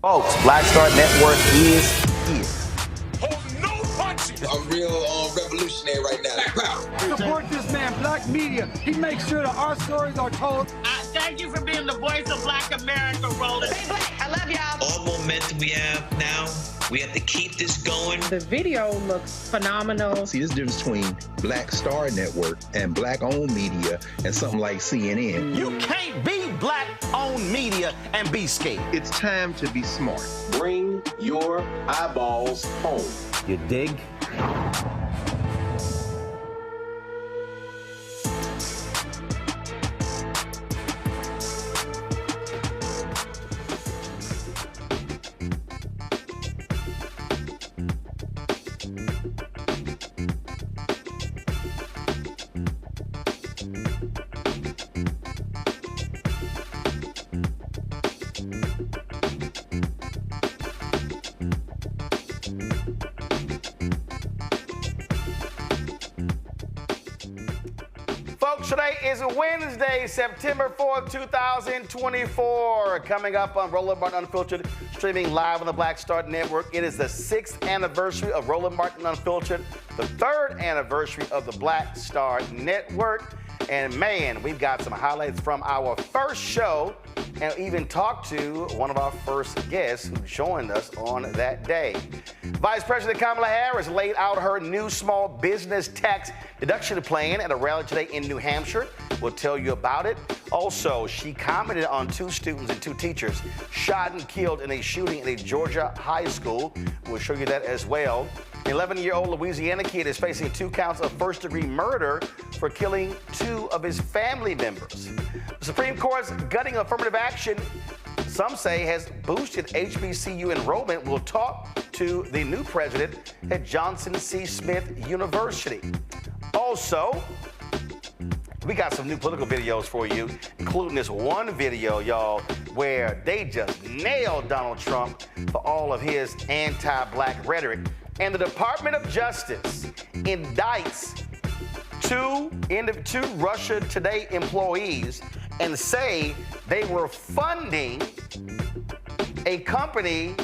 Folks, Black Star Network is here. Hold no punches. I'm real revolutionary right now. Support this man, Black Media. He makes sure that our stories are told. Thank you for being the voice of Black America, Roland. Stay black. I love y'all. All momentum we have now, we have to keep this going. The video looks phenomenal. See, this difference between Black Star Network and Black-owned media and something like CNN. You can't be Black-owned media and be scared. It's time to be smart. Bring your eyeballs home. You dig? Folks, today is Wednesday, September 4th, 2024. Coming up on Roland Martin Unfiltered, streaming live on the Black Star Network. It is the 6th anniversary of Roland Martin Unfiltered, the 3rd anniversary of the Black Star Network. And man, we've got some highlights from our first show and even talked to one of our first guests who joined us on that day. Vice President Kamala Harris laid out her new small business tax deduction plan at a rally today in New Hampshire. We'll tell you about it. Also, she commented on 2 students and 2 teachers shot and killed in a shooting in a Georgia high school. We'll show you that as well. An 11-year-old Louisiana kid is facing 2 counts of first-degree murder for killing 2 of his family members. The Supreme Court's gutting affirmative action, some say, has boosted HBCU enrollment. We'll talk to the new president at Johnson C. Smith University. Also, we got some new political videos for you, including this one video, y'all, where they just nailed Donald Trump for all of his anti-black rhetoric. And the Department of Justice indicts 2 Russia Today employees and say they were funding a company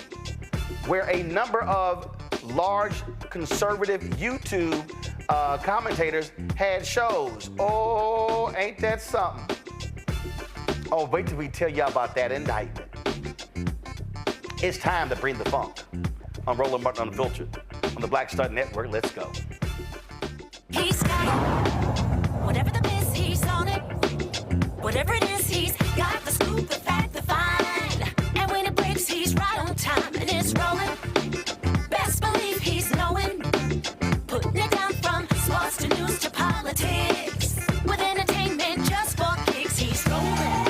where a number of large conservative YouTube commentators had shows. Oh, ain't that something? Oh, wait till we tell you about that indictment. It's time to bring the funk on Roland Martin Unfiltered on the Black Star Network. Let's go. He's got it. Whatever the miss, he's on it. Whatever it is, he's got the scoop, the fact, the find. And when it breaks, he's right on time and it's rolling. Best believe he's knowing. Putting it down from sports to news to politics. With entertainment just for kicks, he's rolling.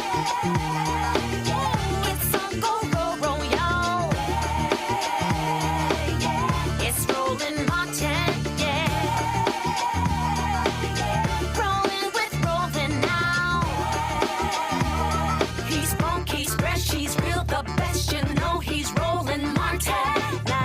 It's on go, roll, roll, y'all. It's Roland Martin, yeah. Rolling with Roland now. He's funk, he's fresh, he's real, the best, you know he's Roland Martin now.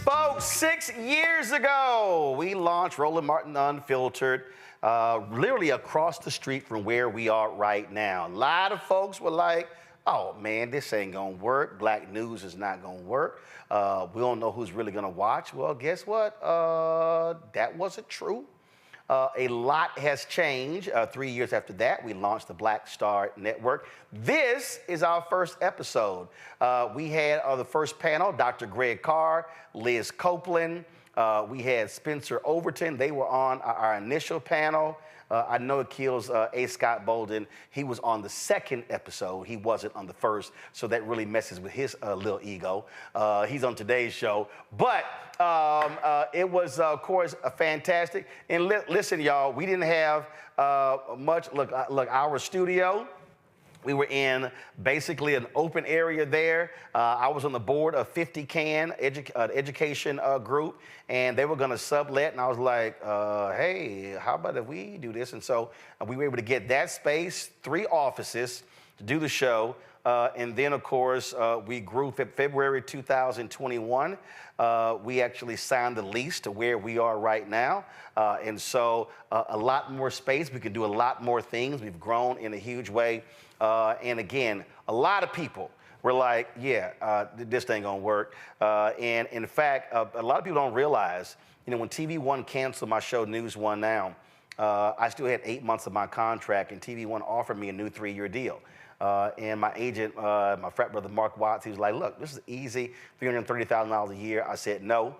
Folks, 6 years ago, we launched Roland Martin Unfiltered, literally across the street from where we are right now. A lot of folks were like, oh man, this ain't gonna work. Black news is not gonna work. We don't know who's really gonna watch. Well, guess what? That wasn't true. A lot has changed. 3 years after that, we launched the Black Star Network. This is our first episode. We had the first panel, Dr. Greg Carr, Liz Copeland. We had Spencer Overton. They were on our initial panel. I know it kills A. Scott Bolden. He was on the second episode. He wasn't on the first, so that really messes with his little ego. He's on today's show. But it was, of course, fantastic. And listen, y'all, we didn't have much. Look, our studio We were in basically an open area there. I was on the board of 50 Can education group, and they were going to sublet. And I was like, hey, how about if we do this? And so we were able to get that space, 3 offices to do the show. And then, of course, we grew February 2021. We actually signed the lease to where we are right now. And so a lot more space. We can do a lot more things. We've grown in a huge way. And again, a lot of people were like, yeah, this ain't gonna work. And in fact, a lot of people don't realize, you know, when TV One canceled my show, News One Now, I still had 8 months of my contract, and TV One offered me a new 3-year deal. And my agent, my frat brother, Mark Watts, he was like, look, this is easy, $330,000 a year. I said no,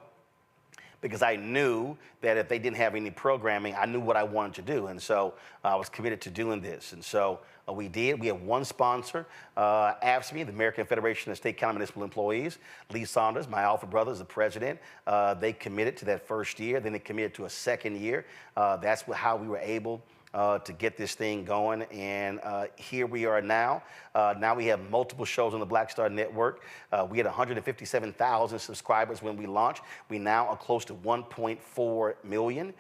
because I knew that if they didn't have any programming, I knew what I wanted to do. And so I was committed to doing this. And so we did. We have one sponsor, AFSCME, the American Federation of State, County, Municipal Employees. Lee Saunders, my alpha brother, is the president. They committed to that first year. Then they committed to a second year. That's how we were able to get this thing going, and here we are now. Now we have multiple shows on the Black Star Network. We had 157,000 subscribers when we launched. We now are close to 1.4 million.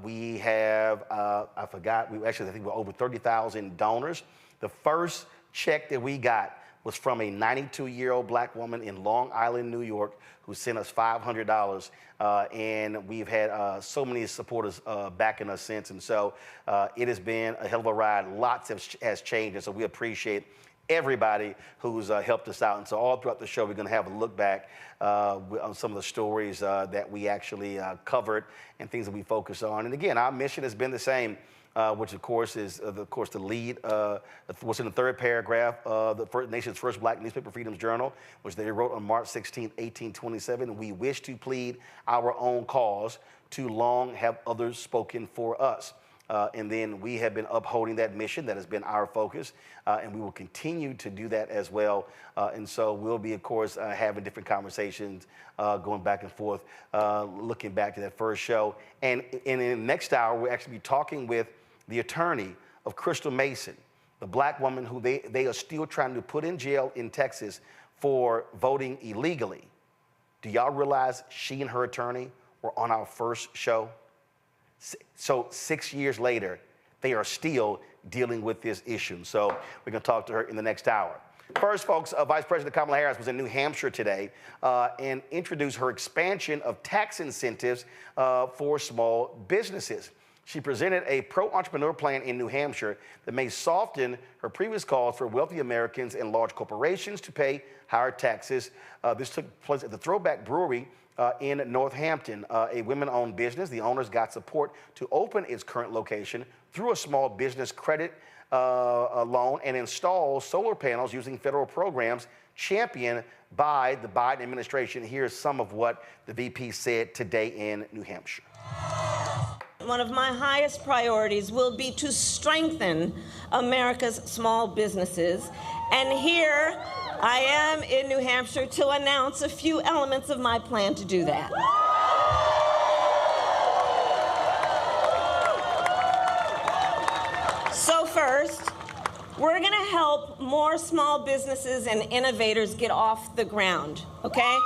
We have, I think we're over 30,000 donors. The first check that we got was from a 92-year-old black woman in Long Island, New York, who sent us $500. And we've had so many supporters backing us since. And so it has been a hell of a ride. Lots has changed. And so we appreciate everybody who's helped us out. And so all throughout the show, we're going to have a look back on some of the stories that we actually covered and things that we focus on. And again, our mission has been the same. Which of course is the lead, what's in the third paragraph of the nation's first black newspaper, Freedom's Journal, which they wrote on March 16, 1827. We wish to plead our own cause. Too long have others spoken for us. And then we have been upholding that mission. That has been our focus. And we will continue to do that as well. And so we'll be, of course, having different conversations, going back and forth, looking back to that first show. And in the next hour, we'll actually be talking with the attorney of Crystal Mason, the black woman who they are still trying to put in jail in Texas for voting illegally. Do y'all realize she and her attorney were on our first show? So 6 years later, they are still dealing with this issue. So we're going to talk to her in the next hour. First, folks, Vice President Kamala Harris was in New Hampshire today and introduced her expansion of tax incentives for small businesses. She presented a pro-entrepreneur plan in New Hampshire that may soften her previous calls for wealthy Americans and large corporations to pay higher taxes. This took place at the Throwback Brewery in Northampton, a women-owned business. The owners got support to open its current location through a small business credit loan and install solar panels using federal programs championed by the Biden administration. Here's some of what the VP said today in New Hampshire. One of my highest priorities will be to strengthen America's small businesses. And here I am in New Hampshire to announce a few elements of my plan to do that. So first, we're going to help more small businesses and innovators get off the ground, okay?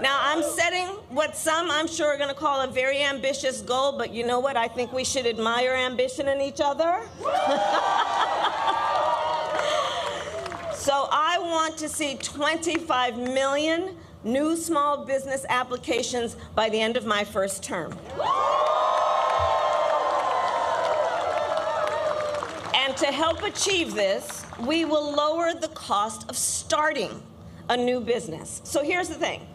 Now, I'm setting what some, I'm sure, are going to call a very ambitious goal, but you know what? I think we should admire ambition in each other. So I want to see 25 million new small business applications by the end of my first term. And to help achieve this, we will lower the cost of starting a new business. So here's the thing.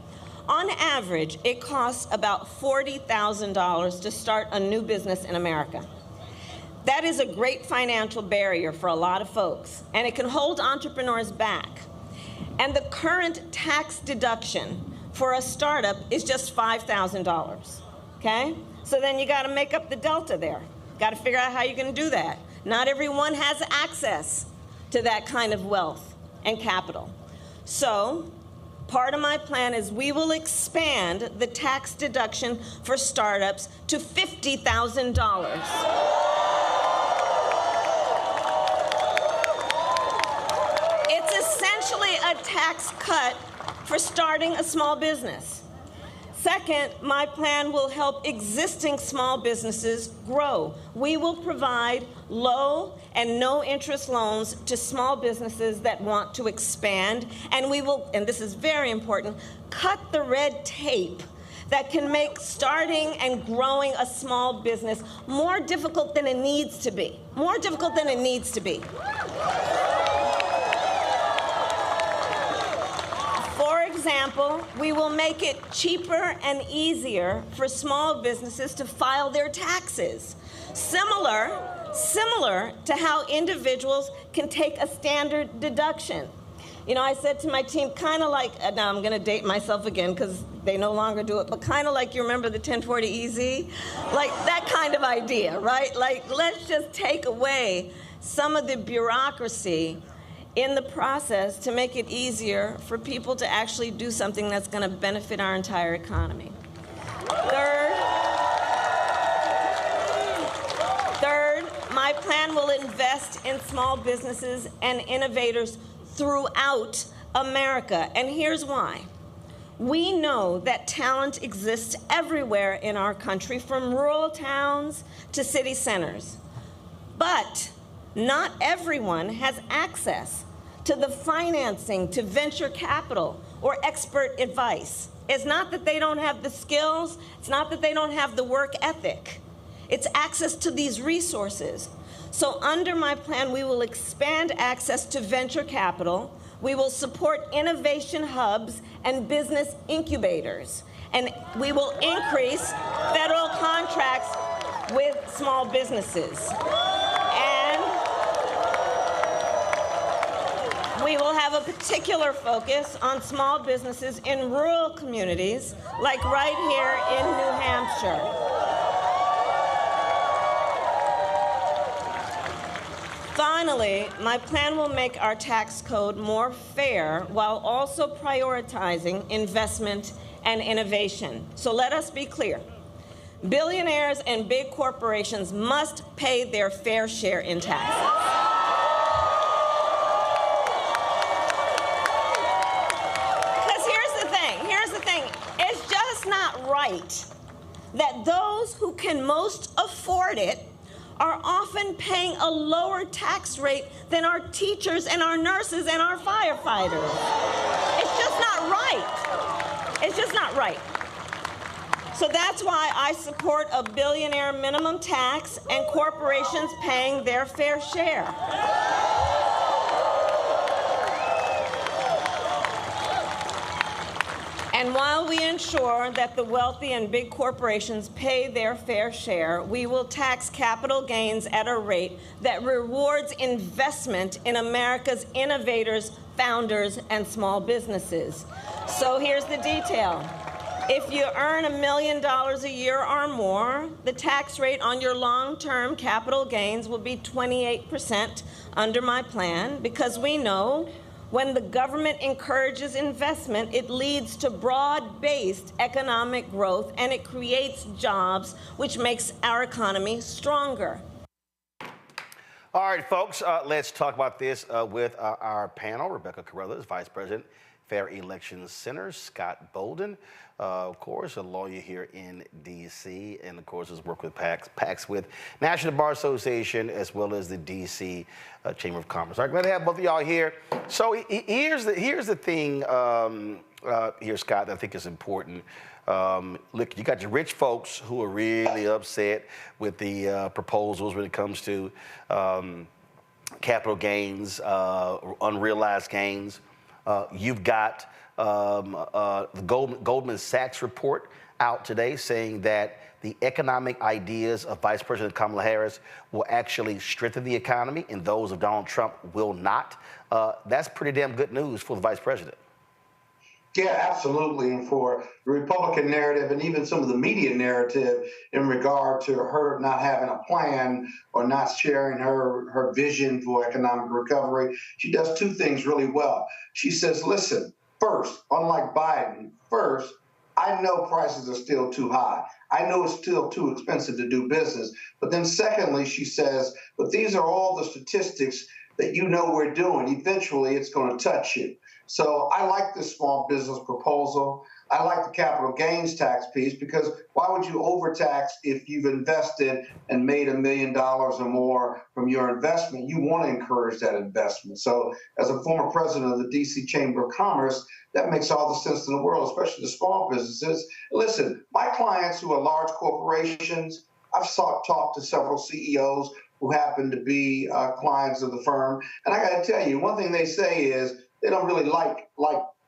On average, it costs about $40,000 to start a new business in America. That is a great financial barrier for a lot of folks, and it can hold entrepreneurs back. And the current tax deduction for a startup is just $5,000, okay? So then you gotta make up the delta there. Gotta figure out how you're gonna do that. Not everyone has access to that kind of wealth and capital. So, part of my plan is we will expand the tax deduction for startups to $50,000. tax cut for starting a small business. Second, my plan will help existing small businesses grow. We will provide low and no interest loans to small businesses that want to expand, and we will, and this is very important, cut the red tape that can make starting and growing a small business more difficult than it needs to be. More difficult than it needs to be. For example, we will make it cheaper and easier for small businesses to file their taxes. Similar to how individuals can take a standard deduction. You know, I said to my team, kind of like, now I'm going to date myself again because they no longer do it, but kind of like, you remember the 1040 EZ? Like that kind of idea, right? Like, let's just take away some of the bureaucracy in the process to make it easier for people to actually do something that's going to benefit our entire economy. Third, my plan will invest in small businesses and innovators throughout America, and here's why. We know that talent exists everywhere in our country, from rural towns to city centers. But not everyone has access to the financing, to venture capital, or expert advice. It's not that they don't have the skills, it's not that they don't have the work ethic. It's access to these resources. So under my plan, we will expand access to venture capital, we will support innovation hubs and business incubators, and we will increase federal contracts with small businesses. And we will have a particular focus on small businesses in rural communities, like right here in New Hampshire. Finally, my plan will make our tax code more fair while also prioritizing investment and innovation. So let us be clear. Billionaires and big corporations must pay their fair share in taxes. Because here's the thing, it's just not right that those who can most afford it are often paying a lower tax rate than our teachers and our nurses and our firefighters. It's just not right. It's just not right. So that's why I support a billionaire minimum tax and corporations paying their fair share. And while we ensure that the wealthy and big corporations pay their fair share, we will tax capital gains at a rate that rewards investment in America's innovators, founders, and small businesses. So here's the detail. If you earn $1 million a year or more, the tax rate on your long-term capital gains will be 28% under my plan, because we know when the government encourages investment, it leads to broad-based economic growth, and it creates jobs, which makes our economy stronger. All right, folks, let's talk about this with our panel. Rebecca Carruthers, Vice President, Fair Elections Center. Scott Bolden, of course, a lawyer here in D.C., and of course has worked with PACs with National Bar Association as well as the D.C. Chamber of Commerce. All right, glad to have both of y'all here. So here's the thing here, Scott, that I think is important. Look, you got your rich folks who are really upset with the proposals when it comes to capital gains, unrealized gains. You've got the Goldman Sachs report out today saying that the economic ideas of Vice President Kamala Harris will actually strengthen the economy, and those of Donald Trump will not. That's pretty damn good news for the Vice President. Yeah, absolutely. And for the Republican narrative and even some of the media narrative in regard to her not having a plan or not sharing her vision for economic recovery, she does two things really well. She says, listen, first, unlike Biden, first, I know prices are still too high. I know it's still too expensive to do business. But then secondly, she says, but these are all the statistics that you know we're doing. Eventually, it's going to touch you. So I like this small business proposal. I like the capital gains tax piece, because why would you overtax if you've invested and made $1 million or more from your investment? You want to encourage that investment. So as a former president of the DC Chamber of Commerce, that makes all the sense in the world, especially the small businesses. Listen, my clients who are large corporations, I've talked to several CEOs who happen to be clients of the firm. And I got to tell you, one thing they say is they don't really like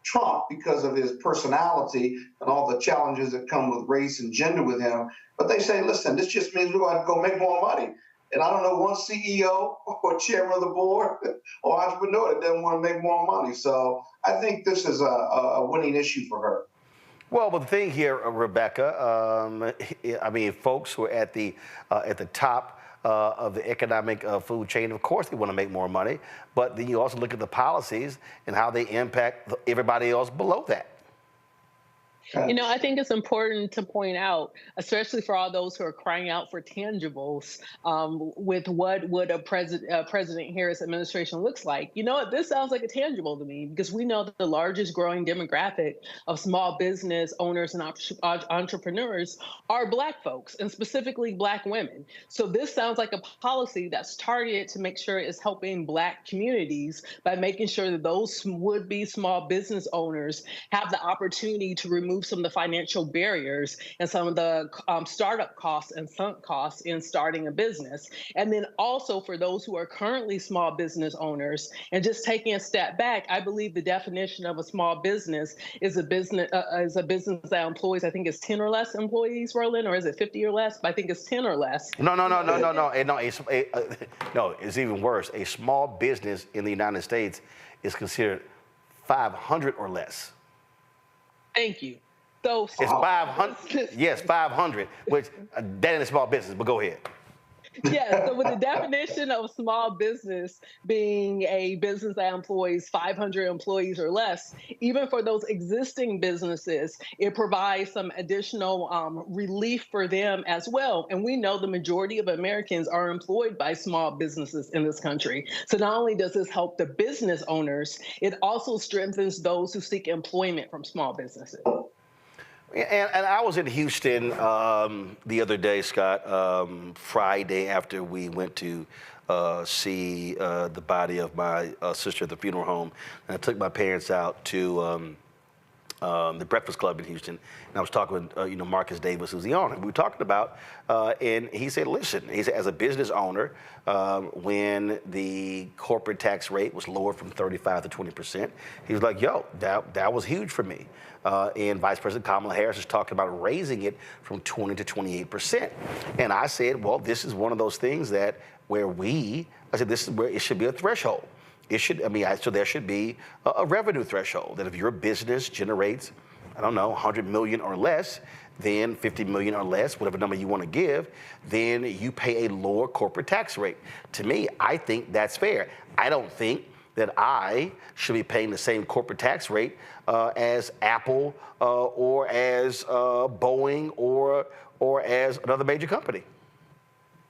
Trump because of his personality and all the challenges that come with race and gender with him. But they say, listen, this just means we're going to go make more money. And I don't know one CEO or chairman of the board or entrepreneur that doesn't want to make more money. So I think this is a winning issue for her. Well, but the thing here, Rebecca, I mean, folks who are at the top of the economic food chain, of course they want to make more money, but then you also look at the policies and how they impact everybody else below that. You know, I think it's important to point out, especially for all those who are crying out for tangibles, with what would a President Harris administration looks like. You know what? This sounds like a tangible to me, because we know that the largest growing demographic of small business owners and entrepreneurs are Black folks, and specifically Black women. So this sounds like a policy that's targeted to make sure it's helping Black communities by making sure that those would-be small business owners have the opportunity to remove some of the financial barriers and some of the startup costs and sunk costs in starting a business. And then also for those who are currently small business owners, and just taking a step back, I believe the definition of a small business is a business that employs, I think it's 10 or less employees, Roland, or is it 50 or less? But I think it's 10 or less. No. It's even worse. A small business in the United States is considered 500 or less. Thank you. So it's 500. Yes, 500. Which that ain't a small business. But go ahead. Yeah. So with the definition of small business being a business that employs 500 employees or less, even for those existing businesses, it provides some additional relief for them as well. And we know the majority of Americans are employed by small businesses in this country. So not only does this help the business owners, it also strengthens those who seek employment from small businesses. And I was in Houston the other day, Scott, Friday after we went to see the body of my sister at the funeral home. And I took my parents out to the Breakfast Club in Houston. And I was talking with Marcus Davis, who's the owner. We were talking about, and he said, listen, he said, as a business owner, when the corporate tax rate was lowered from 35 to 20%, he was like, yo, that was huge for me. And Vice President Kamala Harris is talking about raising it from 20 to 28%. And I said, well, this is one of those things that I said, this is where it should be a threshold. So there should be a revenue threshold that if your business generates, I don't know, 100 million or less, then 50 million or less, whatever number you want to give, then you pay a lower corporate tax rate. To me, I think that's fair. I don't think that I should be paying the same corporate tax rate as Apple or as Boeing or as another major company.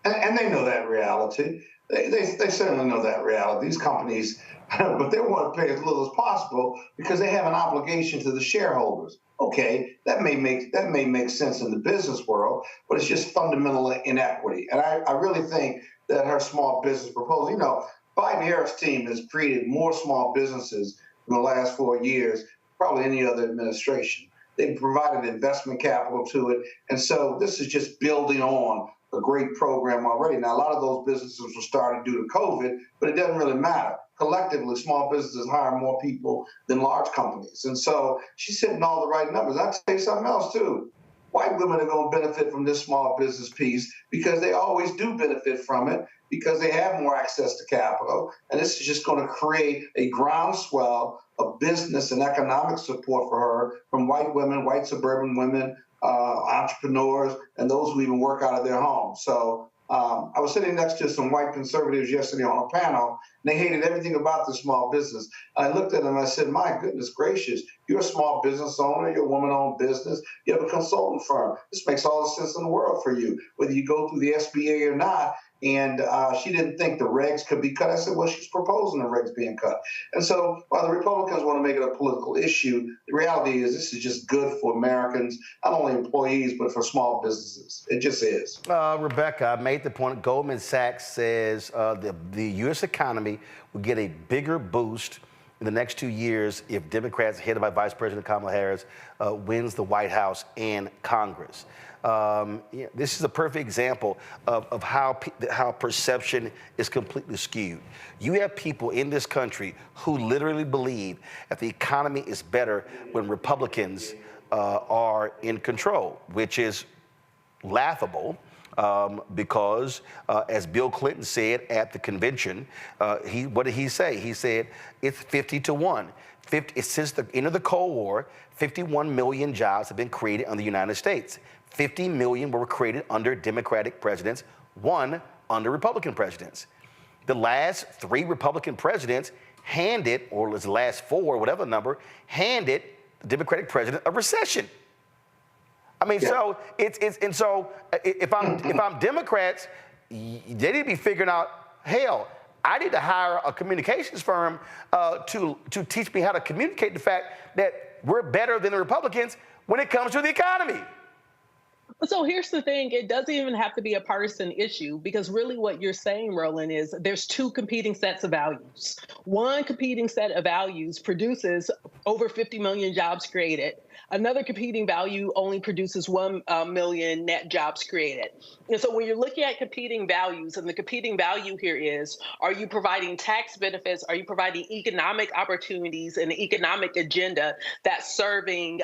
And they know that reality. They certainly know that reality. These companies, but they want to pay as little as possible because they have an obligation to the shareholders. Okay, that may make sense in the business world, but it's just fundamental inequity. And I really think that her small business proposal, Biden-Harris team has created more small businesses in the last 4 years, probably any other administration. They've provided investment capital to it. And so this is just building on a great program already. Now, a lot of those businesses were started due to COVID, but it doesn't really matter. Collectively, small businesses hire more people than large companies. And so she's hitting all the right numbers. I'll tell you something else, too. White women are going to benefit from this small business piece because they always do benefit from it because they have more access to capital. And this is just going to create a groundswell of business and economic support for her from white women, white suburban women, entrepreneurs, and those who even work out of their homes. So I was sitting next to some white conservatives yesterday on a panel, and they hated everything about the small business. And I looked at them and I said, my goodness gracious, you're a small business owner, you're a woman-owned business, you have a consultant firm. This makes all the sense in the world for you. Whether you go through the SBA or not, and she didn't think the regs could be cut. I said, well, she's proposing the regs being cut. And so while the Republicans want to make it a political issue, the reality is this is just good for Americans, not only employees, but for small businesses. It just is. Rebecca, I made the point. Goldman Sachs says the U.S. economy will get a bigger boost in the next 2 years if Democrats, headed by Vice President Kamala Harris, wins the White House and Congress. This is a perfect example of how perception is completely skewed. You have people in this country who literally believe that the economy is better when Republicans are in control, which is laughable. Because, as Bill Clinton said at the convention, what did he say? He said it's 50-1. Since the end of the Cold War, 51 million jobs have been created in the United States. 50 million were created under Democratic presidents, 1 under Republican presidents. The last 3 Republican presidents handed, or the last 4, whatever number, handed the Democratic president a recession. I mean, so if I'm Democrats, they need to be figuring out, hell, I need to hire a communications firm to teach me how to communicate the fact that we're better than the Republicans when it comes to the economy. So here's the thing, it doesn't even have to be a partisan issue, because really what you're saying, Roland, is there's 2 competing sets of values. One competing set of values produces over 50 million jobs created. Another competing value only produces 1 million net jobs created. And so when you're looking at competing values, and the competing value here is, are you providing tax benefits? Are you providing economic opportunities and an economic agenda that's serving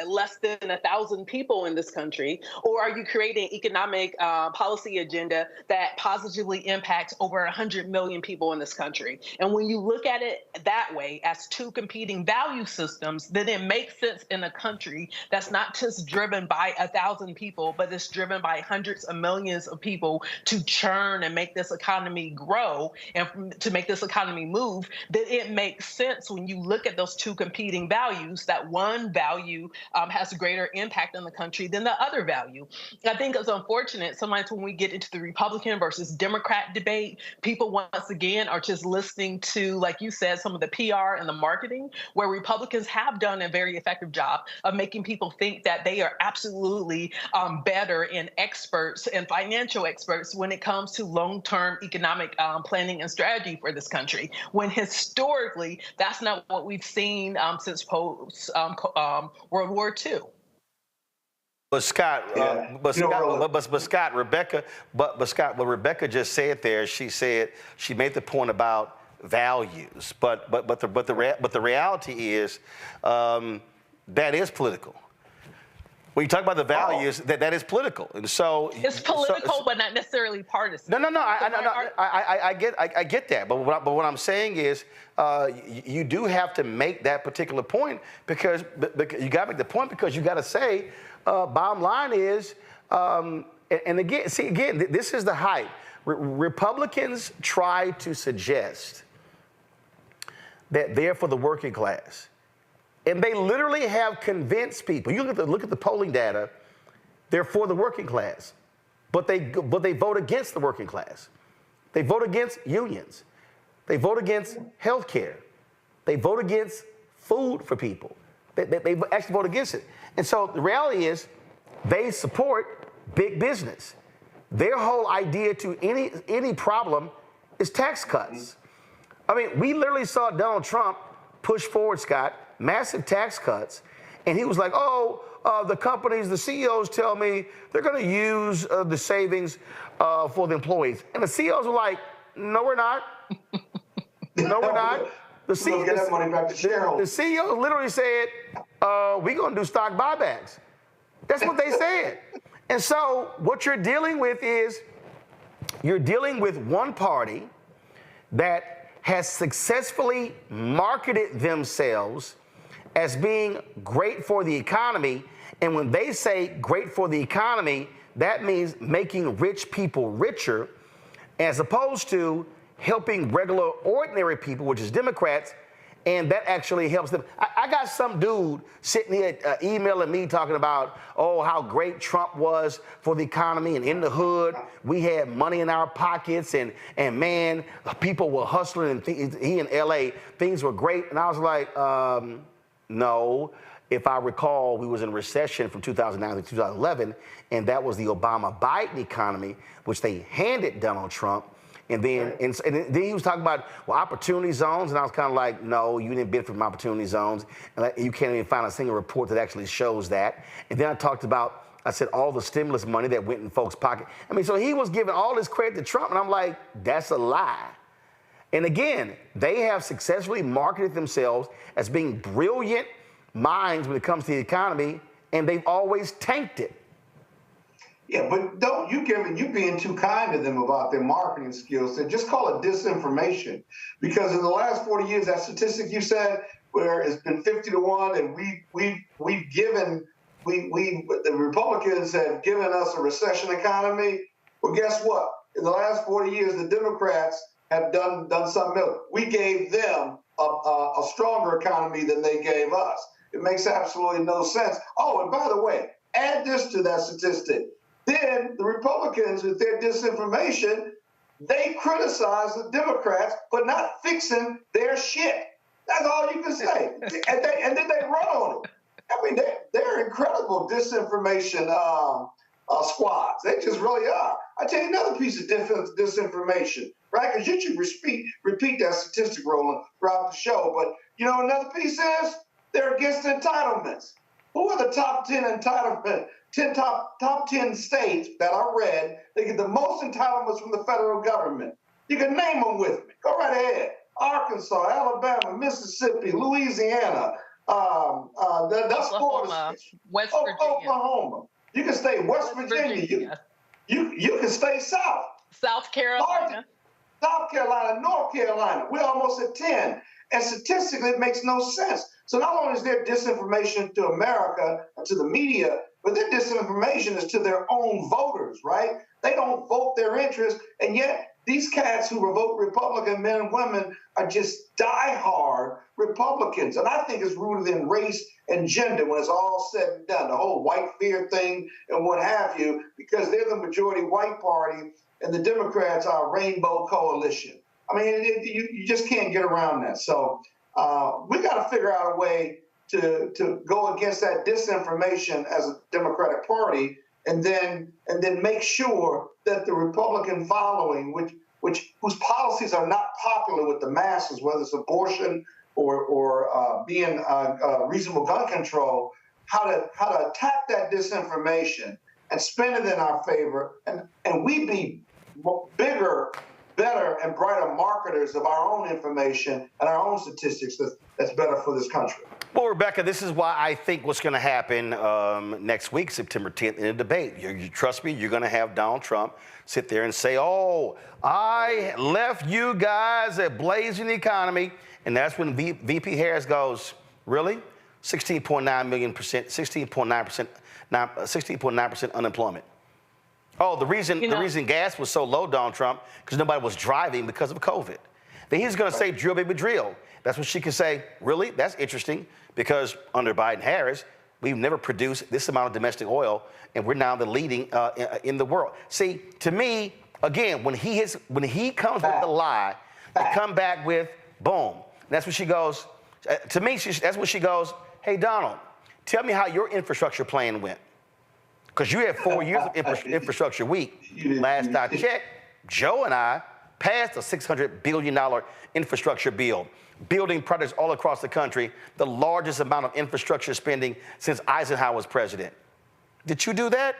less than 1,000 people in this country? Or are you creating an economic policy agenda that positively impacts over 100 million people in this country? And when you look at it that way, as 2 competing value systems, then it makes sense in a country that's not just driven by 1,000 people, but it's driven by hundreds of millions of people to churn and make this economy grow and to make this economy move. Then it makes sense when you look at those 2 competing values that one value has a greater impact on the country than the other value. I think it's unfortunate sometimes when we get into the Republican versus Democrat debate, people once again are just listening to, like you said, some of the PR and the marketing, where Republicans have done a very effective job of making people think that they are absolutely better and experts and financial experts when it comes to long-term economic planning and strategy for this country, when historically that's not what we've seen since post World War II. But Scott, Rebecca, what Rebecca just said there, she made the point about values, but the reality is that is political. When you talk about the values, that is political, and so it's political, but not necessarily partisan. No. I get that, but what I'm saying is, you do have to make that particular point because you got to make the point because you got to say, bottom line is, and again, this is the hype. Republicans try to suggest that they're for the working class. And they literally have convinced people. You look at the polling data, they're for the working class. But they vote against the working class. They vote against unions. They vote against health care. They vote against food for people. They actually vote against it. And so the reality is they support big business. Their whole idea to any problem is tax cuts. I mean, we literally saw Donald Trump push forward, Scott, massive tax cuts. And he was like, the companies, the CEOs tell me they're going to use the savings for the employees. And the CEOs were like, no, we're not. No, we're not. The CEO literally said, we're going to do stock buybacks. That's what they said. And so what you're dealing with is you're dealing with one party that has successfully marketed themselves as being great for the economy. And when they say great for the economy, that means making rich people richer, as opposed to helping regular, ordinary people, which is Democrats, And that actually helps them. I got some dude sitting here emailing me talking about, oh, how great Trump was for the economy, and in the hood, we had money in our pockets, and man, people were hustling, and he in LA, things were great. And I was like, no. If I recall, we was in a recession from 2009 to 2011, and that was the Obama-Biden economy, which they handed Donald Trump. And then, and then he was talking about, well, opportunity zones, and I was kind of like, no, you didn't benefit from opportunity zones, and you can't even find a single report that actually shows that. And then I said all the stimulus money that went in folks' pocket. I mean, so he was giving all this credit to Trump, and I'm like, that's a lie. And again, they have successfully marketed themselves as being brilliant minds when it comes to the economy, and they've always tanked it. Yeah, but you being too kind to them about their marketing skills. So just call it disinformation, because in the last 40 years, that statistic you said, where it's been 50-1, and the Republicans have given us a recession economy. Well, guess what? In the last 40 years, the Democrats have done something else. We gave them a stronger economy than they gave us. It makes absolutely no sense. Oh, and by the way, add this to that statistic. Then the Republicans, with their disinformation, they criticize the Democrats for not fixing their shit. That's all you can say. and then they run on it. I mean, they're incredible disinformation squads. They just really are. I tell you another piece of disinformation, right? Because you should repeat that statistic, Roland, throughout the show. But you know, another piece is they're against entitlements. Who are the top 10 entitlement? Top 10 states that I read, they get the most entitlements from the federal government. You can name them with me. Go right ahead. Arkansas, Alabama, Mississippi, Louisiana, that's Florida, West Virginia. Oklahoma. You can stay West Virginia. You can stay south. South Carolina. South Carolina, North Carolina. We're almost at 10. And statistically, it makes no sense. So not only is there disinformation to America and to the media, but their disinformation is to their own voters, right? They don't vote their interest, and yet these cats who vote Republican, men and women, are just diehard Republicans. And I think it's rooted in race and gender when it's all said and done, the whole white fear thing and what have you, because they're the majority white party and the Democrats are a rainbow coalition. I mean, you just can't get around that. So we got to figure out a way to go against that disinformation as a Democratic Party, and then make sure that the Republican following, whose policies are not popular with the masses, whether it's abortion or being reasonable gun control, how to attack that disinformation and spin it in our favor, and we be bigger, better, and brighter marketers of our own information and our own statistics that's better for this country. Well, Rebecca, this is why I think what's going to happen next week, September 10th, in a debate. You trust me, you're going to have Donald Trump sit there and say, oh, I left you guys a blazing economy. And that's when VP Harris goes, really? 16.9% unemployment. Oh, the reason gas was so low, Donald Trump, because nobody was driving because of COVID. Then he's going to say, drill, baby, drill. That's what she can say, really? That's interesting, because under Biden-Harris, we've never produced this amount of domestic oil, and we're now the leading in the world. See, to me, again, when he comes with the lie, they come back with, boom. And that's what she goes, to me, that's what she goes, hey, Donald, tell me how your infrastructure plan went. Because you had 4 years of infrastructure week. Last I checked, Joe and I passed a $600 billion infrastructure bill, building projects all across the country, the largest amount of infrastructure spending since Eisenhower was president. Did you do that?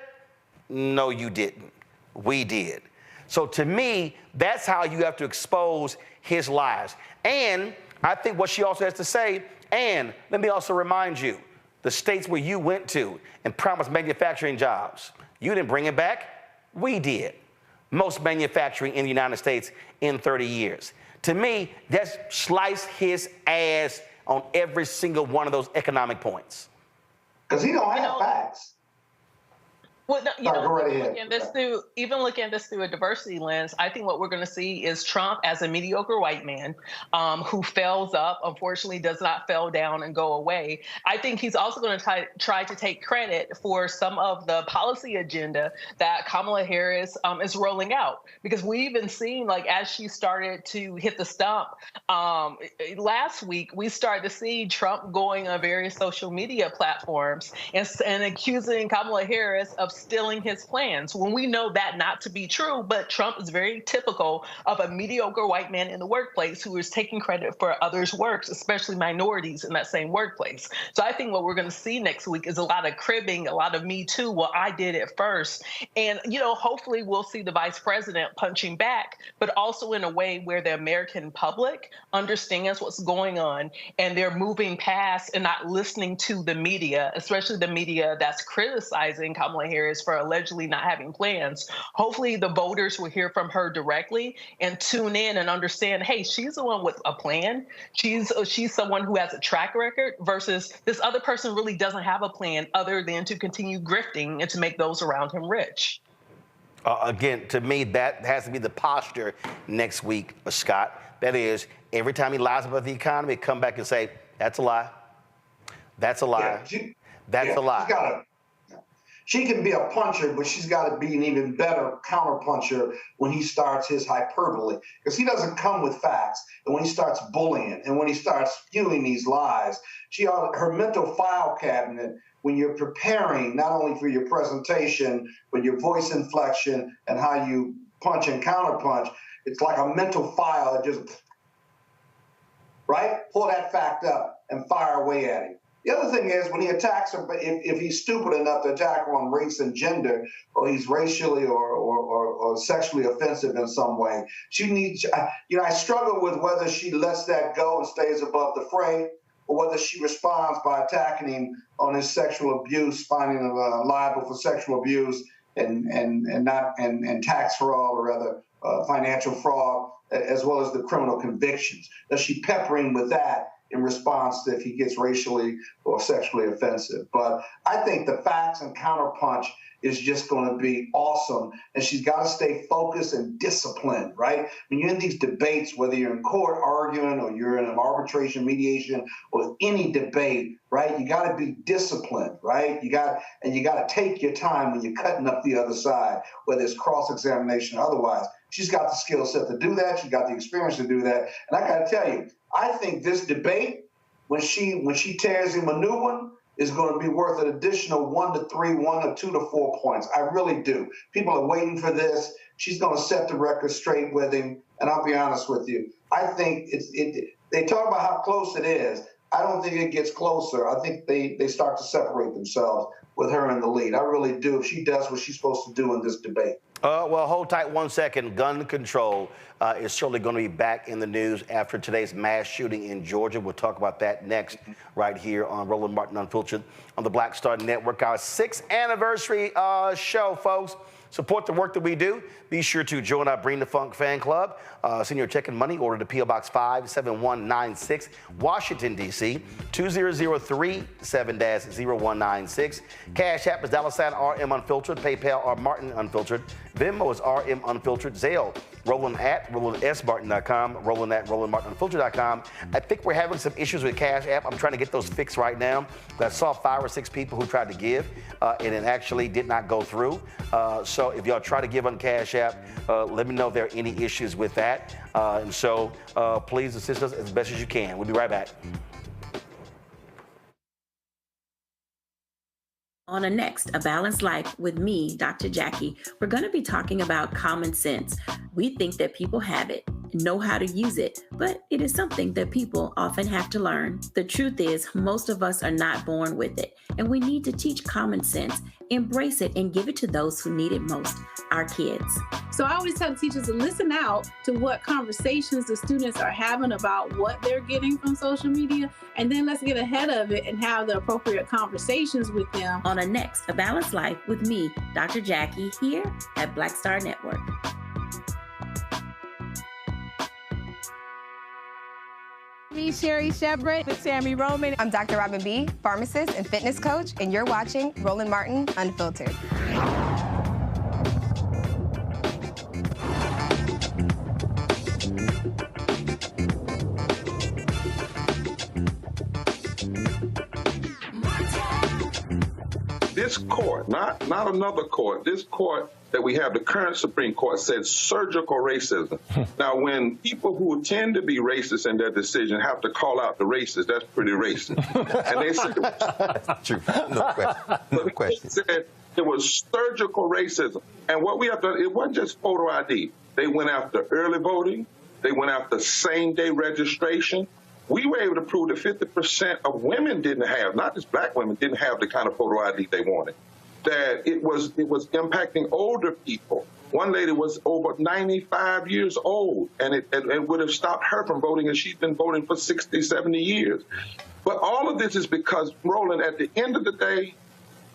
No, you didn't. We did. So to me, that's how you have to expose his lies. And I think what she also has to say, and let me also remind you, the states where you went to and promised manufacturing jobs, you didn't bring it back. We did. Most manufacturing in the United States in 30 years. To me, that's slice his ass on every single one of those economic points. Because he don't have facts. Well, no, Sorry, go right ahead. Even looking at this through a diversity lens, I think what we're going to see is Trump as a mediocre white man who fails up, unfortunately does not fail down and go away. I think he's also going to try to take credit for some of the policy agenda that Kamala Harris is rolling out. Because we've been seeing, like, as she started to hit the stump last week, we started to see Trump going on various social media platforms and accusing Kamala Harris of stealing his plans, when we know that not to be true. But Trump is very typical of a mediocre white man in the workplace who is taking credit for others' works, especially minorities in that same workplace. So I think what we're going to see next week is a lot of cribbing, a lot of Me Too. Well, I did it first. And, hopefully we'll see the vice president punching back, but also in a way where the American public understands what's going on and they're moving past and not listening to the media, especially the media that's criticizing Kamala Harris for allegedly not having plans. Hopefully the voters will hear from her directly and tune in and understand, hey, she's the one with a plan. She's someone who has a track record versus this other person really doesn't have a plan other than to continue grifting and to make those around him rich. Again, to me, that has to be the posture next week, Scott. That is, every time he lies about the economy, come back and say, that's a lie. That's a lie. That's a lie. She can be a puncher, but she's got to be an even better counterpuncher when he starts his hyperbole, because he doesn't come with facts. And when he starts bullying and when he starts spewing these lies, her mental file cabinet, when you're preparing not only for your presentation, but your voice inflection and how you punch and counterpunch, it's like a mental file that just, right? Pull that fact up and fire away at him. The other thing is when he attacks her, if he's stupid enough to attack her on race and gender, or he's racially or sexually offensive in some way, she needs, I struggle with whether she lets that go and stays above the fray, or whether she responds by attacking him on his sexual abuse, finding him liable for sexual abuse and tax fraud or other financial fraud, as well as the criminal convictions. Does she pepper him with that in response to if he gets racially or sexually offensive? But I think the facts and counterpunch is just going to be awesome. And she's got to stay focused and disciplined, right? When you're in these debates, whether you're in court arguing or you're in an arbitration, mediation, or any debate, right? You got to be disciplined, right? You got to take your time when you're cutting up the other side, whether it's cross-examination or otherwise. She's got the skill set to do that. She's got the experience to do that. And I got to tell you, I think this debate, when she tears him a new one, is going to be worth an additional 1 to 3, 1 to 2 to 4 points. I really do. People are waiting for this. She's going to set the record straight with him. And I'll be honest with you, I think they talk about how close it is. I don't think it gets closer. I think they start to separate themselves with her in the lead. I really do, if she does what she's supposed to do in this debate. Well, hold tight 1 second. Gun control is surely going to be back in the news after today's mass shooting in Georgia. We'll talk about that next right here on Roland Martin Unfiltered on the Black Star Network. Our 6th anniversary show, folks. Support the work that we do. Be sure to join our Bring the Funk fan club. Send your check and money order to P.O. Box 57196, Washington, D.C. 20037-0196. Cash App is $RM Unfiltered. PayPal are Martin Unfiltered. Venmo is RM Unfiltered. Zelle, Roland at RolandSMartin.com. Roland at RolandMartinUnfiltered.com. I think we're having some issues with Cash App. I'm trying to get those fixed right now. I saw 5 or 6 people who tried to give, and it actually did not go through. So if y'all try to give on Cash App, let me know if there are any issues with that. And so please assist us as best as you can. We'll be right back. On A Balanced Life with me, Dr. Jackie, we're going to be talking about common sense. We think that people have it, know how to use it, but it is something that people often have to learn. The truth is, most of us are not born with it, and we need to teach common sense, embrace it, and give it to those who need it most, our kids. So I always tell the teachers to listen out to what conversations the students are having about what they're getting from social media, and then let's get ahead of it and have the appropriate conversations with them. On A Balanced Life with me, Dr. Jackie, here at Black Star Network. Me, Sherry Shepard with Sammy Roman. I'm Dr. Robin B., pharmacist and fitness coach, and you're watching Roland Martin Unfiltered. This court, not another court, this court that we have, the current Supreme Court, said surgical racism. Now, when people who tend to be racist in their decision have to call out the racist, that's pretty racist. And they said That's true. No question. No question. They said it was surgical racism. And what we have to, it wasn't just photo ID. They went after early voting. They went after same-day registration. We were able to prove that 50% of women didn't have, not just black women, didn't have the kind of photo ID they wanted. That it was impacting older people. One lady was over 95 years old, and it would have stopped her from voting, and she's been voting for 60, 70 years. But all of this is because, Roland, at the end of the day,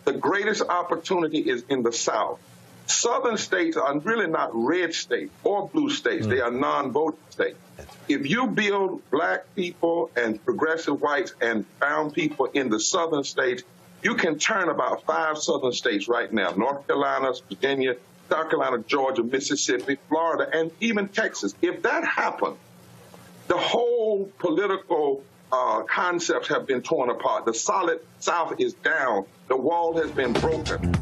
the greatest opportunity is in the South. Southern states are really not red states or blue states. They are non-voting states. If you build black people and progressive whites and brown people in the southern states, you can turn about 5 southern states right now: North Carolina, Virginia, South Carolina, Georgia, Mississippi, Florida, and even Texas. If that happened, the whole political concepts have been torn apart. The solid South is down. The wall has been broken.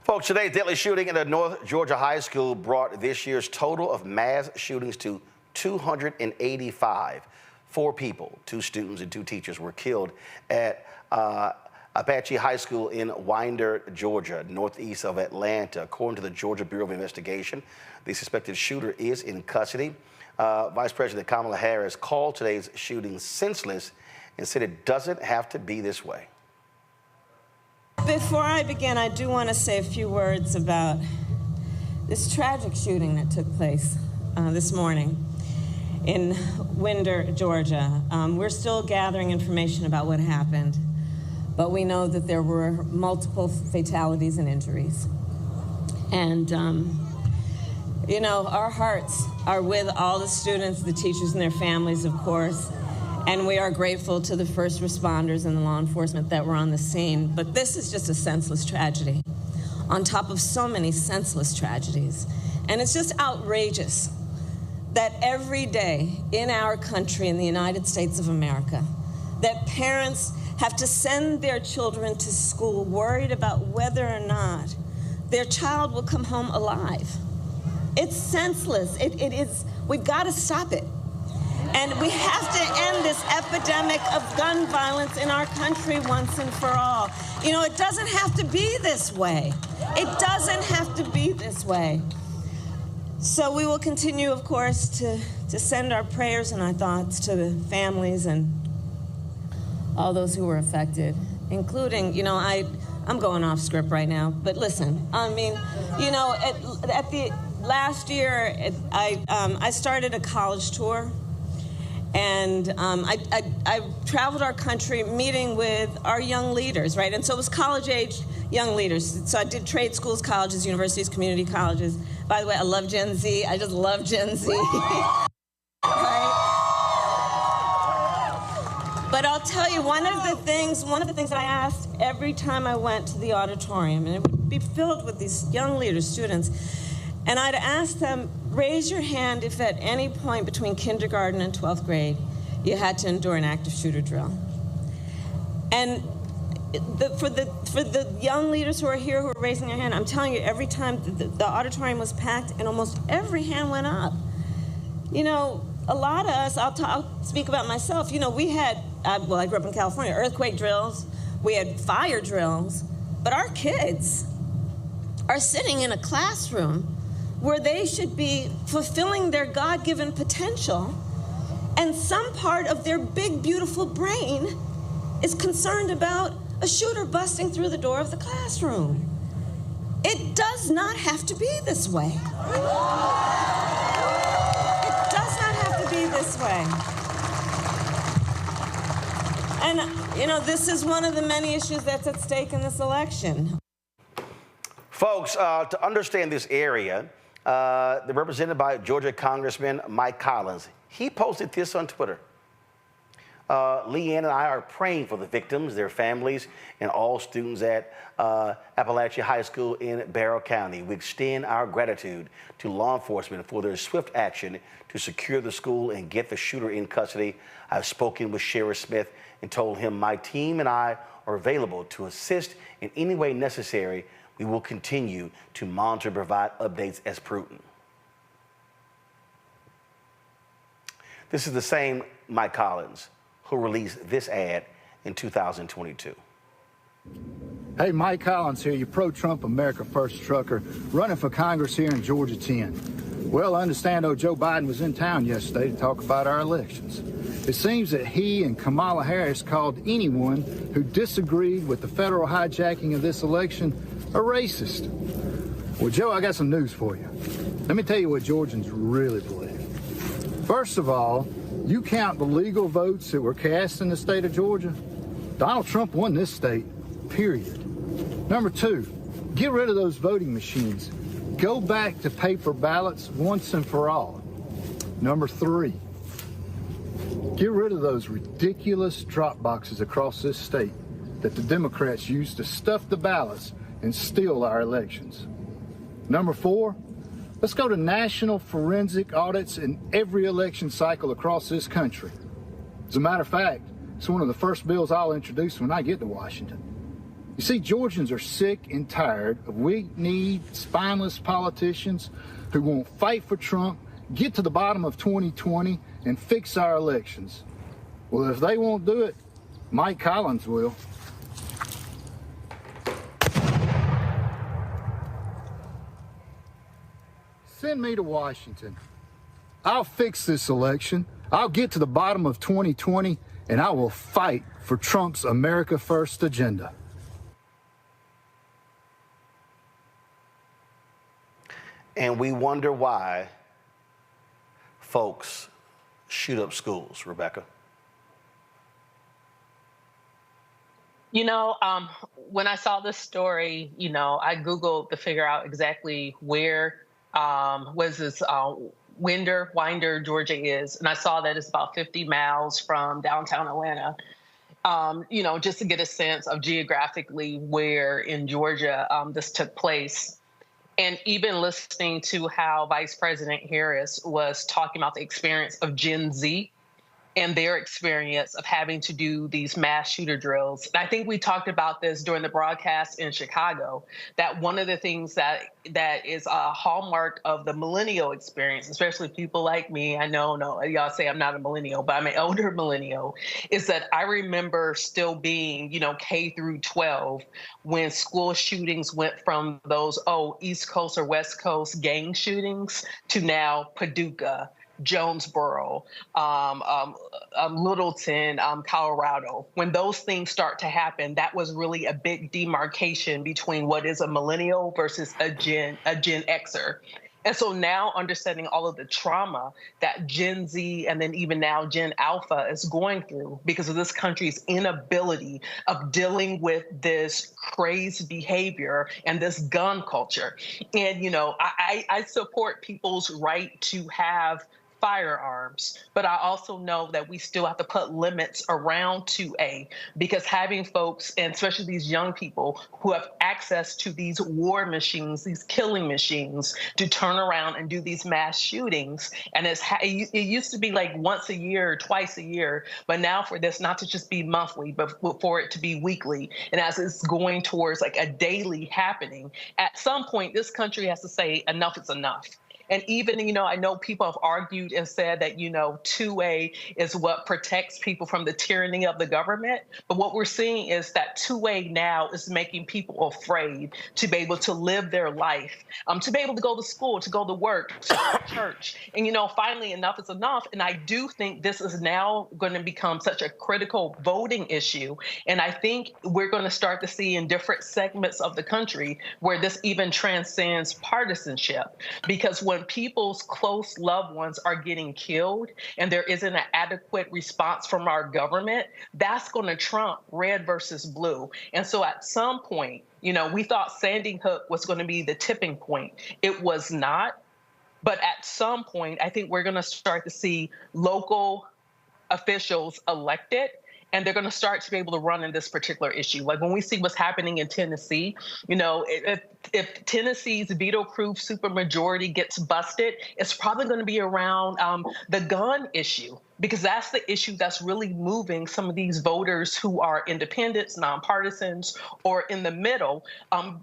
Folks, today's deadly shooting in a North Georgia high school brought this year's total of mass shootings to 285. 4 people, 2 students and 2 teachers, were killed at Apache High School in Winder, Georgia, northeast of Atlanta. According to the Georgia Bureau of Investigation, the suspected shooter is in custody. Vice President Kamala Harris called today's shooting senseless and said it doesn't have to be this way. Before I begin, I do want to say a few words about this tragic shooting that took place this morning in Winder, Georgia. We're still gathering information about what happened, but we know that there were multiple fatalities and injuries. And, you know, our hearts are with all the students, the teachers, and their families, of course. And we are grateful to the first responders and the law enforcement that were on the scene. But this is just a senseless tragedy on top of so many senseless tragedies. And it's just outrageous that every day in our country, in the United States of America, that parents have to send their children to school worried about whether or not their child will come home alive. It's senseless. It is, we've got to stop it. And we have to end this epidemic of gun violence in our country once and for all. You know, it doesn't have to be this way. It doesn't have to be this way. So we will continue, of course, to send our prayers and our thoughts to the families and all those who were affected, including, you know, I'm going off script right now, but listen, I mean, you know, at the last year, I started a college tour. And I traveled our country meeting with our young leaders, right? And so it was college-age young leaders. So I did trade schools, colleges, universities, community colleges. By the way, I love Gen Z. I just love Gen Z. Right? But I'll tell you, one of the things that I asked every time I went to the auditorium, and it would be filled with these young leaders, students, and I'd ask them, raise your hand if at any point between kindergarten and 12th grade you had to endure an active shooter drill. And for the young leaders who are here who are raising their hand, I'm telling you, every time the auditorium was packed and almost every hand went up. You know, a lot of us, I'll speak about myself, you know, we had, well, I grew up in California, earthquake drills, we had fire drills, but our kids are sitting in a classroom where they should be fulfilling their God-given potential, and some part of their big, beautiful brain is concerned about a shooter busting through the door of the classroom. It does not have to be this way. It does not have to be this way. And, you know, this is one of the many issues that's at stake in this election. Folks, to understand this area, they're represented by Georgia Congressman Mike Collins. He posted this on Twitter. Leanne and I are praying for the victims, their families, and all students at Appalachia High School in Barrow County. We extend our gratitude to law enforcement for their swift action to secure the school and get the shooter in custody. I've spoken with Sheriff Smith and told him my team and I are available to assist in any way necessary. We will continue to monitor and provide updates as prudent. This is the same Mike Collins who released this ad in 2022. Hey, Mike Collins here, your pro-Trump America First trucker, running for Congress here in Georgia 10. Well, I understand Joe Biden was in town yesterday to talk about our elections. It seems that he and Kamala Harris called anyone who disagreed with the federal hijacking of this election a racist. Well, Joe, I got some news for you. Let me tell you what Georgians really believe. First of all, you count the legal votes that were cast in the state of Georgia, Donald Trump won this state, period. Number two, get rid of those voting machines. Go back to paper ballots once and for all. Number three, get rid of those ridiculous drop boxes across this state that the Democrats use to stuff the ballots and steal our elections. Number four, let's go to national forensic audits in every election cycle across this country. As a matter of fact, it's one of the first bills I'll introduce when I get to Washington. You see, Georgians are sick and tired of weak-kneed, spineless politicians who won't fight for Trump, get to the bottom of 2020, and fix our elections. Well, if they won't do it, Mike Collins will. Send me to Washington. I'll fix this election. I'll get to the bottom of 2020, and I will fight for Trump's America First agenda. And we wonder why folks shoot up schools, Rebecca. You know, when I saw this story, I Googled to figure out exactly where was this Winder, Georgia is. And I saw that it's about 50 miles from downtown Atlanta, just to get a sense of geographically where in Georgia this took place. And even listening to how Vice President Harris was talking about the experience of Gen Z and their experience of having to do these mass shooter drills. And I think we talked about this during the broadcast in Chicago, that one of the things that is a hallmark of the millennial experience, especially people like me, I know y'all say I'm not a millennial, but I'm an elder millennial, is that I remember still being, K through 12 when school shootings went from those, East Coast or West Coast gang shootings to now Paducah, Jonesboro, Littleton, Colorado. When those things start to happen, that was really a big demarcation between what is a millennial versus a Gen Xer. And so now understanding all of the trauma that Gen Z and then even now Gen Alpha is going through because of this country's inability of dealing with this crazed behavior and this gun culture. And, I support people's right to have firearms, but I also know that we still have to put limits around 2A because having folks, and especially these young people who have access to these war machines, these killing machines, to turn around and do these mass shootings. And it used to be like once a year, twice a year, but now for this not to just be monthly, but for it to be weekly. And as it's going towards like a daily happening, at some point, this country has to say enough is enough. And even, I know people have argued and said that, 2A is what protects people from the tyranny of the government. But what we're seeing is that 2A now is making people afraid to be able to live their life, to be able to go to school, to go to work, to go to church. And, finally, enough is enough. And I do think this is now going to become such a critical voting issue. And I think we're going to start to see in different segments of the country where this even transcends partisanship. Because when when people's close loved ones are getting killed and there isn't an adequate response from our government, that's going to trump red versus blue. And so at some point, we thought Sandy Hook was going to be the tipping point. It was not. But at some point, I think we're going to start to see local officials elected, and they're going to start to be able to run in this particular issue. Like when we see what's happening in Tennessee, if Tennessee's veto-proof supermajority gets busted, it's probably going to be around the gun issue, because that's the issue that's really moving some of these voters who are independents, nonpartisans, or in the middle,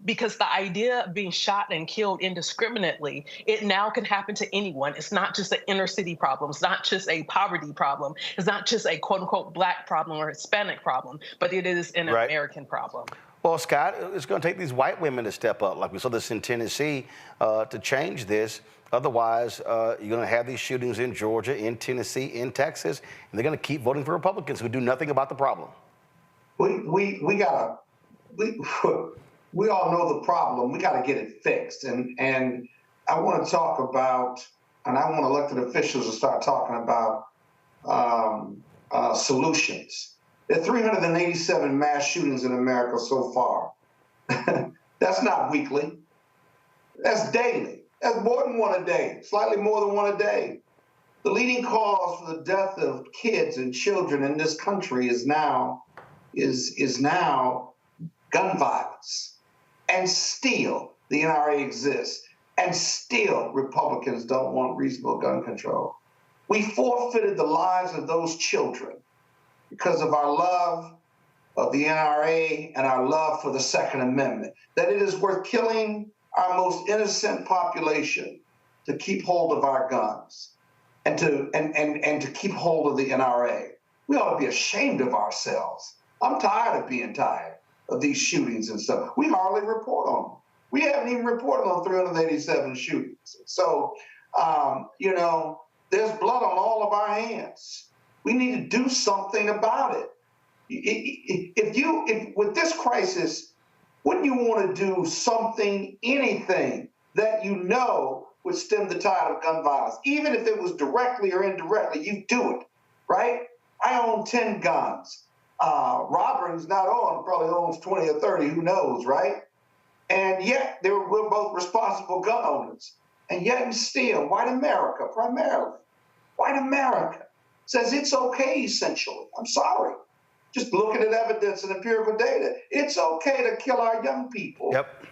because the idea of being shot and killed indiscriminately, it now can happen to anyone. It's not just an inner city problem. It's not just a poverty problem. It's not just a quote unquote Black problem or Hispanic problem, but it is an American problem. Well, Scott, it's going to take these white women to step up, like we saw this in Tennessee, to change this. Otherwise, you're going to have these shootings in Georgia, in Tennessee, in Texas, and they're going to keep voting for Republicans who do nothing about the problem. We all know the problem. We got to get it fixed. And I want to talk about, and I want elected officials to start talking about solutions. There are 387 mass shootings in America so far. That's not weekly. That's daily. That's more than one a day, slightly more than one a day. The leading cause for the death of kids and children in this country is now gun violence. And still the NRA exists. And still Republicans don't want reasonable gun control. We forfeited the lives of those children because of our love of the NRA and our love for the Second Amendment, that it is worth killing our most innocent population to keep hold of our guns and to keep hold of the NRA. We ought to be ashamed of ourselves. I'm tired of being tired of these shootings and stuff. We hardly report on them. We haven't even reported on 387 shootings. So, there's blood on all of our hands. We need to do something about it. If with this crisis, wouldn't you want to do something, anything that would stem the tide of gun violence? Even if it was directly or indirectly, you do it, right? I own 10 guns. Robert's not on, probably owns 20 or 30, who knows, right? And yet we're both responsible gun owners. And yet and still, white America, primarily, white America says it's okay, essentially. I'm sorry. Just looking at evidence and empirical data, it's okay to kill our young people. Yep.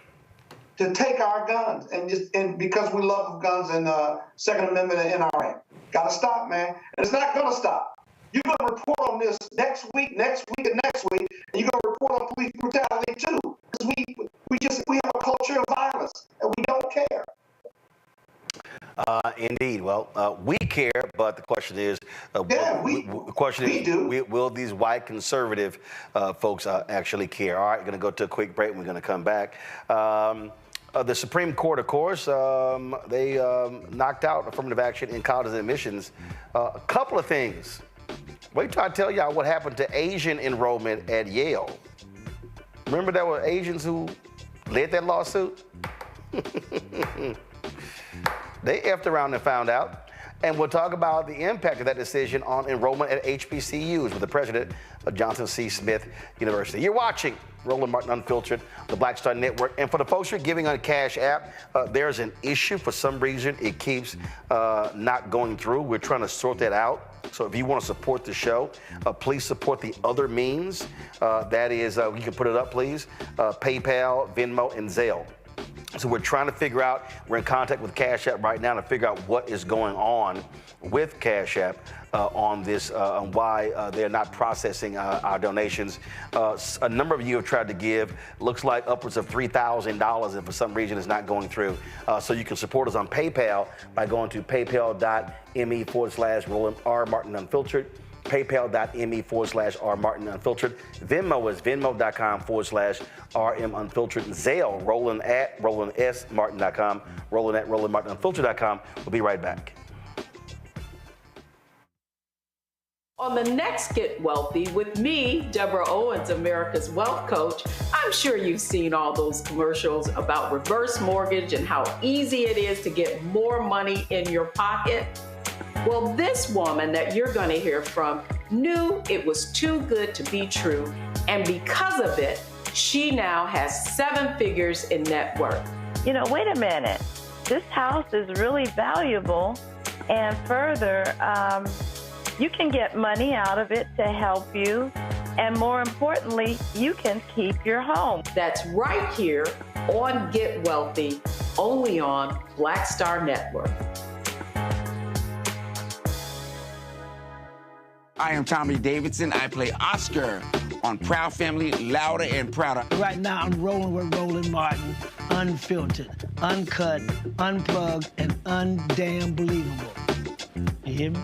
To take our guns, and because we love guns and Second Amendment and NRA. Got to stop, man. And it's not going to stop. You're going to report on this next week, and next week, and you're going to report on police brutality too. Because we have a culture of violence, and we don't care. Indeed. Well, we care, but the question is, will these white conservative folks actually care? All right, we're going to go to a quick break, and we're going to come back. The Supreme Court, of course, they knocked out affirmative action in college admissions. A couple of things. Wait till I tell y'all what happened to Asian enrollment at Yale. Remember there were Asians who led that lawsuit? They effed around and found out. And we'll talk about the impact of that decision on enrollment at HBCUs with the president of Johnson C. Smith University. You're watching Roland Martin Unfiltered, the Black Star Network. And for the folks who are giving on Cash App, there's an issue. For some reason, it keeps not going through. We're trying to sort that out. So if you want to support the show, please support the other means. That is, you can put it up, please, PayPal, Venmo, and Zelle. So we're trying to figure out, we're in contact with Cash App right now to figure out what is going on with Cash App on this, and why they're not processing our donations. A number of you have tried to give, looks like upwards of $3,000, and for some reason it's not going through. So you can support us on PayPal by going to paypal.me/Roland R. Martin Unfiltered. PayPal.me/R. Martin Unfiltered. Venmo is Venmo.com/RM Unfiltered. Zelle, Roland at RolandSMartin.com. Roland at RolandMartinUnfiltered.com. We'll be right back. on the next Get Wealthy with me, Deborah Owens, America's Wealth Coach, I'm sure you've seen all those commercials about reverse mortgage and how easy it is to get more money in your pocket. Well, this woman that you're going to hear from knew it was too good to be true, and because of it, she now has 7 figures in net worth. You know, wait a minute. This house is really valuable, and further, you can get money out of it to help you, and more importantly, you can keep your home. That's right here on Get Wealthy, only on Black Star Network. I am Tommy Davidson. I play Oscar on Proud Family, Louder and Prouder. Right now, I'm rolling with Roland Martin, unfiltered, uncut, unplugged, and undamn believable. You hear me?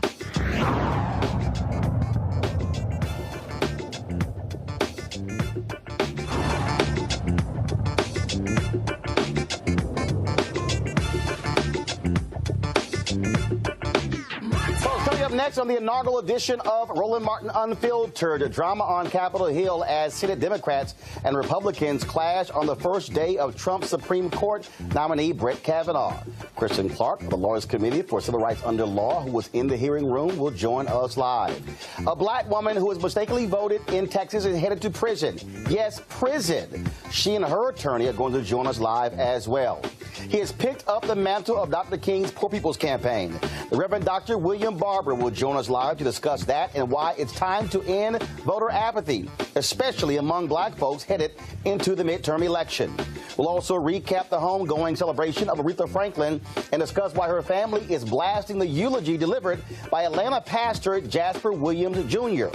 Up next on the inaugural edition of Roland Martin Unfiltered, drama on Capitol Hill as Senate Democrats and Republicans clash on the first day of Trump's Supreme Court nominee Brett Kavanaugh. Kristen Clark of the Lawyers Committee for Civil Rights Under Law, who was in the hearing room, will join us live. A black woman who was mistakenly voted in Texas is headed to prison. Yes, prison. She and her attorney are going to join us live as well. He has picked up the mantle of Dr. King's Poor People's Campaign. The Reverend Dr. William Barber will join us live to discuss that and why it's time to end voter apathy, especially among black folks headed into the midterm election. We'll also recap the homegoing celebration of Aretha Franklin and discuss why her family is blasting the eulogy delivered by Atlanta pastor Jasper Williams Jr.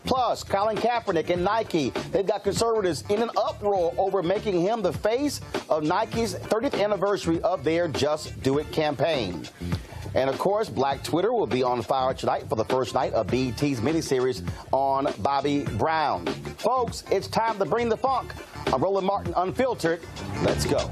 Plus, Colin Kaepernick and Nike, they've got conservatives in an uproar over making him the face of Nike's 30th anniversary of their Just Do It campaign. And, of course, Black Twitter will be on fire tonight for the first night of BET's miniseries on Bobby Brown. Folks, it's time to bring the funk. I'm Roland Martin Unfiltered. Let's go.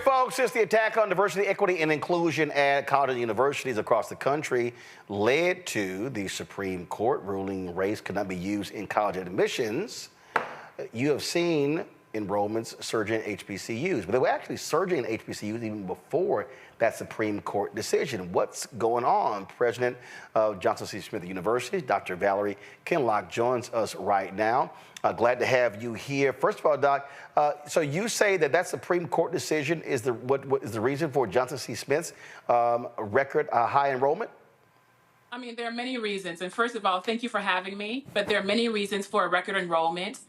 Folks, since the attack on diversity, equity, and inclusion at college and universities across the country led to the Supreme Court ruling race could not be used in college admissions, you have seen enrollments surging in HBCUs. But they were actually surging in HBCUs even before that Supreme Court decision. What's going on? President of Johnson C. Smith University, Dr. Valerie Kinlock, joins us right now. Glad to have you here. First of all, Doc, so you say that Supreme Court decision is what is the reason for Johnson C. Smith's record high enrollment? I mean, there are many reasons. And first of all, thank you for having me. But there are many reasons for a record enrollment.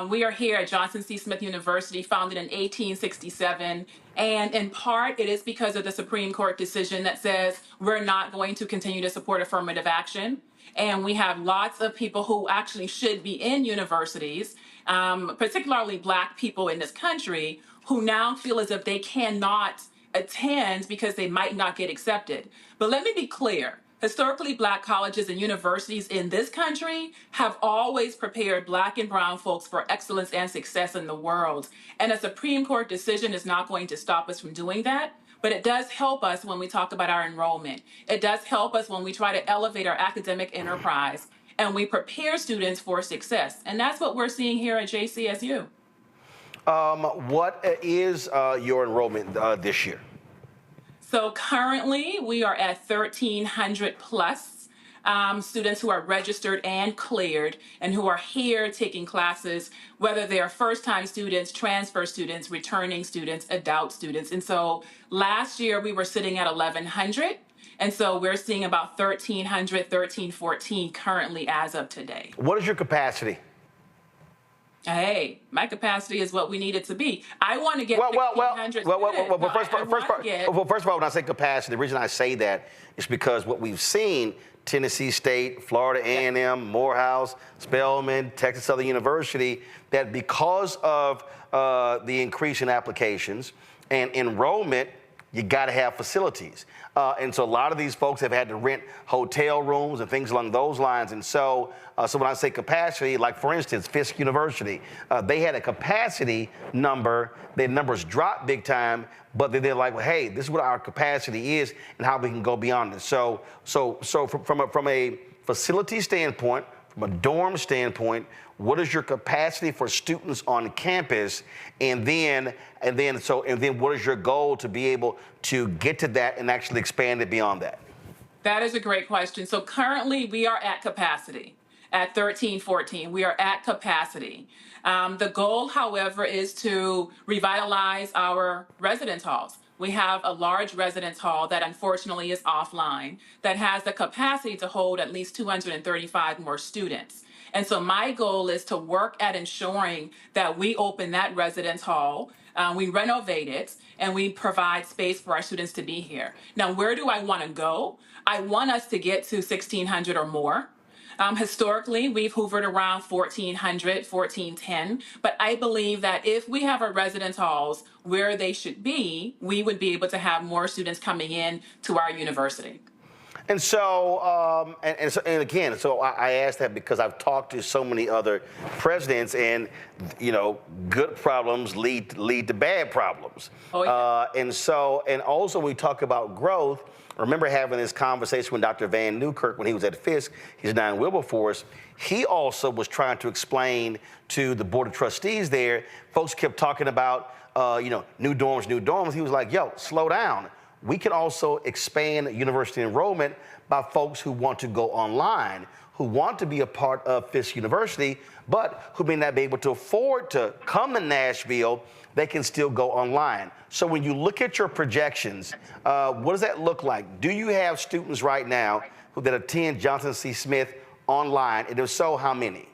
We are here at Johnson C. Smith University, founded in 1867. And in part, it is because of the Supreme Court decision that says we're not going to continue to support affirmative action. And we have lots of people who actually should be in universities, particularly Black people in this country, who now feel as if they cannot attend because they might not get accepted. But let me be clear. Historically, Black colleges and universities in this country have always prepared Black and brown folks for excellence and success in the world. And a Supreme Court decision is not going to stop us from doing that. But it does help us when we talk about our enrollment. It does help us when we try to elevate our academic enterprise and we prepare students for success. And that's what we're seeing here at JCSU. What is your enrollment this year? So currently we are at 1,300 plus students who are registered and cleared and who are here taking classes, whether they are first-time students, transfer students, returning students, adult students. And so last year we were sitting at 1,100. And so we're seeing about 1,300, 1,314 currently as of today. What is your capacity? Hey, my capacity is what we need it to be. I want to get 1,600 well, students. well, first of all, when I say capacity, the reason I say that is because what we've seen, Tennessee State, Florida A&M, Morehouse, Spelman, Texas Southern University, that because of the increase in applications and enrollment, you got to have facilities. And so a lot of these folks have had to rent hotel rooms and things along those lines. And so when I say capacity, like for instance, Fisk University, they had a capacity number. Their numbers dropped big time, but they're like, well, hey, this is what our capacity is and how we can go beyond it. So from a facility standpoint, from a dorm standpoint, what is your capacity for students on campus? And then what is your goal to be able to get to that and actually expand it beyond that? That is a great question. So currently we are at capacity at 1314. We are at capacity. The goal, however, is to revitalize our residence halls. We have a large residence hall that unfortunately is offline that has the capacity to hold at least 235 more students. And so my goal is to work at ensuring that we open that residence hall, we renovate it, and we provide space for our students to be here. Now, where do I want to go? I want us to get to 1,600 or more. Historically, we've hovered around 1,400, 1,410, but I believe that if we have our residence halls where they should be, we would be able to have more students coming in to our university. And so, and again, I asked that because I've talked to so many other presidents, and good problems lead to bad problems. Oh, yeah. And also we talk about growth. I remember having this conversation with Dr. Van Newkirk when he was at Fisk. He's now in Wilberforce. He also was trying to explain to the Board of Trustees there. Folks kept talking about, new dorms. He was like, yo, slow down. We can also expand university enrollment by folks who want to go online, who want to be a part of Fisk University, but who may not be able to afford to come to Nashville. They can still go online. So when you look at your projections, what does that look like? Do you have students right now that attend Johnson C. Smith online? And if so, how many?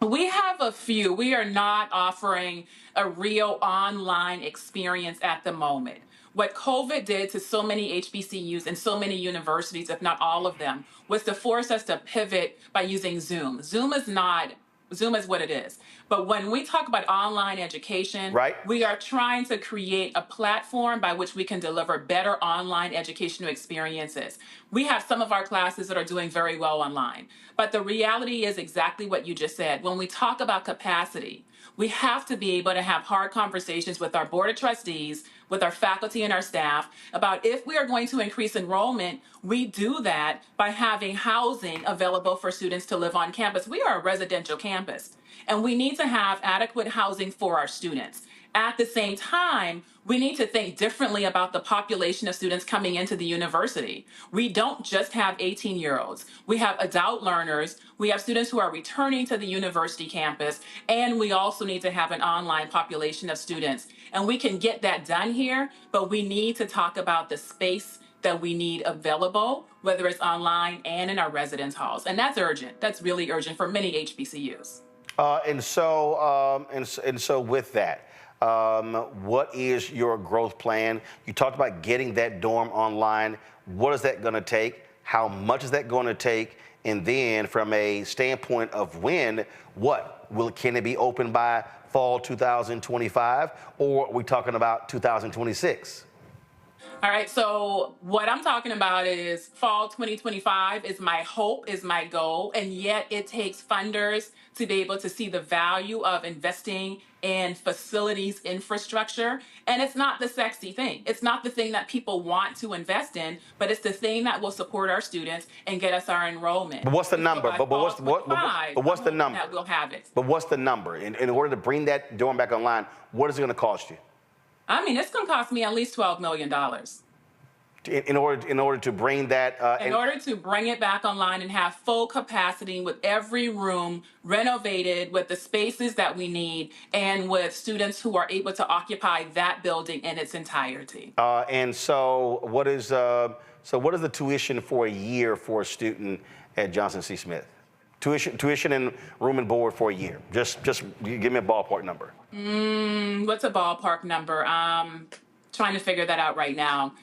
We have a few. We are not offering a real online experience at the moment. What COVID did to so many HBCUs and so many universities, if not all of them, was to force us to pivot by using Zoom. Zoom is what it is. But when we talk about online education, we are trying to create a platform by which we can deliver better online educational experiences. We have some of our classes that are doing very well online. But the reality is exactly what you just said. When we talk about capacity, we have to be able to have hard conversations with our Board of Trustees, with our faculty and our staff about if we are going to increase enrollment, we do that by having housing available for students to live on campus. We are a residential campus, and we need to have adequate housing for our students. At the same time, we need to think differently about the population of students coming into the university. We don't just have 18-year-olds. We have adult learners. We have students who are returning to the university campus, and we also need to have an online population of students. And we can get that done here, but we need to talk about the space that we need available, whether it's online and in our residence halls. And that's urgent. That's really urgent for many HBCUs. And so with that, what is your growth plan? You talked about getting that dorm online. What is that going to take? How much is that going to take? And then from a standpoint of when, can it be open by fall 2025, or are we talking about 2026? All right, so what I'm talking about is fall 2025 is my hope, is my goal, and yet it takes funders to be able to see the value of investing in facilities infrastructure. And it's not the sexy thing. It's not the thing that people want to invest in, but it's the thing that will support our students and get us our enrollment. But what's the number? But what's the number? That we'll have it. But what's the number? In order to bring that dorm back online, what is it going to cost you? I mean, it's going to cost me at least $12 million. In order to bring that... in order to bring it back online and have full capacity with every room renovated with the spaces that we need and with students who are able to occupy that building in its entirety. And so what is the tuition for a year for a student at Johnson C. Smith? Tuition and room and board for a year. Just give me a ballpark number. What's a ballpark number? Trying to figure that out right now.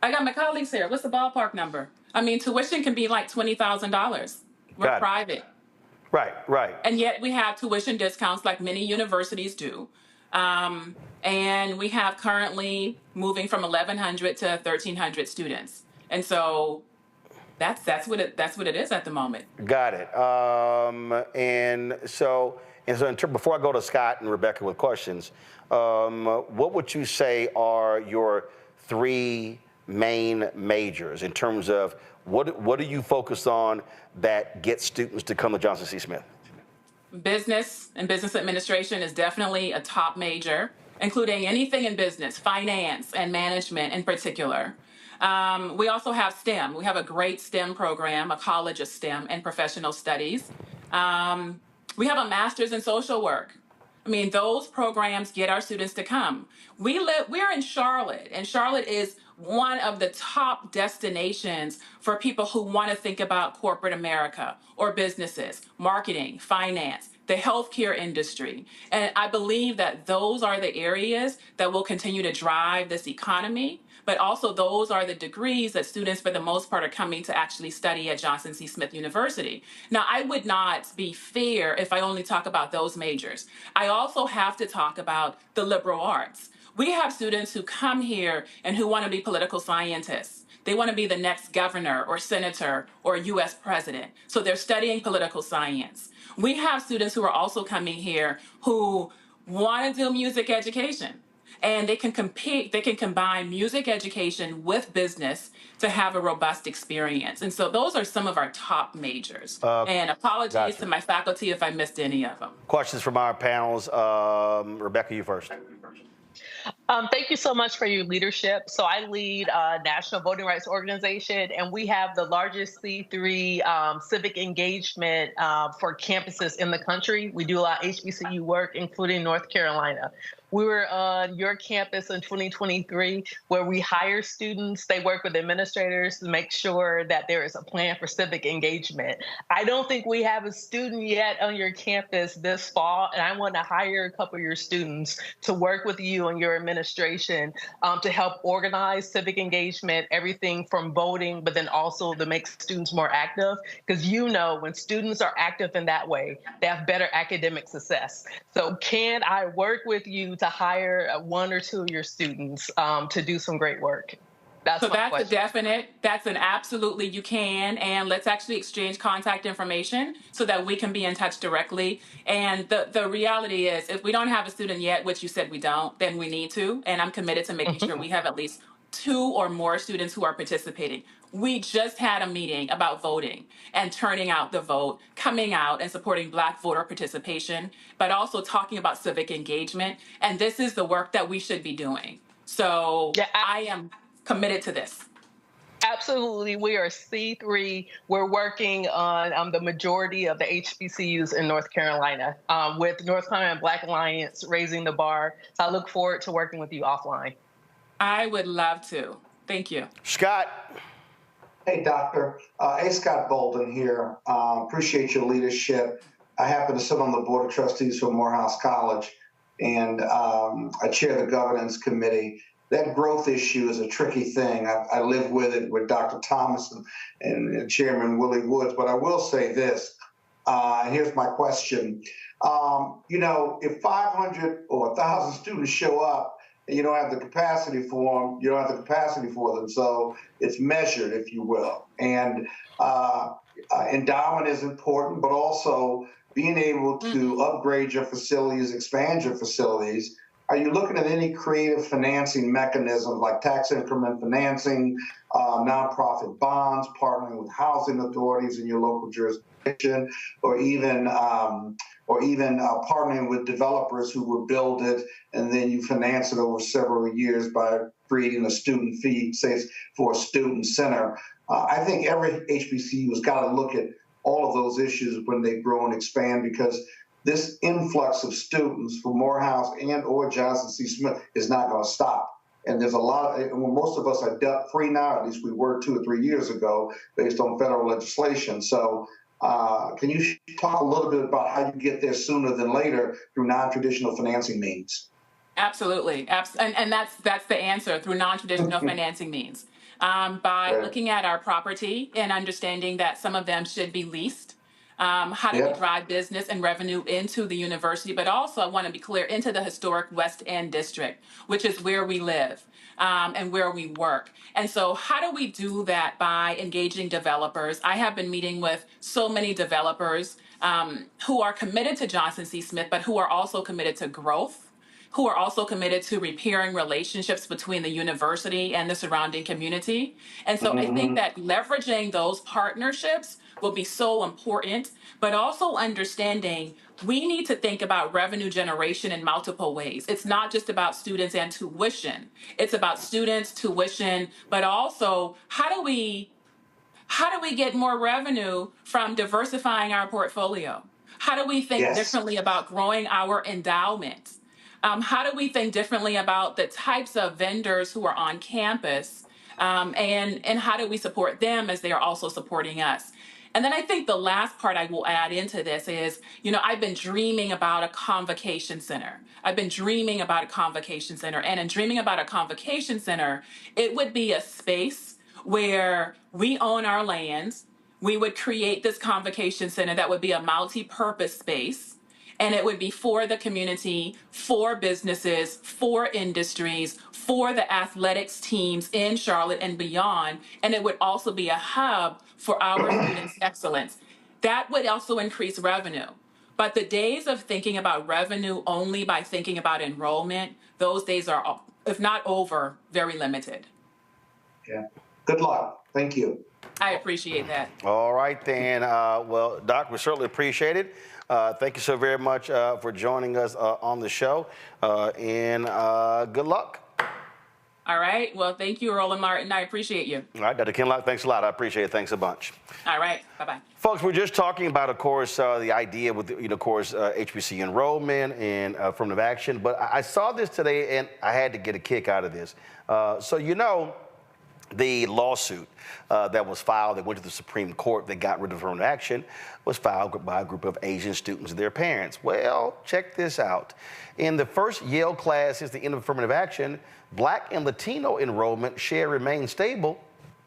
I got my colleagues here. What's the ballpark number? I mean, tuition can be like $20,000. We're private. Right. And yet we have tuition discounts like many universities do. And we have currently moving from 1,100 to 1,300 students. And so that's what it is at the moment. Got it. Before I go to Scott and Rebecca with questions, what would you say are your 3 main majors in terms of what are you focused on that gets students to come to Johnson C. Smith? Business and business administration is definitely a top major, including anything in business, finance and management in particular. We also have STEM. We have a great STEM program, a college of STEM and professional studies. We have a master's in social work. I mean, those programs get our students to come. We're in Charlotte, and Charlotte is one of the top destinations for people who want to think about corporate America or businesses, marketing, finance, the healthcare industry. And I believe that those are the areas that will continue to drive this economy, but also those are the degrees that students, for the most part, are coming to actually study at Johnson C. Smith University. Now, I would not be fair if I only talk about those majors. I also have to talk about the liberal arts. We have students who come here and who want to be political scientists. They want to be the next governor or senator or U.S. president. So they're studying political science. We have students who are also coming here who want to do music education. And they can combine music education with business to have a robust experience. And so those are some of our top majors. And apologies to my faculty if I missed any of them. Questions from our panels. Rebecca, you first. Thank you so much for your leadership. So I lead a national voting rights organization, and we have the largest C3 civic engagement for campuses in the country. We do a lot of HBCU work, including North Carolina. We were on your campus in 2023 where we hire students. They work with administrators to make sure that there is a plan for civic engagement. I don't think we have a student yet on your campus this fall, and I want to hire a couple of your students to work with you and your administration to help organize civic engagement, everything from voting, but then also to make students more active. Because when students are active in that way, they have better academic success. So can I work with you to hire 1 or 2 of your students to do some great work? That's a definite. That's an absolutely you can. And let's actually exchange contact information so that we can be in touch directly. And the reality is, if we don't have a student yet, which you said we don't, then we need to. And I'm committed to making sure we have at least 2 or more students who are participating. We just had a meeting about voting and turning out the vote, coming out and supporting Black voter participation, but also talking about civic engagement. And this is the work that we should be doing. So I am committed to this. Absolutely. We are C3. We're working on the majority of the HBCUs in North Carolina with North Carolina Black Alliance raising the bar. So I look forward to working with you offline. I would love to. Thank you. Scott. Hey, Doctor. Scott Bolden here. Appreciate your leadership. I happen to sit on the Board of Trustees for Morehouse College, and I chair the governance committee. That growth issue is a tricky thing. I live with it with Dr. Thomas and Chairman Willie Woods, but I will say this. Here's my question. If 500 or 1,000 students show up, and you don't have the capacity for them, you don't have the capacity for them. So it's measured, if you will. And endowment is important, but also being able to upgrade your facilities, expand your facilities. Are you looking at any creative financing mechanisms like tax increment financing, nonprofit bonds, partnering with housing authorities in your local jurisdiction, or even partnering with developers who will build it and then you finance it over several years by creating a student fee, say for a student center? I think every HBCU has got to look at all of those issues when they grow and expand, because this influx of students from Morehouse and or Johnson C. Smith is not going to stop. And there's a lot most of us are debt free now, at least we were 2 or 3 years ago, based on federal legislation. So Can you talk a little bit about how you get there sooner than later through non-traditional financing means? Absolutely. And that's the answer, through non-traditional financing means. By looking at our property and understanding that some of them should be leased. How do we drive business and revenue into the university? But also, I want to be clear, into the historic West End district, which is where we live and where we work. And so how do we do that? By engaging developers. I have been meeting with so many developers who are committed to Johnson C. Smith, but who are also committed to growth, who are also committed to repairing relationships between the university and the surrounding community. And so I think that leveraging those partnerships will be so important, but also understanding we need to think about revenue generation in multiple ways. It's not just about students and tuition. It's about students, tuition, but also how do we get more revenue from diversifying our portfolio? How do we think differently about growing our endowment? How do we think differently about the types of vendors who are on campus, and how do we support them as they are also supporting us? And then I think the last part I will add into this is, I've been dreaming about a convocation center. And in dreaming about a convocation center, it would be a space where we own our lands. We would create this convocation center that would be a multi-purpose space. And it would be for the community, for businesses, for industries, for the athletics teams in Charlotte and beyond. And it would also be a hub for our students' excellence. That would also increase revenue. But the days of thinking about revenue only by thinking about enrollment, those days are, if not over, very limited. Yeah. Good luck. Thank you. I appreciate that. All right, then. Well, Doc, we certainly appreciate it. Thank you so very much for joining us on the show, and good luck. All right. Well, thank you, Roland Martin. I appreciate you. All right, Dr. Kinlock, thanks a lot. I appreciate it. Thanks a bunch. All right. Bye-bye. Folks, we're just talking about, of course, the idea with, of course, HBCU enrollment and affirmative action. But I saw this today, and I had to get a kick out of this. The lawsuit that was filed that went to the Supreme Court that got rid of affirmative action was filed by a group of Asian students and their parents. Well, check this out. In the first Yale class since the end of affirmative action, Black and Latino enrollment share remained stable,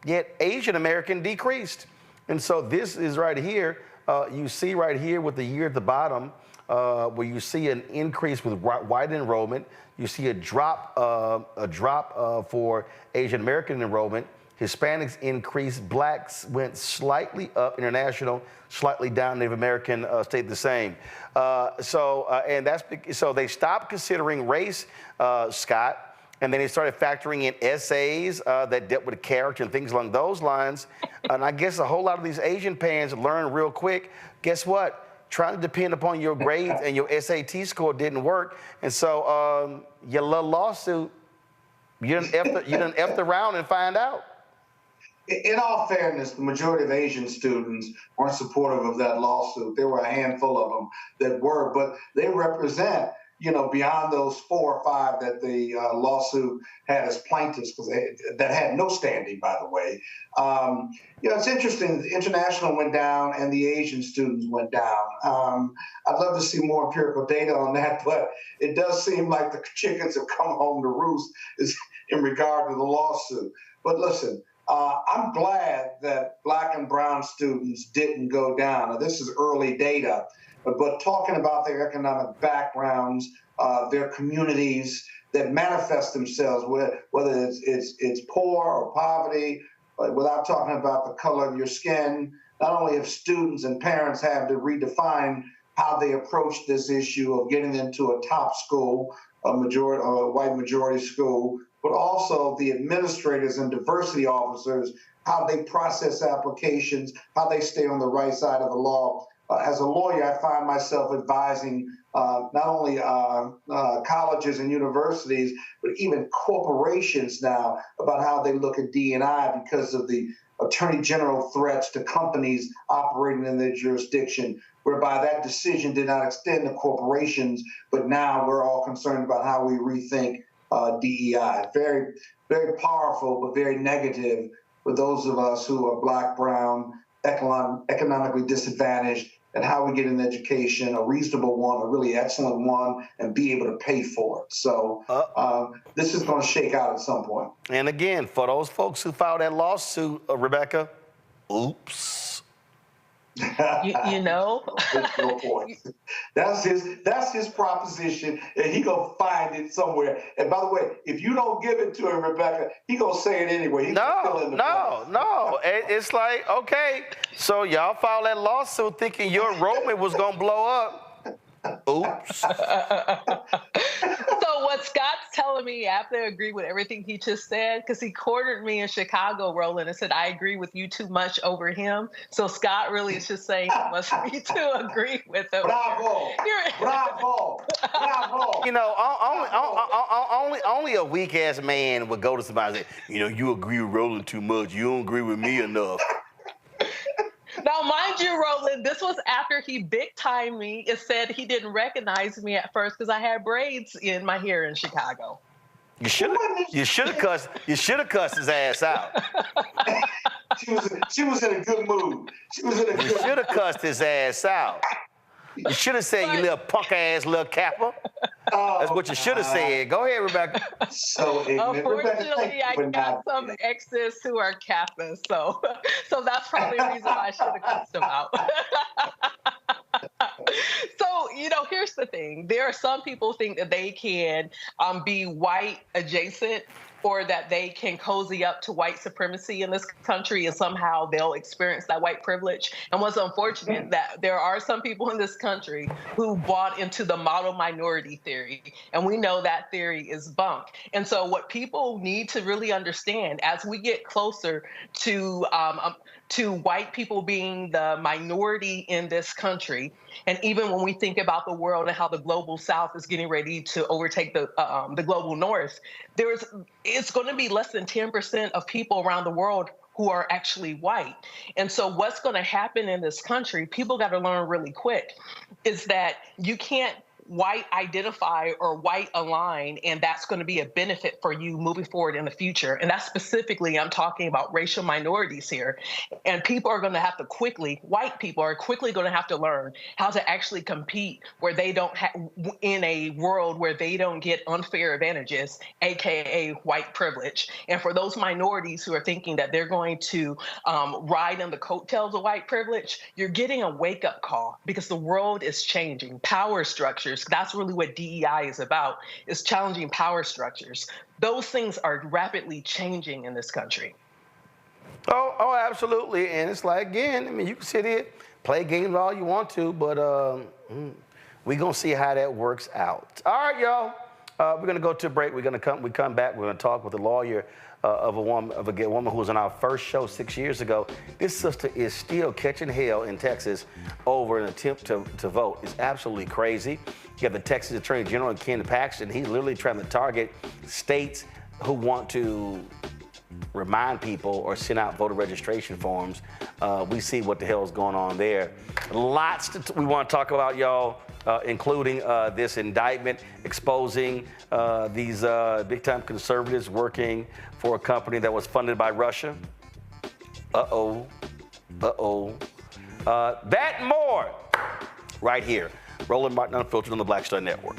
yet Asian American decreased. And so this is right here. You see right here with the year at the bottom, where you see an increase with white enrollment. You see a drop for Asian American enrollment. Hispanics increased. Blacks went slightly up. International slightly down. Native American stayed the same. So they stopped considering race, Scott. And then they started factoring in essays that dealt with character and things along those lines. And I guess a whole lot of these Asian parents learned real quick. Guess what? Trying to depend upon your grades and your SAT score didn't work. And so your little lawsuit, you done effed around and find out. In all fairness, the majority of Asian students weren't supportive of that lawsuit. There were a handful of them that were, but they represent, beyond those 4 or 5 that the lawsuit had as plaintiffs, because that had no standing, by the way. It's interesting. The international went down and the Asian students went down. I'd love to see more empirical data on that, but it does seem like the chickens have come home to roost in regard to the lawsuit. But listen, I'm glad that Black and brown students didn't go down. Now, this is early data. But talking about their economic backgrounds, their communities that manifest themselves, whether it's poor or poverty, without talking about the color of your skin, not only have students and parents have to redefine how they approach this issue of getting into a top school, a white majority school, but also the administrators and diversity officers, how they process applications, how they stay on the right side of the law. As a lawyer, I find myself advising not only colleges and universities, but even corporations now about how they look at D&I because of the attorney general threats to companies operating in their jurisdiction, whereby that decision did not extend to corporations, but now we're all concerned about how we rethink DEI. Very, very powerful, but very negative for those of us who are Black, brown, economically disadvantaged, and how we get an education, a reasonable one, a really excellent one, and be able to pay for it. So this is going to shake out at some point. And again, for those folks who filed that lawsuit, Rebecca, oops. You know, that's his proposition, and he gonna find it somewhere. And by the way, if you don't give it to him, Rebecca, he gonna say it anyway. No. It's like, okay, so y'all filed that lawsuit thinking your enrollment was gonna blow up. Oops. So what Scott's telling me, I have to agree with everything he just said, because he cornered me in Chicago, Roland, and said I agree with you too much over him. So Scott really is just saying he wants me to agree with him. Bravo! You know, only a weak ass man would go to somebody and say, you know, you agree with Roland too much. You don't agree with me enough. Now, mind you, Roland, this was after he big-timed me. It said he didn't recognize me at first because I had braids in my hair in Chicago. You should have cussed his ass out. She was in a good mood. You should have cussed his ass out. You should have said, you little punk ass little capper. That's what you should have said. Go ahead, Rebecca. So ignorant. Unfortunately, I got some exes who are Kappas, so that's probably the reason why I should have cussed them out. So, you know, here's the thing. There are some people who think that they can be white adjacent, or that they can cozy up to white supremacy in this country and somehow they'll experience that white privilege. And what's unfortunate that there are some people in this country who bought into the model minority theory. And we know that theory is bunk. And so what people need to really understand as we get closer to white people being the minority in this country, and even when we think about the world and how the global South is getting ready to overtake the global North, it's going to be less than 10% of people around the world who are actually white. And so what's going to happen in this country, people got to learn really quick, is that you can't white identify or white align, and that's going to be a benefit for you moving forward in the future. And that's specifically, I'm talking about racial minorities here. And people are going to have to white people are quickly going to have to learn how to actually compete where they don't in a world where they don't get unfair advantages, AKA white privilege. And for those minorities who are thinking that they're going to ride on the coattails of white privilege, you're getting a wake-up call, because the world is changing. Power structures, that's really what DEI is about, is challenging power structures. Those things are rapidly changing in this country. Oh, absolutely. And it's like, again, I mean, you can sit here, play games all you want to, but we're going to see how that works out. All right, y'all. We're going to go to a break. We come back. We're going to talk with a lawyer of a woman who was on our first show 6 years ago. This sister is still catching hell in Texas over an attempt to vote. It's absolutely crazy. You have the Texas Attorney General, Ken Paxton. He's literally trying to target states who want to remind people or send out voter registration forms. We see what the hell is going on there. Lots we want to talk about, y'all, including this indictment exposing these big-time conservatives working for a company that was funded by Russia. That and more right here. Roland Martin Unfiltered on the Black Star Network.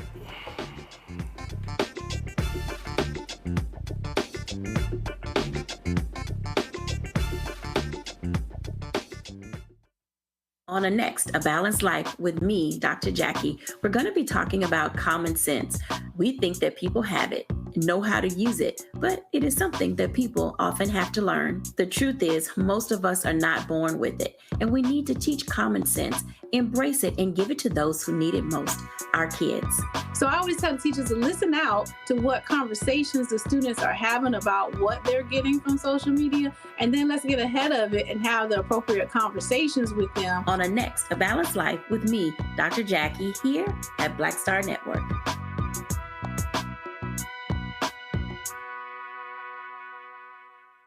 On the next, A Balanced Life with me, Dr. Jackie, we're going to be talking about common sense. We think that people have it, know how to use it, but it is something that people often have to learn. The truth is, most of us are not born with it, and we need to teach common sense, embrace it, and give it to those who need it most, our kids. So I always tell teachers to listen out to what conversations the students are having about what they're getting from social media, and then let's get ahead of it and have the appropriate conversations with them. On the next, A Balanced Life with me, Dr. Jackie, here at Black Star Network.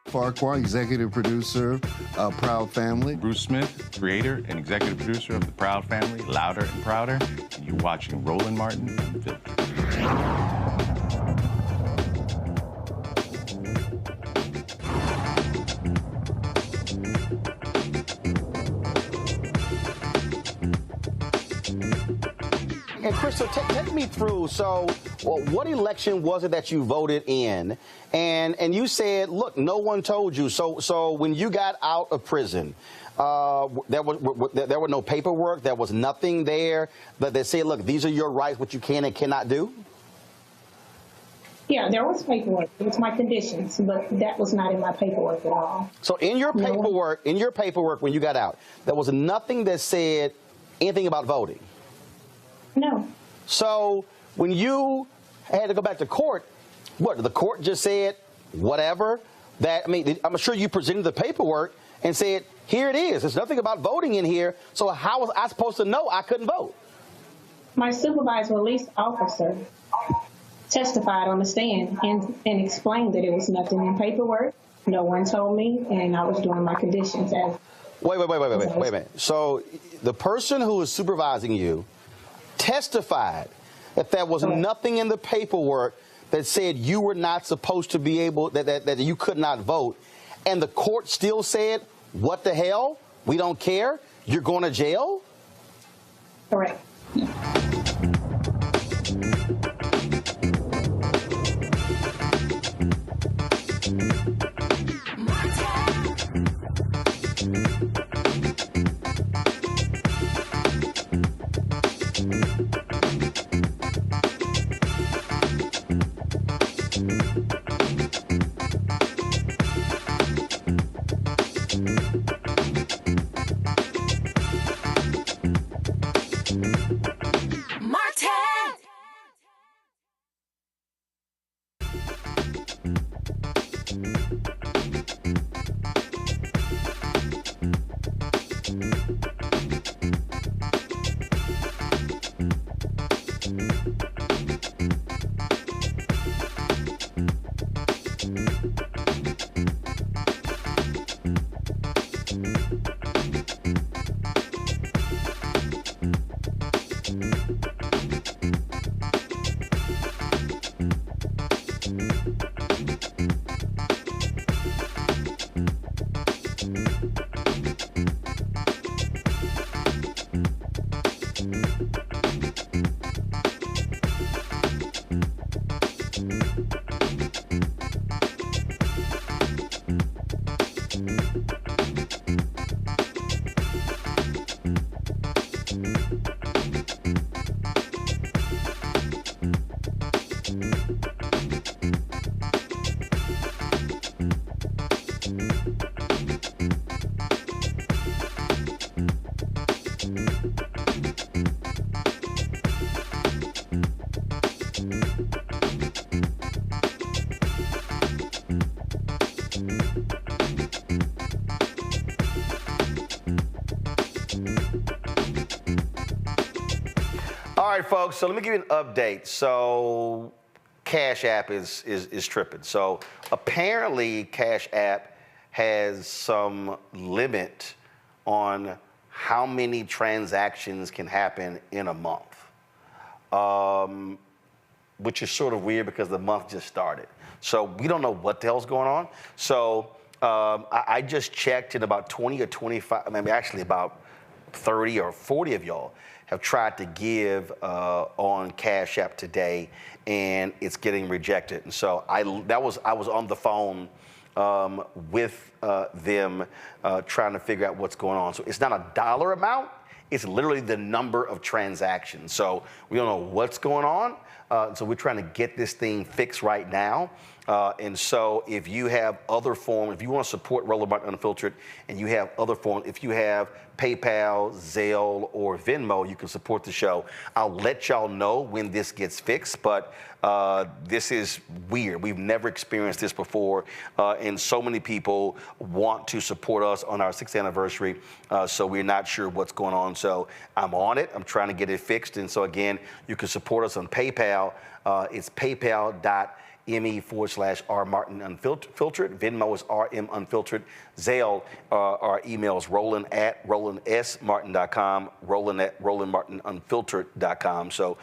Farquhar, executive producer of Proud Family. Bruce Smith, creator and executive producer of The Proud Family, Louder and Prouder. And you're watching Roland Martin Unfiltered. And Crystal, take me through. So, what election was it that you voted in? And you said, look, no one told you. So when you got out of prison, there were no paperwork. There was nothing there that said, look, these are your rights, what you can and cannot do. Yeah, there was paperwork. It was my conditions, but that was not in my paperwork at all. So in your paperwork, when you got out, there was nothing that said anything about voting. No. So when you had to go back to court, what, the court just said whatever? I'm sure you presented the paperwork and said, here it is. There's nothing about voting in here. So how was I supposed to know I couldn't vote? My supervisor release officer testified on the stand and explained that it was nothing in paperwork. No one told me, and I was doing my conditions as. Wait a minute. So the person who was supervising you testified that there was nothing in the paperwork that said you were not supposed to be able, that you could not vote, and the court still said, what the hell? We don't care. You're going to jail? Correct. All right, folks, so let me give you an update. So Cash App is tripping. So apparently Cash App has some limit on how many transactions can happen in a month, which is sort of weird because the month just started. So we don't know what the hell's going on. So I just checked, and about 20 or 25, actually about 30 or 40 of y'all have tried to give on Cash App today, and it's getting rejected. And so I was on the phone with them trying to figure out what's going on. So it's not a dollar amount, it's literally the number of transactions. So we don't know what's going on. So we're trying to get this thing fixed right now. And so if you have other forms, if you want to support Roland Martin Unfiltered and you have other forms, if you have PayPal, Zelle, or Venmo, you can support the show. I'll let y'all know when this gets fixed, but this is weird. We've never experienced this before, and so many people want to support us on our 6th anniversary, so we're not sure what's going on. So I'm on it. I'm trying to get it fixed, and so again, you can support us on PayPal. It's paypal.me/R Martin Unfiltered. Venmo is RM Unfiltered. Zelle, our emails, roland@rolandsmartin.com, roland@rolandmartinunfiltered.com. So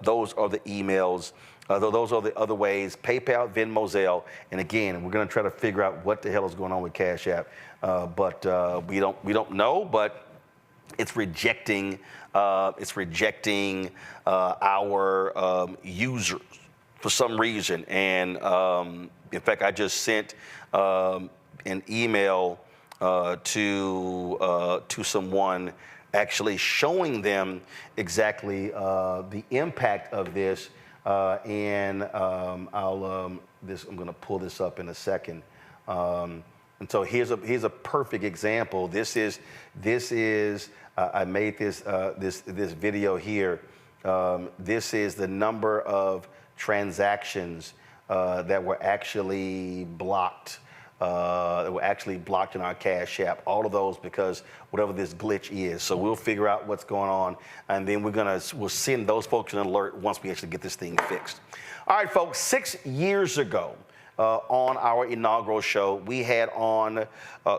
those are the emails. Those are the other ways: PayPal, Venmo, Zelle. And again, we're going to try to figure out what the hell is going on with Cash App. But we don't know. But it's rejecting our users for some reason. And in fact, I just sent an email to someone actually showing them exactly the impact of this. And I'm going to pull this up in a second. And so here's a perfect example. This is I made this video here. This is the number of transactions that were actually blocked. That were actually blocked in our Cash App. All of those because whatever this glitch is. So we'll figure out what's going on, and then we'll send those folks an alert once we actually get this thing fixed. All right, folks. 6 years ago, on our inaugural show, we had on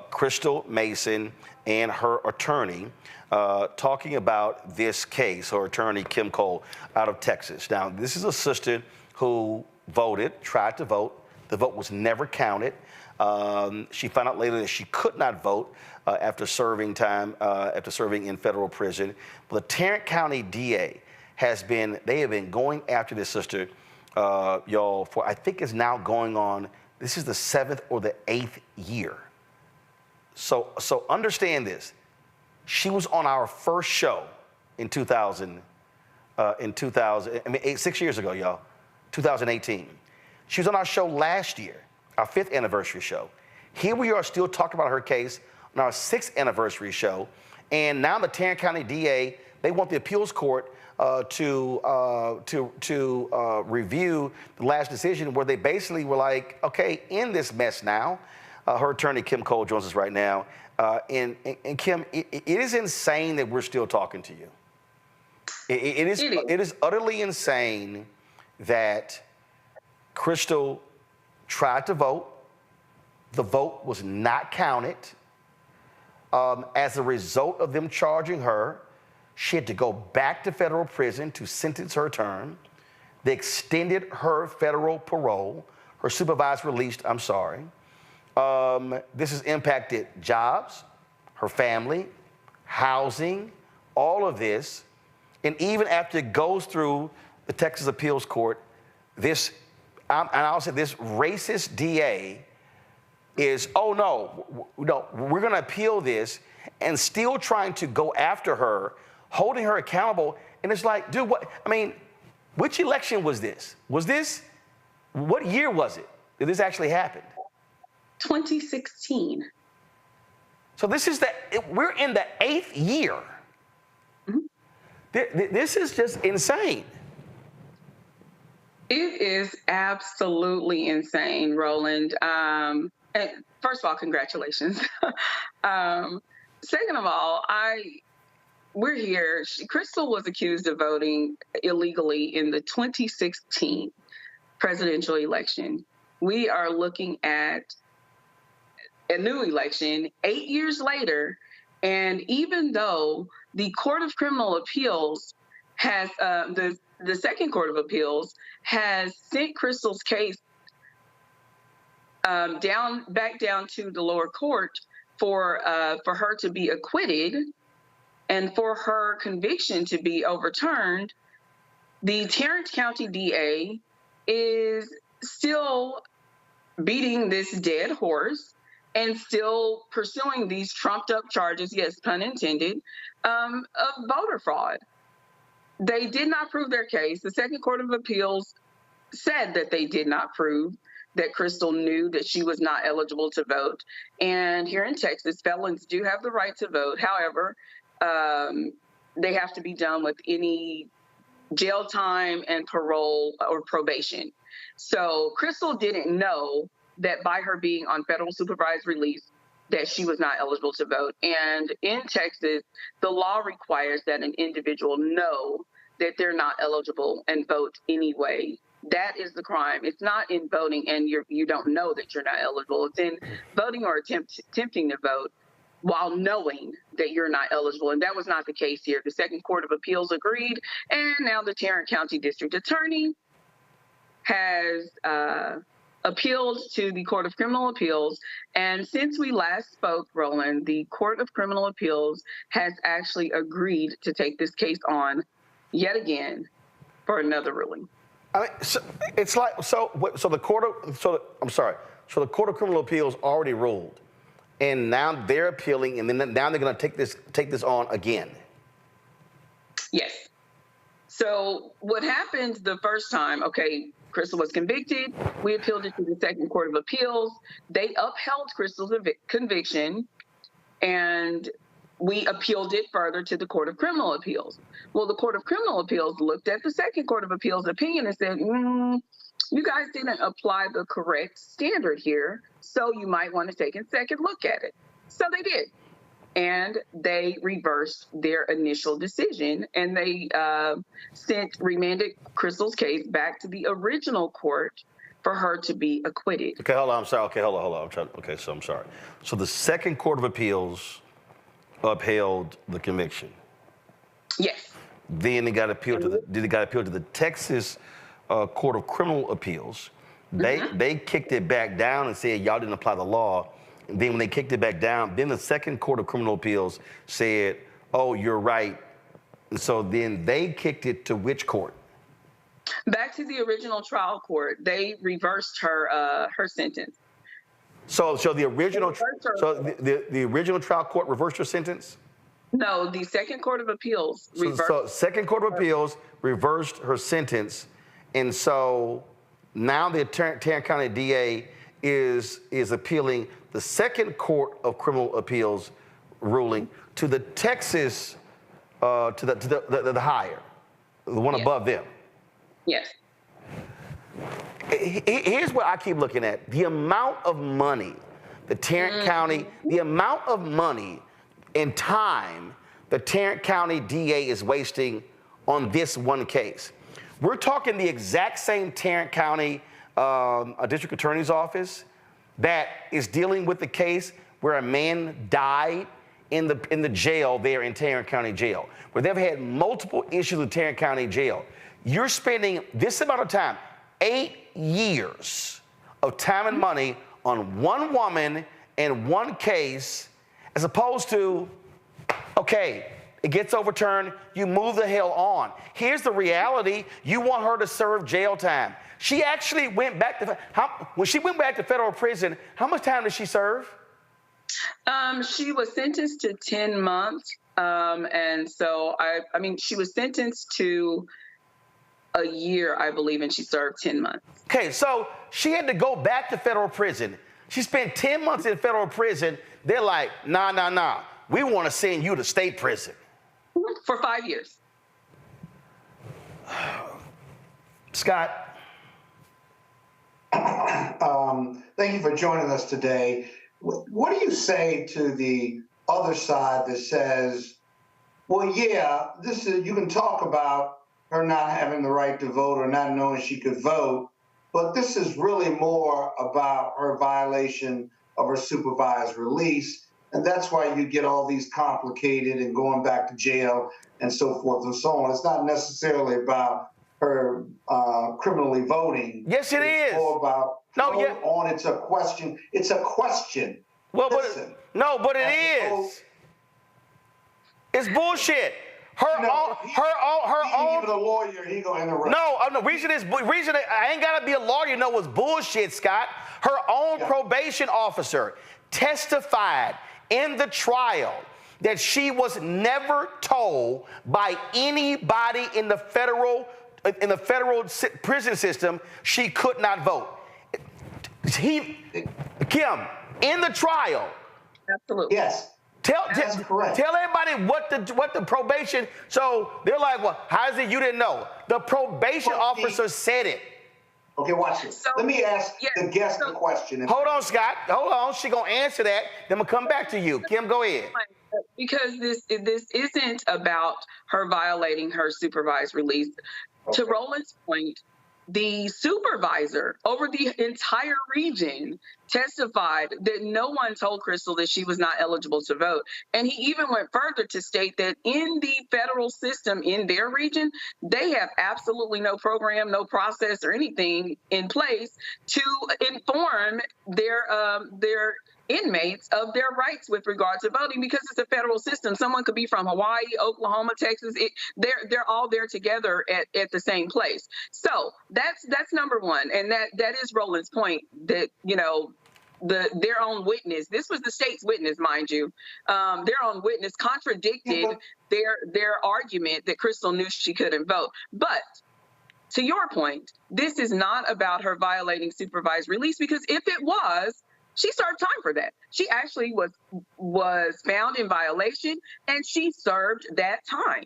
Crystal Mason and her attorney talking about this case. Her attorney, Kim Cole, out of Texas. Now, this is a sister who tried to vote. The vote was never counted. She found out later that she could not vote after serving in federal prison. But the Tarrant County DA have been going after this sister, y'all, for I think it's now going on, this is the 7th or the 8th year. So understand this. She was on our first show in 2000, 6 years ago, y'all, 2018. She was on our show last year, our 5th anniversary show. Here we are still talking about her case on our 6th anniversary show. And now the Tarrant County DA, they want the appeals court to review the last decision where they basically were like, okay, end this mess now. Her attorney, Kim Cole, joins us right now. And Kim, it is insane that we're still talking to you. It is utterly insane that Crystal tried to vote. The vote was not counted. As a result of them charging her, she had to go back to federal prison to sentence her term. They extended her federal parole, her supervised release, I'm sorry. This has impacted jobs, her family, housing, all of this. And even after it goes through the Texas Appeals Court, this racist DA is, oh no, we're going to appeal this, and still trying to go after her, holding her accountable. And it's like, dude, which election was this? What year was it that this actually happened? 2016. So we're in the 8th year. Mm-hmm. This is just insane. It is absolutely insane, Roland. And first of all, congratulations. Second of all, we're here. Crystal was accused of voting illegally in the 2016 presidential election. We are looking at a new election 8 years later, and even though the Court of Criminal Appeals has the Second Court of Appeals has sent Crystal's case back down to the lower court for her to be acquitted and for her conviction to be overturned, the Tarrant County DA is still beating this dead horse and still pursuing these trumped up charges, yes, pun intended, of voter fraud. They did not prove their case. The Second Court of Appeals said that they did not prove that Crystal knew that she was not eligible to vote. And here in Texas, felons do have the right to vote. However, they have to be done with any jail time and parole or probation. So Crystal didn't know that by her being on federal supervised release, that she was not eligible to vote. And in Texas, the law requires that an individual know that they're not eligible and vote anyway. That is the crime. It's not in voting and you don't know that you're not eligible. It's in voting or attempting to vote while knowing that you're not eligible. And that was not the case here. The Second Court of Appeals agreed, and now the Tarrant County District Attorney has appealed to the Court of Criminal Appeals. And since we last spoke, Roland, the Court of Criminal Appeals has actually agreed to take this case on yet again for another ruling. I mean, so it's like so the Court of the Court of Criminal Appeals already ruled, and now they're appealing, and then now they're going to take this on again. Yes. So what happened the first time? Okay, Crystal was convicted. We appealed it to the Second Court of Appeals. They upheld Crystal's conviction, and we appealed it further to the Court of Criminal Appeals. Well, the Court of Criminal Appeals looked at the Second Court of Appeals opinion and said, you guys didn't apply the correct standard here, so you might want to take a second look at it. So they did. And they reversed their initial decision, and they remanded Crystal's case back to the original court for her to be acquitted. Okay, hold on. I'm sorry. Okay, hold on. I'm sorry. So the Second Court of Appeals upheld the conviction. Yes. Then it got appealed to the Texas Court of Criminal Appeals. They kicked it back down and said y'all didn't apply the law. And then when they kicked it back down, then the Second Court of Criminal Appeals said, oh, you're right. And so then they kicked it to which court? Back to the original trial court. They reversed her sentence. So the original the original trial court reversed her sentence? No, the Second Court of Appeals reversed. So Second Court of Appeals reversed her sentence, and so now the Tarrant County DA is appealing the Second Court of Criminal Appeals ruling to the Texas to the higher, the one above them. Yes. Here's what I keep looking at: the amount of money the Tarrant County, the amount of money and time the Tarrant County DA is wasting on this one case. We're talking the exact same Tarrant County District Attorney's Office that is dealing with the case where a man died in the jail there in Tarrant County Jail, where they've had multiple issues with Tarrant County Jail. You're spending this amount of time, 8 years of time and money on one woman and one case, as opposed to, okay, it gets overturned, you move the hell on. Here's the reality: you want her to serve jail time. She actually went back to, when she went back to federal prison, how much time did she serve? She was sentenced to 10 months. And so, I mean, she was sentenced to a year, I believe, and she served 10 months. Okay, so she had to go back to federal prison. She spent 10 months in federal prison. They're like, nah. We want to send you to state prison. For 5 years. Scott. Thank you for joining us today. What do you say to the other side that says, well, yeah, you can talk about her not having the right to vote or not knowing she could vote, but this is really more about her violation of her supervised release, and that's why you get all these complicated and going back to jail and so forth and so on. It's not necessarily about her criminally voting. Yes, it is. It's more about it's a question. It's a question. Well, but it is. It's bullshit. Her own. Even a lawyer, he gonna interrupt. No. Reason I ain't gotta be a lawyer. You know what's bullshit, Scott? Her own probation officer testified in the trial that she was never told by anybody in the federal prison system she could not vote. Kim, in the trial. Absolutely. Yes. Tell everybody what the probation. So they're like, well, how is it you didn't know? The probation officer said it. Okay, watch this. Let me ask the guest a question. Hold on, Scott. Hold on. She gonna answer that. Then we'll come back to you. Kim, go ahead. Because this isn't about her violating her supervised release. To Roland's point, the supervisor over the entire region testified that no one told Crystal that she was not eligible to vote. And he even went further to state that in the federal system in their region, they have absolutely no program, no process or anything in place to inform their inmates of their rights with regard to voting, because it's a federal system. Someone could be from Hawaii, Oklahoma, Texas. They're all there together at the same place. So that's number one. And that is Roland's point, that, you know, their own witness, this was the state's witness, mind you, their own witness contradicted their argument that Crystal knew she couldn't vote. But to your point, this is not about her violating supervised release, because if it was, she served time for that. She actually was found in violation, and she served that time.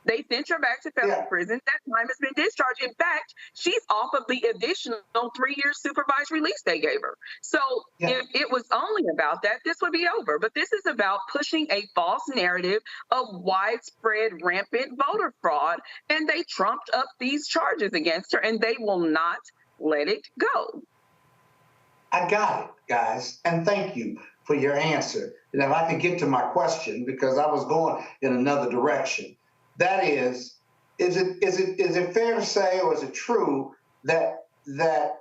They sent her back to federal prison. That time has been discharged. In fact, she's off of the additional 3-year supervised release they gave her. So if it was only about that, this would be over. But this is about pushing a false narrative of widespread, rampant voter fraud, and they trumped up these charges against her, and they will not let it go. I got it, guys, and thank you for your answer. And if I could get to my question, because I was going in another direction. That is it fair to say, or is it true that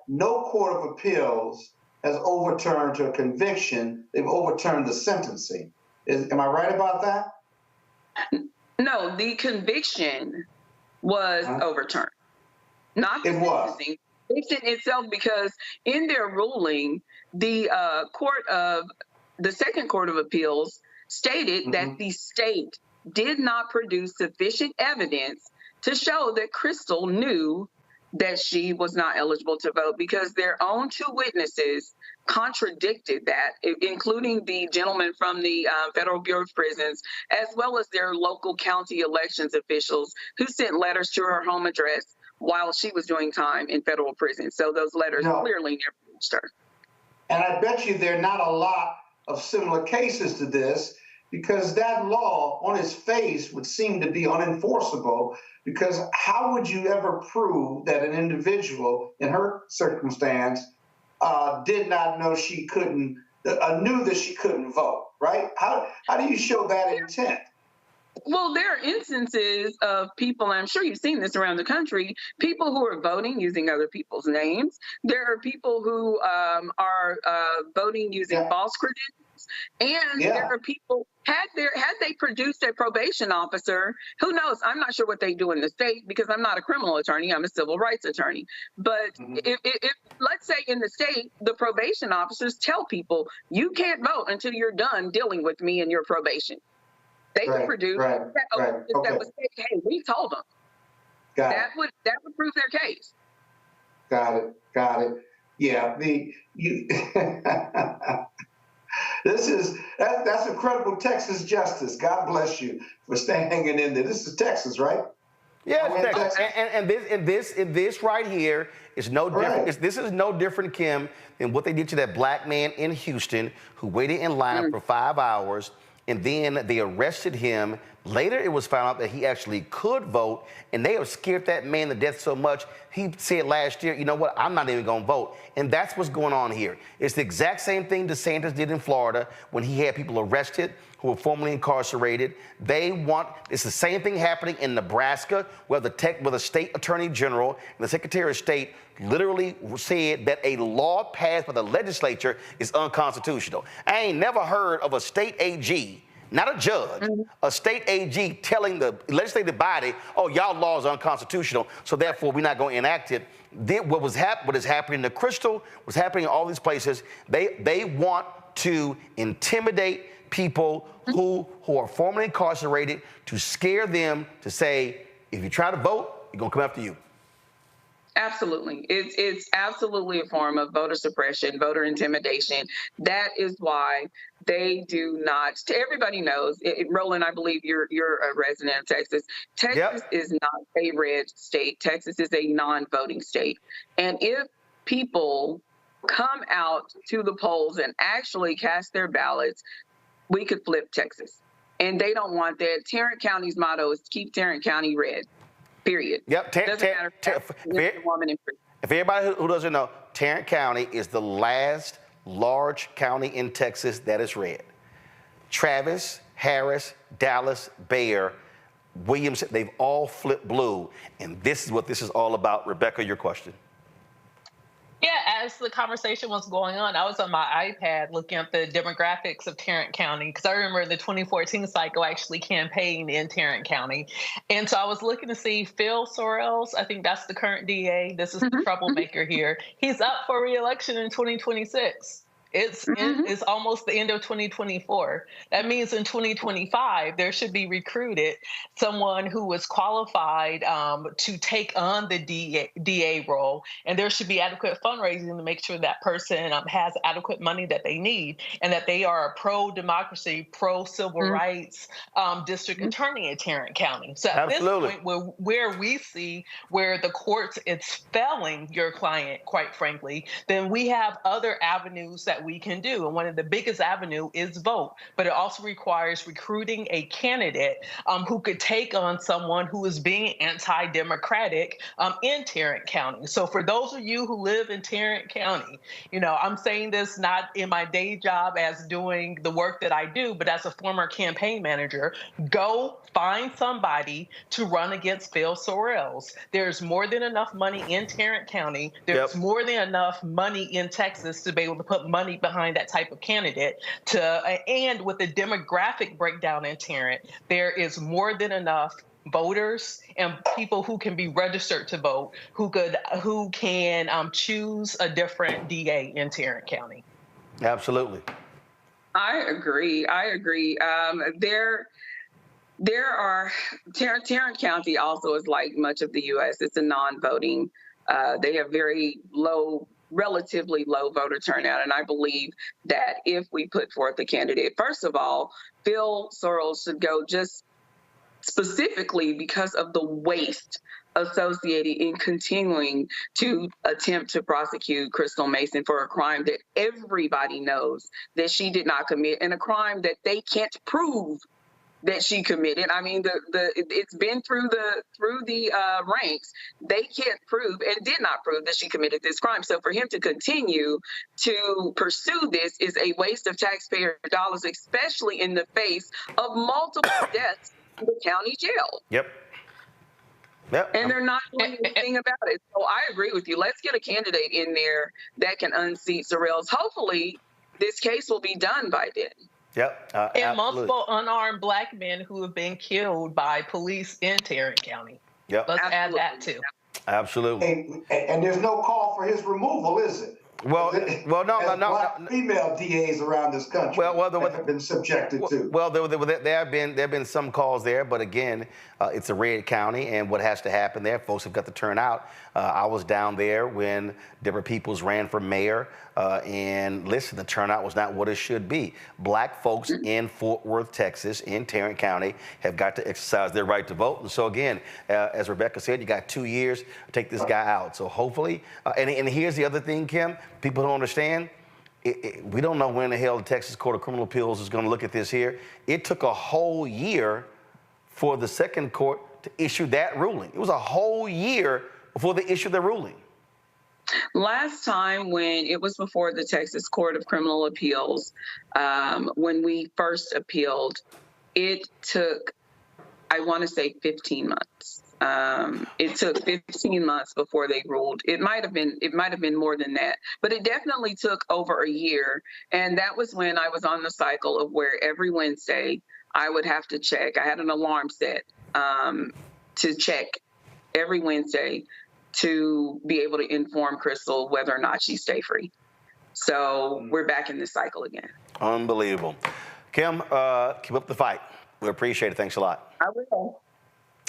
no court of appeals has overturned her conviction? They've overturned the sentencing. Am I right about that? No, the conviction was overturned, not the sentencing. Conviction itself, because in their ruling, the Second Court of Appeals stated that the state did not produce sufficient evidence to show that Crystal knew that she was not eligible to vote, because their own 2 witnesses contradicted that, including the gentleman from the Federal Bureau of Prisons, as well as their local county elections officials, who sent letters to her home address while she was doing time in federal prison. So those letters clearly never reached her. And I bet you there are not a lot of similar cases to this, because that law on its face would seem to be unenforceable, because how would you ever prove that an individual in her circumstance did not know she couldn't, knew that she couldn't vote, right? How do you show that intent? Well, there are instances of people, and I'm sure you've seen this around the country, people who are voting using other people's names. There are people who are voting using false credentials. And there are people, had they produced a probation officer, who knows, I'm not sure what they do in the state, because I'm not a criminal attorney, I'm a civil rights attorney. But if let's say in the state, the probation officers tell people, you can't vote until you're done dealing with me and your probation. They can produce that was, hey, we told them. That would prove their case. Got it. Yeah, that's incredible Texas justice. God bless you for hanging in there. This is Texas, right? Yeah, it's Texas. And this right here is no different. This is no different, Kim, than what they did to that black man in Houston who waited in line for 5 hours, and then they arrested him. Later, it was found out that he actually could vote, and they have scared that man to death so much, he said last year, you know what, I'm not even going to vote. And that's what's going on here. It's the exact same thing DeSantis did in Florida when he had people arrested who were formerly incarcerated. It's the same thing happening in Nebraska, where the state attorney general and the secretary of state literally said that a law passed by the legislature is unconstitutional. I ain't never heard of a state AG, not a judge, a state AG telling the legislative body, oh, y'all law is unconstitutional, so therefore we're not going to enact it. What is happening to Crystal, what's happening in all these places, they want to intimidate people who are formerly incarcerated, to scare them, to say, if you try to vote, we're going to come after you. Absolutely. It's absolutely a form of voter suppression, voter intimidation. That is why they do not, everybody knows, Roland, I believe you're a resident of Texas. Texas is not a red state. Texas is a non-voting state. And if people come out to the polls and actually cast their ballots, we could flip Texas. And they don't want that. Tarrant County's motto is keep Tarrant County red. period. Yep. Doesn't matter if it's a woman in prison. If everybody who doesn't know, Tarrant County is the last large county in Texas that is red. Travis, Harris, Dallas, Bayer, Williams, they've all flipped blue. And this is what this is all about. Rebecca, your question. Yeah, as the conversation was going on, I was on my iPad looking at the demographics of Tarrant County, because I remember the 2014 cycle actually campaigned in Tarrant County. And so I was looking to see Phil Sorrells, I think that's the current DA. This is the troublemaker here. He's up for re-election in 2026. It's almost the end of 2024. That means in 2025, there should be recruited someone who is qualified to take on the DA role. And there should be adequate fundraising to make sure that person has adequate money that they need, and that they are a pro-democracy, pro-civil rights district attorney in Tarrant County. So at this point, where we see where the courts is failing your client, quite frankly, then we have other avenues that we can do. And one of the biggest avenue is vote, but it also requires recruiting a candidate who could take on someone who is being anti-democratic in Tarrant County. So for those of you who live in Tarrant County, you know, I'm saying this not in my day job as doing the work that I do, but as a former campaign manager, go find somebody to run against Phil Sorrells. There's more than enough money in Tarrant County. There's more than enough money in Texas to be able to put money behind that type of candidate. And with the demographic breakdown in Tarrant, there is more than enough voters and people who can be registered to vote who can choose a different DA in Tarrant County. Absolutely. I agree. There are Tarrant County also is like much of the U.S. It's a non-voting. They have very relatively low voter turnout, and I believe that if we put forth a candidate, first of all, Phil Sorrells should go just specifically because of the waste associated in continuing to attempt to prosecute Crystal Mason for a crime that everybody knows that she did not commit, and a crime that they can't prove that she committed. I mean, it's been through the ranks. They can't prove and did not prove that she committed this crime. So for him to continue to pursue this is a waste of taxpayer dollars, especially in the face of multiple deaths in the county jail. Yep. And they're not doing anything about it. So I agree with you. Let's get a candidate in there that can unseat Sorrells. Hopefully, this case will be done by then. Yep. And multiple unarmed Black men who have been killed by police in Tarrant County. Yep. Let's add that too. Absolutely. And there's no call for his removal, is it? No. Black female DAs around this country that have been subjected to. Well, there have been some calls there, but again, it's a red county, and what has to happen there, folks have got to turn out. I was down there when Deborah Peoples ran for mayor, and listen, the turnout was not what it should be. Black folks in Fort Worth, Texas, in Tarrant County, have got to exercise their right to vote. And so again, as Rebecca said, you got 2 years to take this guy out. So hopefully, and here's the other thing, Kim, people don't understand. We don't know when the hell the Texas Court of Criminal Appeals is going to look at this here. It took a whole year for the second court to issue that ruling. It was a whole year before they issued their ruling. Last time when it was before the Texas Court of Criminal Appeals, when we first appealed, it took, I want to say 15 months. It took 15 months before they ruled. It might have been more than that, but it definitely took over a year. And that was when I was on the cycle of where every Wednesday I would have to check. I had an alarm set to check every Wednesday to be able to inform Crystal whether or not she stay free. So we're back in this cycle again. Unbelievable. Kim, keep up the fight. We appreciate it. Thanks a lot. I will. All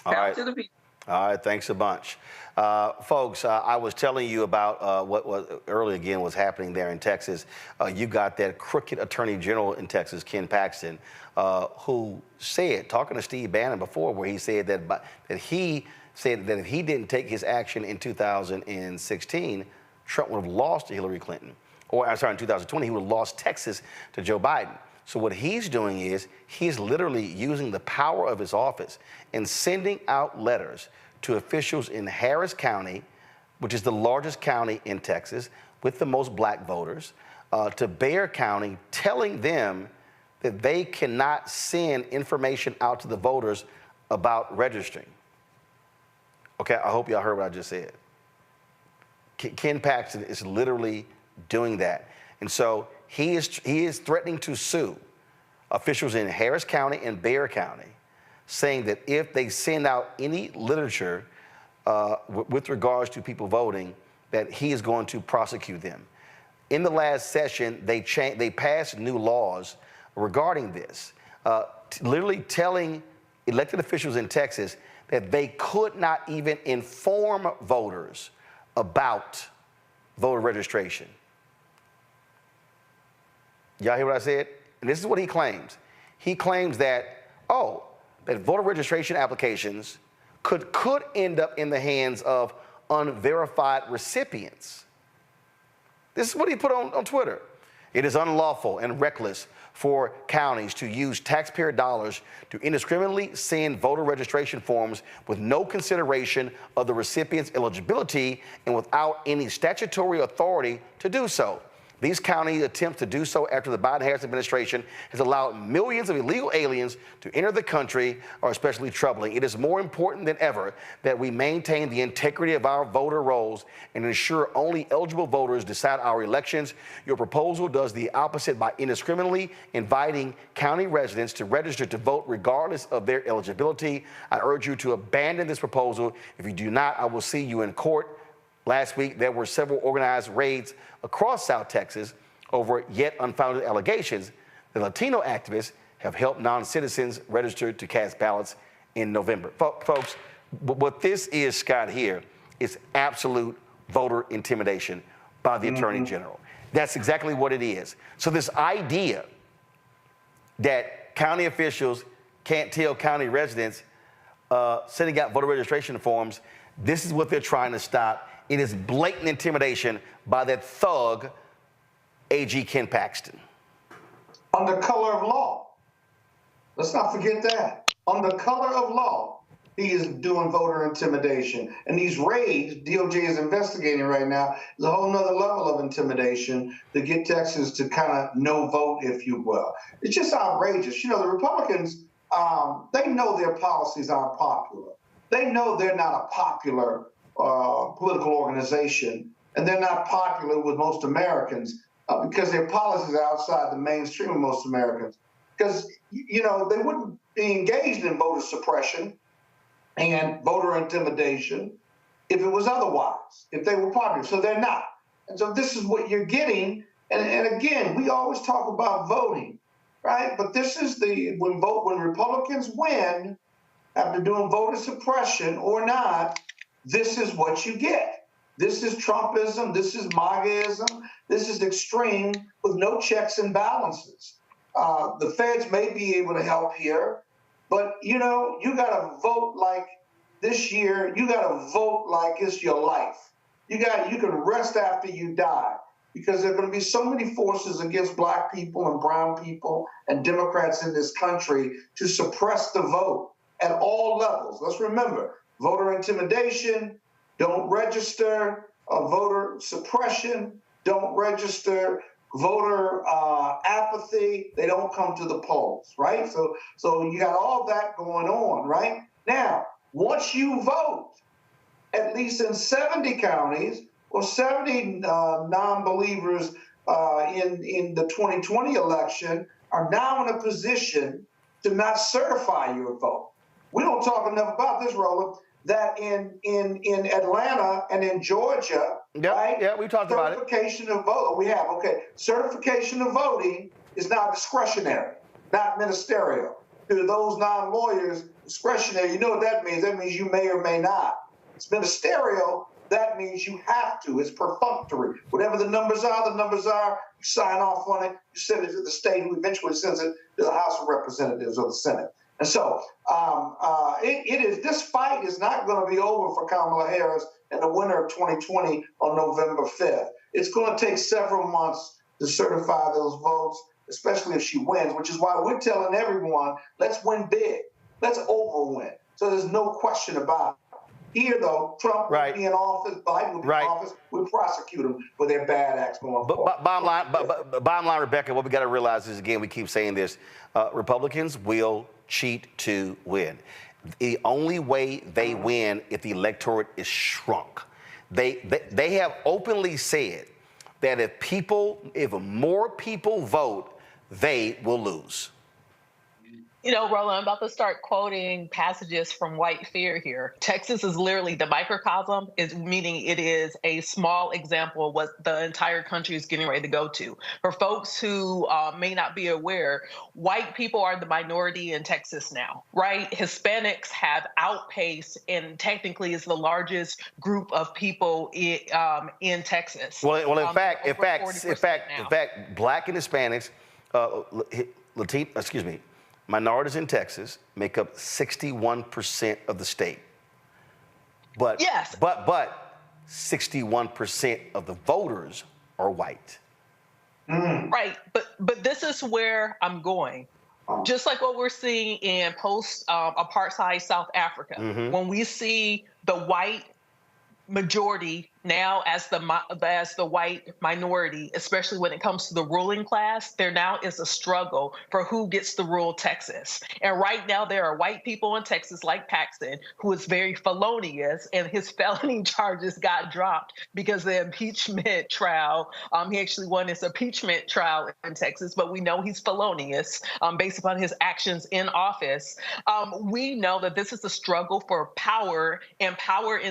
right. To the people. All right, thanks a bunch. Folks, I was telling you about what was earlier again was happening there in Texas. You got that crooked attorney general in Texas, Ken Paxton, who said, talking to Steve Bannon before, where he said that if he didn't take his action in 2016, Trump would have lost to Hillary Clinton. Or, I'm sorry, in 2020, he would have lost Texas to Joe Biden. So what he's doing is he's literally using the power of his office and sending out letters to officials in Harris County, which is the largest county in Texas with the most black voters, to Bexar County, telling them that they cannot send information out to the voters about registering. Okay, I hope y'all heard what I just said. Ken Paxton is literally doing that. And so he is threatening to sue officials in Harris County and Bexar County, saying that if they send out any literature with regards to people voting, that he is going to prosecute them. In the last session, they passed new laws regarding this, literally telling elected officials in Texas that they could not even inform voters about voter registration. Y'all hear what I said? And this is what he claims. He claims that, that voter registration applications could end up in the hands of unverified recipients. This is what he put on Twitter. It is unlawful and reckless for counties to use taxpayer dollars to indiscriminately send voter registration forms with no consideration of the recipient's eligibility and without any statutory authority to do so. These county attempts to do so after the Biden-Harris administration has allowed millions of illegal aliens to enter the country are especially troubling. It is more important than ever that we maintain the integrity of our voter rolls and ensure only eligible voters decide our elections. Your proposal does the opposite by indiscriminately inviting county residents to register to vote regardless of their eligibility. I urge you to abandon this proposal. If you do not, I will see you in court. Last week, there were several organized raids across South Texas over yet unfounded allegations that Latino activists have helped non-citizens register to cast ballots in November. Folks, what this is, Scott, here, is absolute voter intimidation by the Attorney General. That's exactly what it is. So this idea that county officials can't tell county residents sending out voter registration forms, this is what they're trying to stop. It is blatant intimidation by that thug, AG Ken Paxton. Under color of law. Let's not forget that. Under color of law, he is doing voter intimidation. And these raids DOJ is investigating right now is a whole nother level of intimidation to get Texas to kind of no vote, if you will. It's just outrageous. You know, the Republicans, they know their policies aren't popular. They know they're not a popular political organization, and they're not popular with most Americans because their policies are outside the mainstream of most Americans. Because, you know, they wouldn't be engaged in voter suppression and voter intimidation if it was otherwise, if they were popular. So they're not. And so this is what you're getting. And again, we always talk about voting, right? But this is when Republicans win after doing voter suppression or not, this is what you get. This is Trumpism. This is MAGAism. This is extreme with no checks and balances. The feds may be able to help here, but, you know, you got to vote like this year. You got to vote like it's your life. You can rest after you die because there are going to be so many forces against black people and brown people and Democrats in this country to suppress the vote at all levels. Let's remember, voter intimidation, don't register, voter suppression, don't register, voter apathy, they don't come to the polls, right? So you got all that going on, right? Now, once you vote, at least in 70 counties or 70 non-believers in the 2020 election are now in a position to not certify your vote. We don't talk enough about this, Roland, that in Atlanta and in Georgia, right? Yeah, we talked about it. Certification of vote, we have, okay. Certification of voting is now discretionary, not ministerial. To those non-lawyers, discretionary, you know what that means? That means you may or may not. It's ministerial, that means you have to. It's perfunctory. Whatever the numbers are, you sign off on it, you send it to the state, who eventually sends it to the House of Representatives or the Senate. And so this fight is not going to be over for Kamala Harris and the winner of 2020 on November 5th. It's going to take several months to certify those votes, especially if she wins, which is why we're telling everyone, let's win big. Let's overwin. So there's no question about it. Here, though, Trump would be in office, Biden would be in office, would prosecute them for their bad acts going forward. Bottom line, Rebecca, what we got to realize is, again, we keep saying this, Republicans will cheat to win. The only way they win if the electorate is shrunk. They have openly said that if more people vote, they will lose. You know, Roland, I'm about to start quoting passages from White Fear here. Texas is literally the microcosm, meaning it is a small example of what the entire country is getting ready to go to. For folks who may not be aware, white people are the minority in Texas now, right? Hispanics have outpaced and technically is the largest group of people in Texas. Well, in fact, Black and Hispanics, minorities in Texas make up 61% of the state. But 61% of the voters are white. Right, but this is where I'm going. Just like what we're seeing in post-apartheid South Africa, when we see the white majority now as the white minority, especially when it comes to the ruling class, there now is a struggle for who gets to rule Texas. And right now there are white people in Texas like Paxton, who is very felonious, and his felony charges got dropped because the impeachment trial, he actually won his impeachment trial in Texas, but we know he's felonious based upon his actions in office. We know that this is a struggle for power in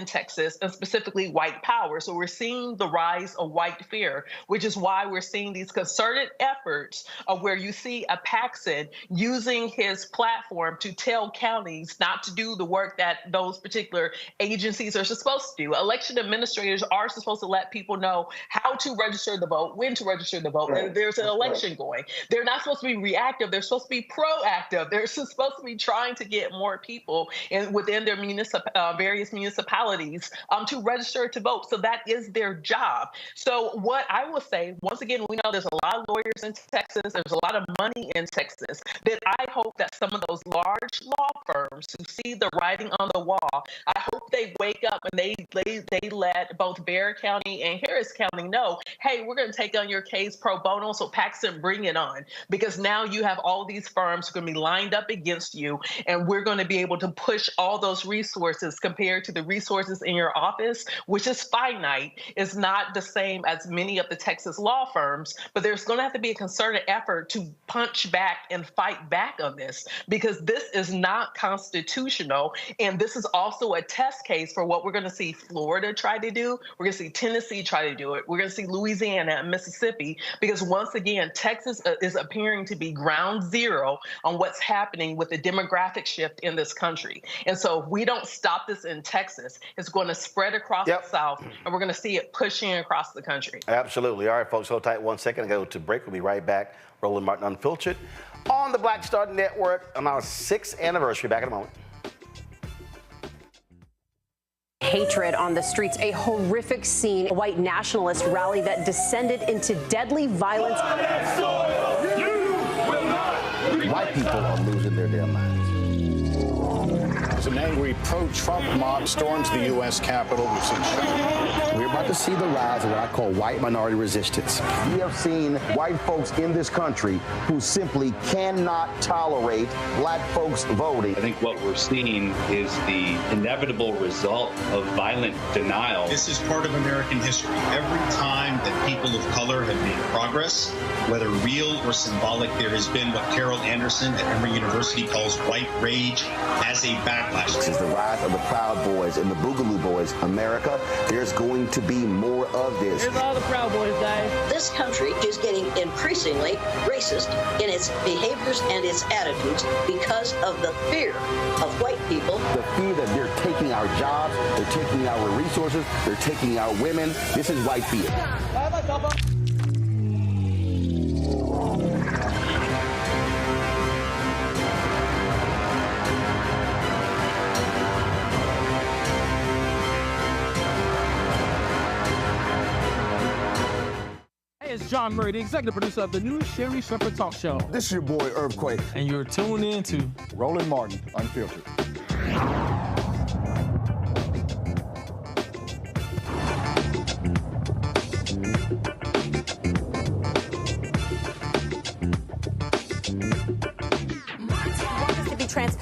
Texas, and specifically white power. So we're seeing the rise of white fear, which is why we're seeing these concerted efforts of where you see a Paxton using his platform to tell counties not to do the work that those particular agencies are supposed to do. Election administrators are supposed to let people know how to register the vote, when to register the vote, and there's an election going. They're not supposed to be reactive. They're supposed to be proactive. They're supposed to be trying to get more people within their various municipalities to register to vote. So that is their job. So what I will say, once again, we know there's a lot of lawyers in Texas. There's a lot of money in Texas. That I hope that some of those large law firms who see the writing on the wall, I hope they wake up and they let both Bexar County and Harris County know, hey, we're going to take on your case pro bono. So Paxton, bring it on, because now you have all these firms who are going to be lined up against you, and we're going to be able to push all those resources compared to the resources in your office, which is finite, is not the same as many of the Texas law firms, but there's going to have to be a concerted effort to punch back and fight back on this, because this is not constitutional. And this is also a test case for what we're going to see Florida try to do. We're going to see Tennessee try to do it. We're going to see Louisiana and Mississippi, because once again, Texas is appearing to be ground zero on what's happening with the demographic shift in this country. And so if we don't stop this in Texas, it's going to spread across the South, and we're going to see it pushing across the country. Absolutely. All right, folks, hold tight 1 second. I go to break. We'll be right back. Roland Martin Unfiltered on the Black Star Network on our 6th anniversary. Back in a moment. Hatred on the streets, a horrific scene, a white nationalist rally that descended into deadly violence. White people are losing their damn minds. An angry pro-Trump mob storms the U.S. Capitol. We're about to see the rise of what I call white minority resistance. We have seen white folks in this country who simply cannot tolerate black folks voting. I think what we're seeing is the inevitable result of violent denial. This is part of American history. Every time that people of color have made progress, whether real or symbolic, there has been what Carol Anderson at Emory University calls white rage as a backlash. This is the rise of the Proud Boys and the Boogaloo Boys. America, there's going to be more of this. Here's all the Proud Boys, Dave. This country is getting increasingly racist in its behaviors and its attitudes because of the fear of white people. The fear that they're taking our jobs, they're taking our resources, they're taking our women. This is white fear. It's John Murray, the executive producer of the new Sherry Shepherd Talk Show. This is your boy, Earthquake. And you're tuned in to Roland Martin Unfiltered.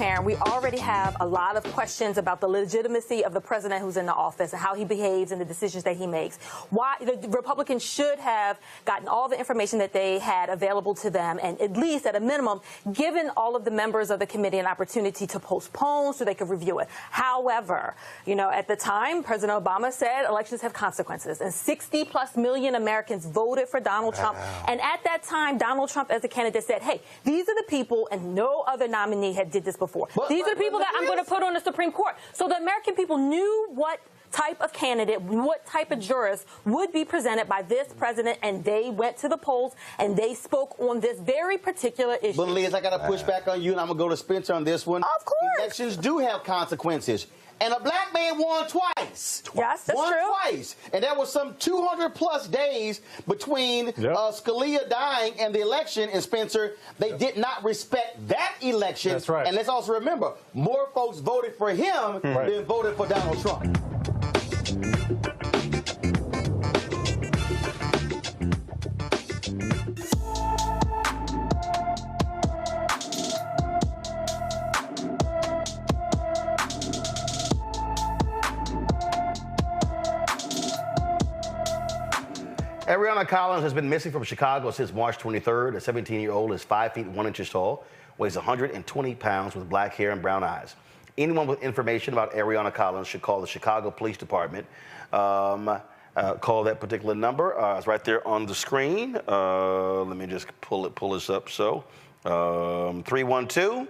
Karen, we already have a lot of questions about the legitimacy of the president who's in the office and how he behaves and the decisions that he makes. Why the Republicans should have gotten all the information that they had available to them, and at least at a minimum, given all of the members of the committee an opportunity to postpone so they could review it. However, at the time, President Obama said elections have consequences, and 60+ million Americans voted for Donald Trump. And at that time, Donald Trump, as a candidate, said, hey, these are the people, and no other nominee had did this before. These are the people that I'm going to put on the Supreme Court. So the American people knew what type of candidate, what type of jurist would be presented by this president, and they went to the polls and they spoke on this very particular issue. But Liz, I got to push back on you, and I'm going to go to Spencer on this one. Of course. Elections do have consequences. And a black man won twice. Yes, that's won true. Twice. And there was some 200+ days between Scalia dying and the election. And Spencer, they did not respect that election. That's right. And let's also remember, more folks voted for him than voted for Donald Trump. Ariana Collins has been missing from Chicago since March 23rd. The 17-year-old is 5 feet 1 inches tall, weighs 120 pounds with black hair and brown eyes. Anyone with information about Ariana Collins should call the Chicago Police Department. Call that particular number. It's right there on the screen. Let me just pull this up. So 312.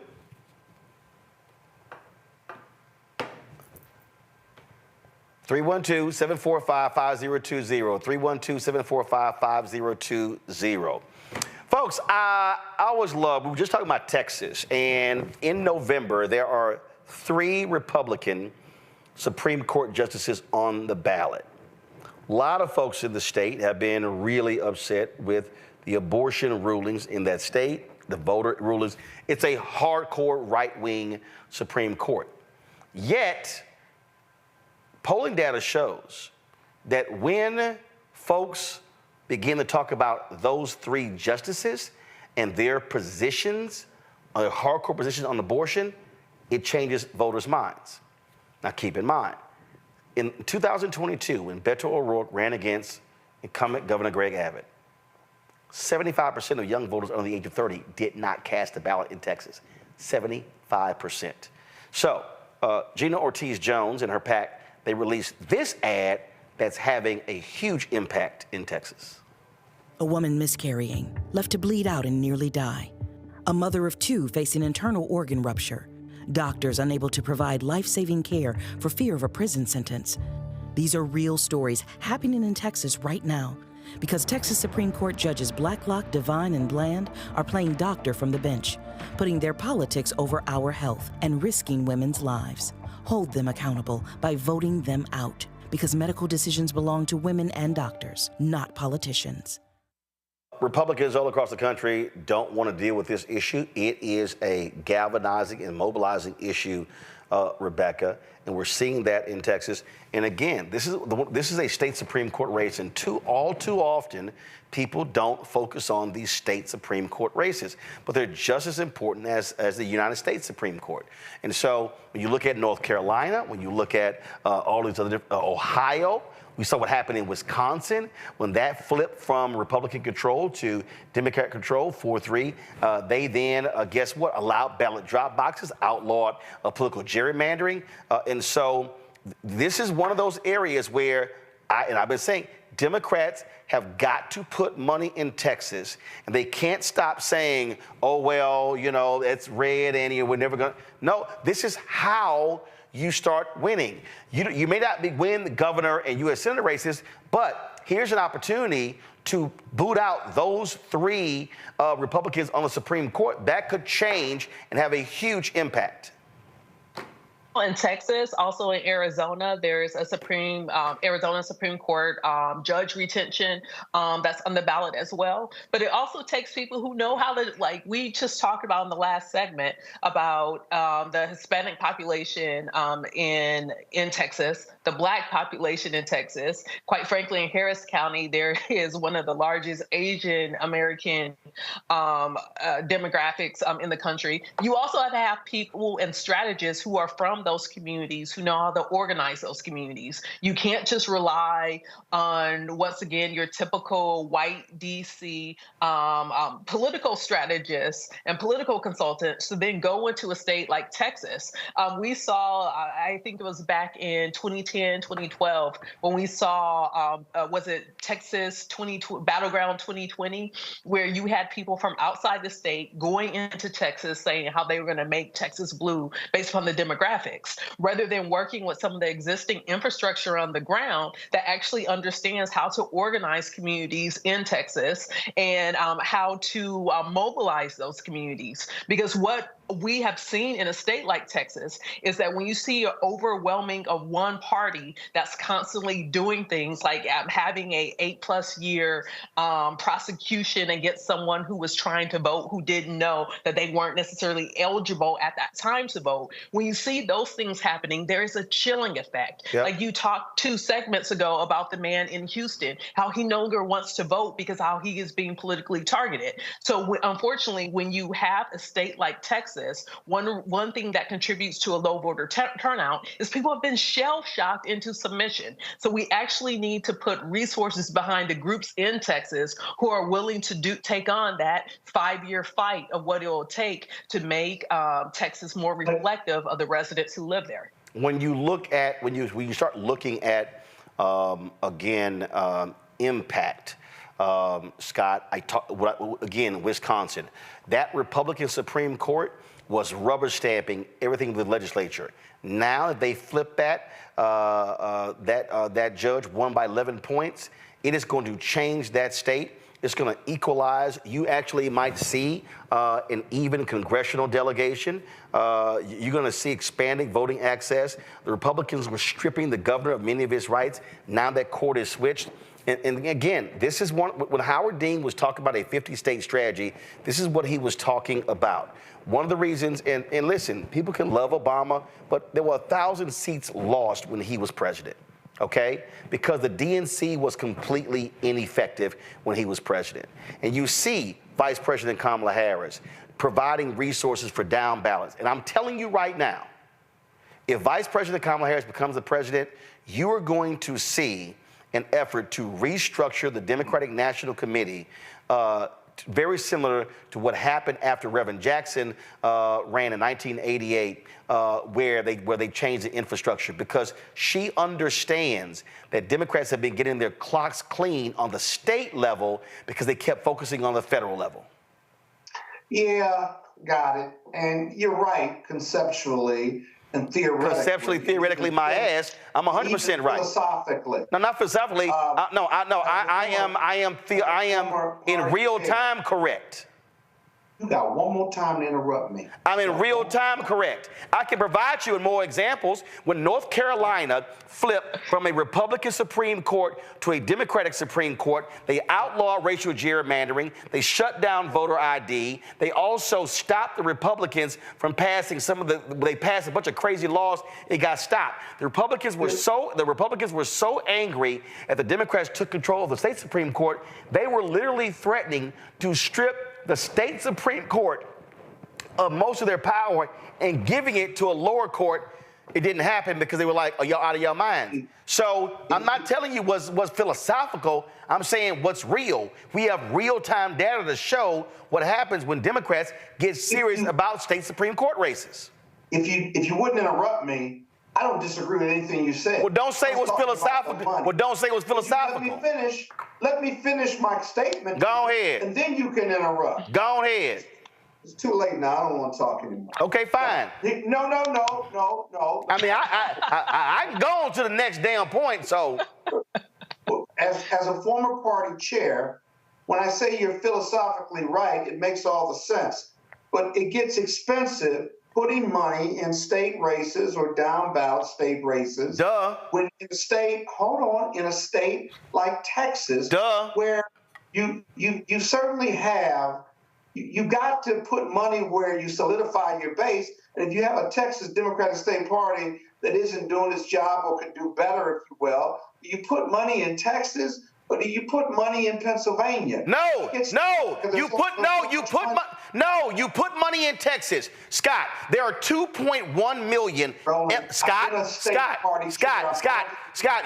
312-745-5020. 312-745-5020. Folks, I always love, we were just talking about Texas, and in November, there are 3 Republican Supreme Court justices on the ballot. A lot of folks in the state have been really upset with the abortion rulings in that state, the voter rulings. It's a hardcore right-wing Supreme Court. Yet, polling data shows that when folks begin to talk about those 3 justices and their positions, hardcore positions on abortion, it changes voters' minds. Now, keep in mind, in 2022, when Beto O'Rourke ran against incumbent Governor Greg Abbott, 75% of young voters under the age of 30 did not cast a ballot in Texas. 75%. So, Gina Ortiz-Jones and her PAC, they released this ad that's having a huge impact in Texas. A woman miscarrying, left to bleed out and nearly die. A mother of 2 facing internal organ rupture. Doctors unable to provide life-saving care for fear of a prison sentence. These are real stories happening in Texas right now because Texas Supreme Court judges Blacklock, Devine, and Bland are playing doctor from the bench, putting their politics over our health and risking women's lives. Hold them accountable by voting them out, because medical decisions belong to women and doctors, not politicians. Republicans all across the country don't want to deal with this issue. It is a galvanizing and mobilizing issue, Rebecca, and we're seeing that in Texas. And again, this is a state Supreme Court race, and all too often, people don't focus on these state Supreme Court races, but they're just as important as the United States Supreme Court. And so when you look at North Carolina, when you look at all these other, Ohio, we saw what happened in Wisconsin when that flipped from Republican control to Democrat control, 4-3. They then, guess what, allowed ballot drop boxes, outlawed political gerrymandering. And so this is one of those areas where, I've been saying, Democrats have got to put money in Texas, and they can't stop saying, oh, well, it's red and we're never going to. No, this is how you start winning. You may not win the governor and U.S. Senator races, but here's an opportunity to boot out those 3 Republicans on the Supreme Court. That could change and have a huge impact. In Texas, also in Arizona, there's a Arizona Supreme Court judge retention that's on the ballot as well. But it also takes people who know how to, like we just talked about in the last segment about the Hispanic population in Texas. the Black population in Texas. Quite frankly, in Harris County, there is one of the largest Asian American demographics in the country. You also have to have people and strategists who are from those communities, who know how to organize those communities. You can't just rely on, once again, your typical white DC political strategists and political consultants to then go into a state like Texas. We saw, I think it was back in 2010, 2012, when we saw, was it Texas Battleground 2020, where you had people from outside the state going into Texas saying how they were going to make Texas blue based upon the demographics, rather than working with some of the existing infrastructure on the ground that actually understands how to organize communities in Texas and how to mobilize those communities. Because what we have seen in a state like Texas is that when you see an overwhelming of one party that's constantly doing things like having a 8+ year prosecution against someone who was trying to vote who didn't know that they weren't necessarily eligible at that time to vote, when you see those things happening, there is a chilling effect. Yep. Like you talked 2 segments ago about the man in Houston, how he no longer wants to vote because how he is being politically targeted. So unfortunately, when you have a state like Texas, one thing that contributes to a low voter turnout is people have been shell-shocked into submission. So we actually need to put resources behind the groups in Texas who are willing to take on that 5-year fight of what it will take to make Texas more reflective of the residents who live there. When you look at, when you start looking at, impact, Scott, again, Wisconsin, that Republican Supreme Court was rubber stamping everything with the legislature. Now that they flip that, that judge won by 11 points, it is going to change that state. It's going to equalize. You actually might see an even congressional delegation. You're going to see expanding voting access. The Republicans were stripping the governor of many of his rights. Now that court is switched. And again, this is when Howard Dean was talking about a 50-state strategy, this is what he was talking about. One of the reasons, and listen, people can love Obama, but there were 1,000 seats lost when he was president, okay? Because the DNC was completely ineffective when he was president. And you see Vice President Kamala Harris providing resources for down ballots. And I'm telling you right now, if Vice President Kamala Harris becomes the president, you are going to see an effort to restructure the Democratic National Committee, very similar to what happened after Reverend Jackson ran in 1988, where they changed the infrastructure, because she understands that Democrats have been getting their clocks clean on the state level because they kept focusing on the federal level. Yeah, got it. And you're right, conceptually. And theoretically, my ass, I'm 100% right. Philosophically. No, not philosophically. I am in real time correct. You got one more time to interrupt me. I'm in real time correct. I can provide you with more examples. When North Carolina flipped from a Republican Supreme Court to a Democratic Supreme Court, they outlawed racial gerrymandering. They shut down voter ID. They also stopped the Republicans from passing they passed a bunch of crazy laws. It got stopped. The Republicans were so angry that the Democrats took control of the state Supreme Court, they were literally threatening to strip the state Supreme Court of most of their power and giving it to a lower court. It didn't happen because they were like, are y'all out of your mind? So I'm not telling you what's philosophical. I'm saying what's real. We have real-time data to show what happens when Democrats get serious about state Supreme Court races. If you wouldn't interrupt me, I don't disagree with anything you said. Well, don't say it was philosophical. Well, don't say it was philosophical. Let me finish my statement. Go ahead. And then you can interrupt. Go ahead. It's too late now. I don't want to talk anymore. Okay, fine. No. I mean, I can go on to the next damn point, so. As a former party chair, when I say you're philosophically right, it makes all the sense. But it gets expensive putting money in state races or down ballot state races. Duh. When in a state, in a state like Texas, where you certainly have, you got to put money where you solidify your base. And if you have a Texas Democratic State Party that isn't doing its job or could do better, if you will. Do you put money in Texas or do you put money in Pennsylvania? You put money in Texas. Scott, there are 2.1 million. Scott,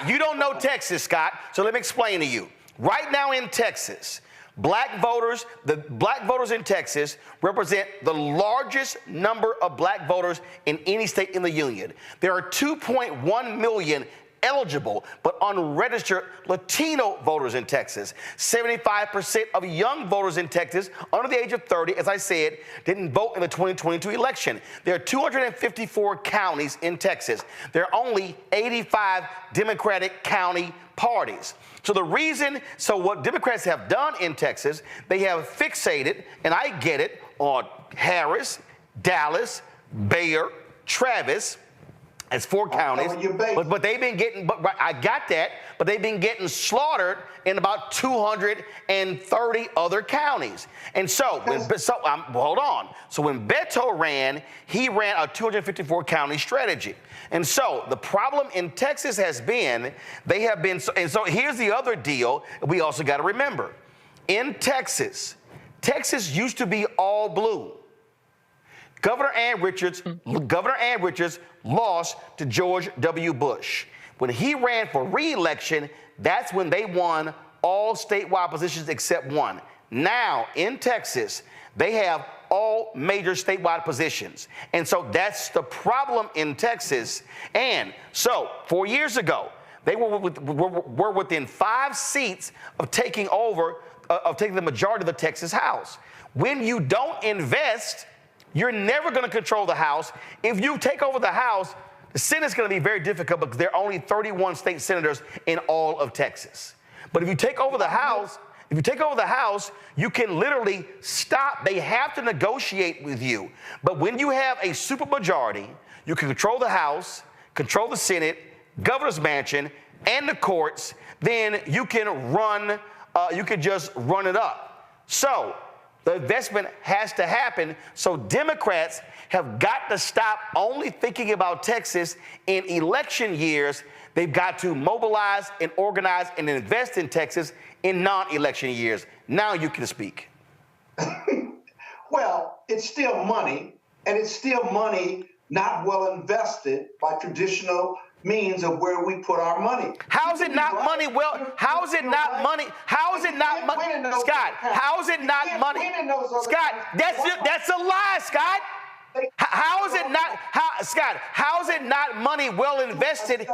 you don't know Texas, Scott. So let me explain to you. Right now in Texas, the black voters in Texas represent the largest number of black voters in any state in the union. There are 2.1 million eligible but unregistered Latino voters in Texas. 75% of young voters in Texas under the age of 30, as I said, didn't vote in the 2022 election. There are 254 counties in Texas. There are only 85 Democratic county parties. So what Democrats have done in Texas, they have fixated, and I get it, on Harris, Dallas, Bayer, Travis, as 4 counties, but they've been getting, I got that, but they've been getting slaughtered in about 230 other counties. And so, hold on. So when Beto ran, he ran a 254 county strategy. And so the problem in Texas has been, and so here's the other deal we also got to remember. In Texas used to be all blue. Governor Ann Richards lost to George W. Bush. When he ran for re-election, that's when they won all statewide positions except one. Now, in Texas, they have all major statewide positions. And so that's the problem in Texas. And so 4 years ago, they were within 5 seats of taking the majority of the Texas House. When you don't invest, you're never going to control the House. If you take over the House, the Senate's going to be very difficult because there are only 31 state senators in all of Texas. But if you take over the House, you can literally stop. They have to negotiate with you. But when you have a supermajority, you can control the House, control the Senate, governor's mansion, and the courts. Then you can just run it up. So the investment has to happen. So Democrats have got to stop only thinking about Texas in election years. They've got to mobilize and organize and invest in Texas in non-election years. Now you can speak. Well, it's still money, and it's still money not well invested by traditional means of where we put our money. How is it not money? Well, how is it not money? How is it not money? Scott, how is it not money? Scott, that's a lie, Scott. How is it not, Scott, how is it not money well invested?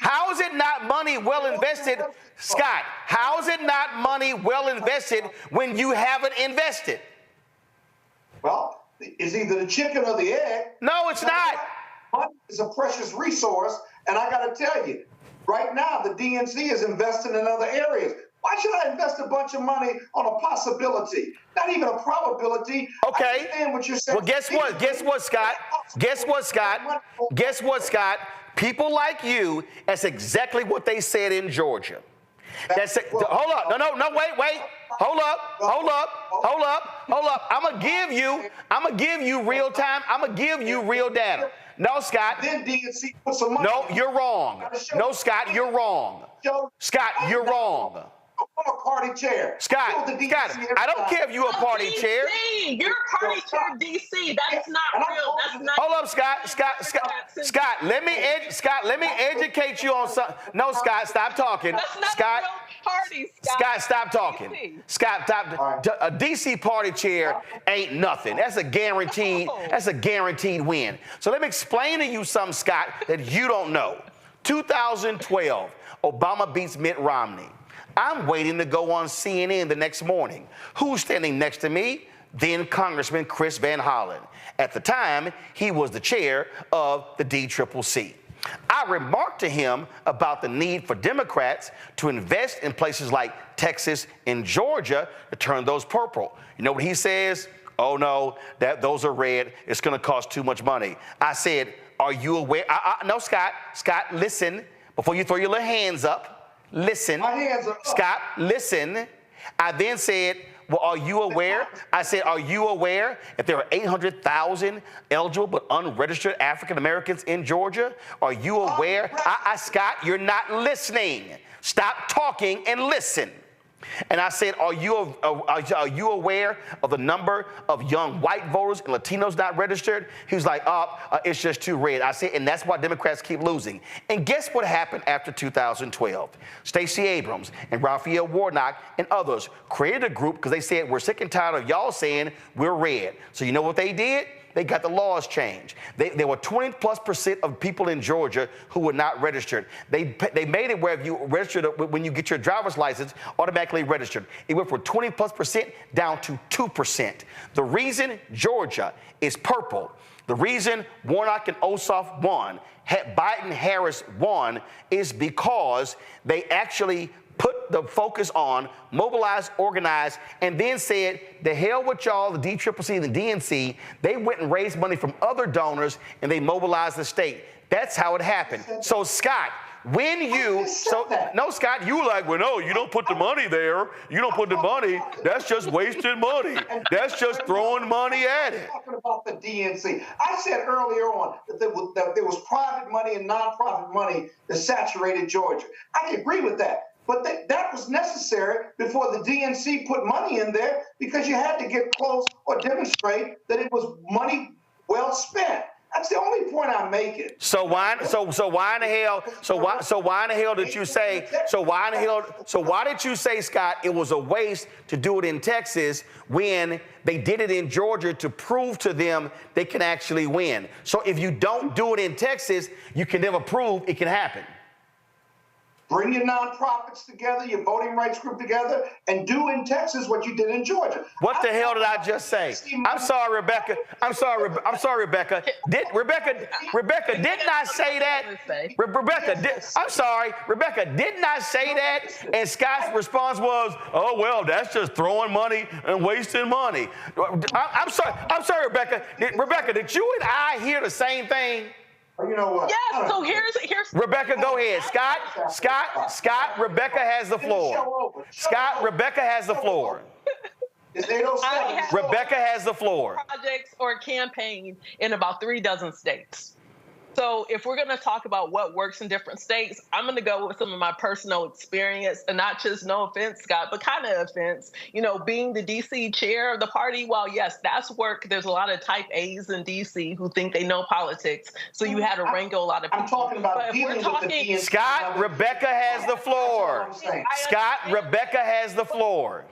How is it not money well invested? Scott, how is it not money well invested when you haven't invested? Well, it's either the chicken or the egg. No, it's not. Money is a precious resource, and I got to tell you, right now the DNC is investing in other areas. Why should I invest a bunch of money on a possibility? Not even a probability. Okay. I understand what you're saying. Well, guess what, Scott? People like you, that's exactly what they said in Georgia. Hold up. No, wait. Hold up. I'm going to give you real time. I'm going to give you real data. No, Scott. Then DNC put some money. No, you're wrong. No, Scott, you're wrong. Scott, you're wrong. I'm a party chair. Scott, I don't care if you're a party chair. You're a party chair, DC. That's not real. That's not. Hold up, Scott. Let me educate you on something. No, Scott, stop talking. That's not Scott. a real party, Scott, stop talking. DC. Scott, stop. Right. A DC party chair ain't nothing. That's a guaranteed. That's a guaranteed win. So let me explain to you something, Scott, that you don't know. 2012, Obama beats Mitt Romney. I'm waiting to go on CNN the next morning. Who's standing next to me? Then Congressman Chris Van Hollen. At the time, he was the chair of the DCCC. I remarked to him about the need for Democrats to invest in places like Texas and Georgia to turn those purple. You know what he says? Oh, no, those are red. It's going to cost too much money. I said, are you aware? No, Scott, listen, before you throw your little hands up. Listen, my hands are up. Scott, listen. I then said, well, are you aware? I said, are you aware if there are 800,000 eligible but unregistered African Americans in Georgia? Are you aware? Scott, you're not listening. Stop talking and listen. And I said, are you aware of the number of young white voters and Latinos not registered? He was like, it's just too red. I said, and that's why Democrats keep losing. And guess what happened after 2012? Stacey Abrams and Raphael Warnock and others created a group because they said, we're sick and tired of y'all saying we're red. So you know what they did? They got the laws changed. There were 20+% of people in Georgia who were not registered. They made it where if you registered, when you get your driver's license, automatically registered. It went from 20+% down to 2%. The reason Georgia is purple, the reason Warnock and Ossoff won, Biden-Harris won, is because they actually put the focus on mobilize, organize, and then said, the hell with y'all, the DCCC and the DNC. They went and raised money from other donors, and they mobilized the state. That's how it happened. So, Scott, when you, no, Scott, you were like, well, no, you don't put the money there. You don't put the money. That's just wasting money. That's just throwing money at it. Talking about the DNC. I said earlier on that there was private money and nonprofit money that saturated Georgia. I agree with that. But that was necessary before the DNC put money in there because you had to get close or demonstrate that it was money well spent. That's the only point I'm making. So why in the hell did you say, why did you say, Scott, it was a waste to do it in Texas when they did it in Georgia to prove to them they can actually win? So if you don't do it in Texas, you can never prove it can happen. Bring your nonprofits together, your voting rights group together, and do in Texas what you did in Georgia. What the hell did I just say? I'm sorry, Rebecca. Rebecca, didn't I say that? Rebecca, didn't I say that? And Scott's response was, oh, well, that's just throwing money and wasting money. I'm sorry, Rebecca. Rebecca, did you and I hear the same thing? You know what? Yes, so here's Rebecca, go ahead. Scott, Rebecca has the floor. Scott, Rebecca has the floor. Rebecca has the floor. Projects or campaign in about 36 states. So if we're going to talk about what works in different states, I'm going to go with some of my personal experience, and not just, no offense, Scott, but kind of offense, being the D.C. chair of the party. While, yes, that's work. There's a lot of type A's in D.C. who think they know politics. So you had to wrangle a lot of people. I'm talking about dealing with the DNC. Scott, Rebecca has the floor. Scott, Rebecca has the floor.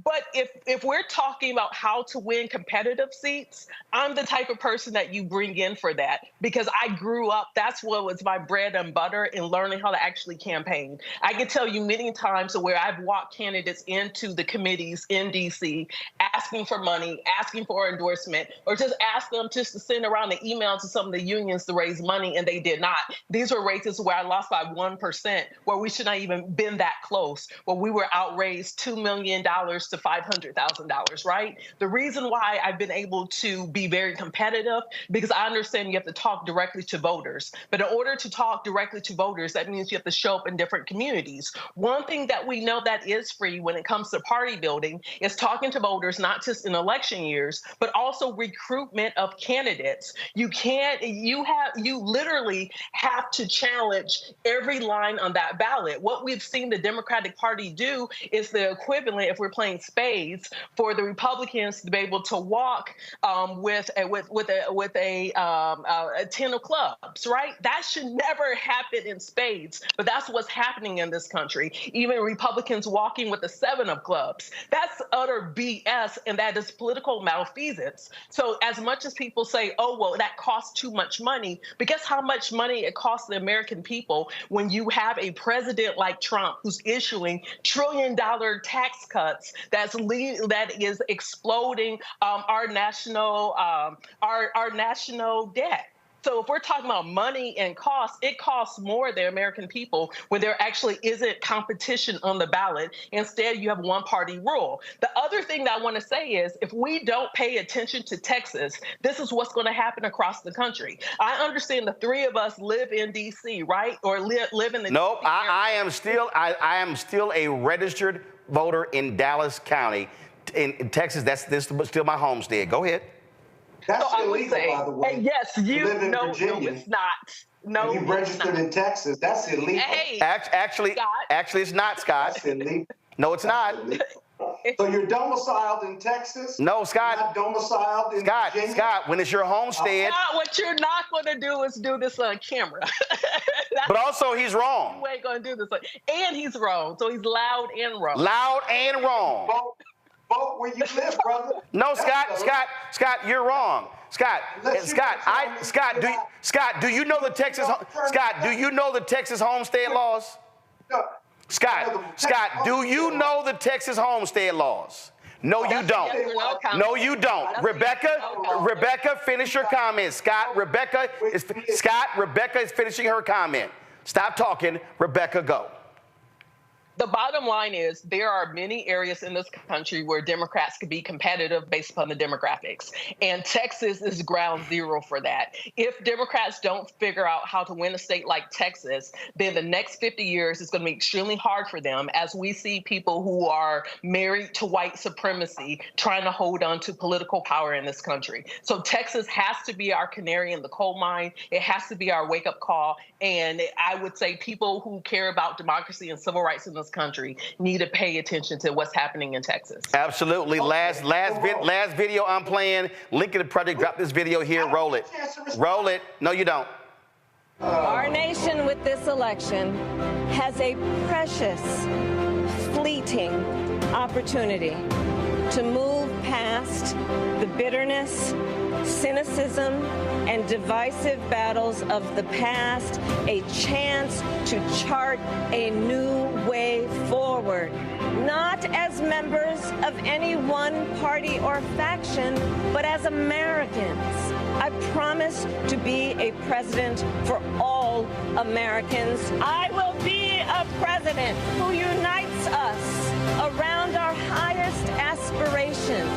But if we're talking about how to win competitive seats, I'm the type of person that you bring in for that, because I grew up, that's what was my bread and butter in learning how to actually campaign. I can tell you many times where I've walked candidates into the committees in D.C. asking for money, asking for endorsement, or just ask them just to send around the email to some of the unions to raise money, and they did not. These were races where I lost by 1%, where we should not even been that close, where we were outraised $2 million to $500,000, right? The reason why I've been able to be very competitive, because I understand you have to talk directly to voters. But in order to talk directly to voters, that means you have to show up in different communities. One thing that we know that is free when it comes to party building is talking to voters, not just in election years, but also recruitment of candidates. You literally have to challenge every line on that ballot. What we've seen the Democratic Party do is the equivalent, if we're playing spades, for the Republicans to be able to walk with a 10 of clubs, right? That should never happen in spades, but that's what's happening in this country. Even Republicans walking with a 7 of clubs. That's utter BS, and that is political malfeasance. So as much as people say, oh, well, that costs too much money, but guess how much money it costs the American people when you have a president like Trump who's issuing trillion-dollar tax cuts that is exploding our national debt. So if we're talking about money and cost, it costs more the American people when there actually isn't competition on the ballot. Instead, you have one-party rule. The other thing that I want to say is, if we don't pay attention to Texas, this is what's going to happen across the country. I understand the three of us live in D.C., right? Or live in the Nope, I am still a registered voter in Dallas County. In Texas, this is still my homestead. Go ahead. That's So I would illegal, say, by the way. and yes, you live in no, Virginia. no, it's not. No, You registered in Texas. That's illegal. Hey, Actually, it's not, Scott. That's illegal. No, it's not. So you're domiciled in Texas? No, Scott. You're not domiciled in Virginia? Scott, when it's your homestead. Scott, what you're not going to do is do this on camera. But also, he's wrong. You ain't going to do this. And he's wrong. So he's loud and wrong. Loud and wrong. Vote where you live, brother. No, Scott, you're wrong. Scott, do you know the Texas homestead laws? Scott, do you know the Texas homestead laws? No, you don't. No, you don't. Rebecca, finish your comment. Rebecca is finishing her comment. Stop talking. Rebecca, go. The bottom line is there are many areas in this country where Democrats could be competitive based upon the demographics. And Texas is ground zero for that. If Democrats don't figure out how to win a state like Texas, then the next 50 years is going to be extremely hard for them as we see people who are married to white supremacy trying to hold on to political power in this country. So Texas has to be our canary in the coal mine. It has to be our wake-up call. And I would say people who care about democracy and civil rights in this country need to pay attention to what's happening in Texas. Absolutely. Last video I'm playing. Link in the project. Drop this video here. Roll it. Roll it. No, you don't. Our nation with this election has a precious, fleeting opportunity to move past the bitterness, cynicism, and divisive battles of the past, a chance to chart a new way forward, not as members of any one party or faction, but as Americans. I promise to be a president for all Americans. I will be a president who unites us around our highest aspirations.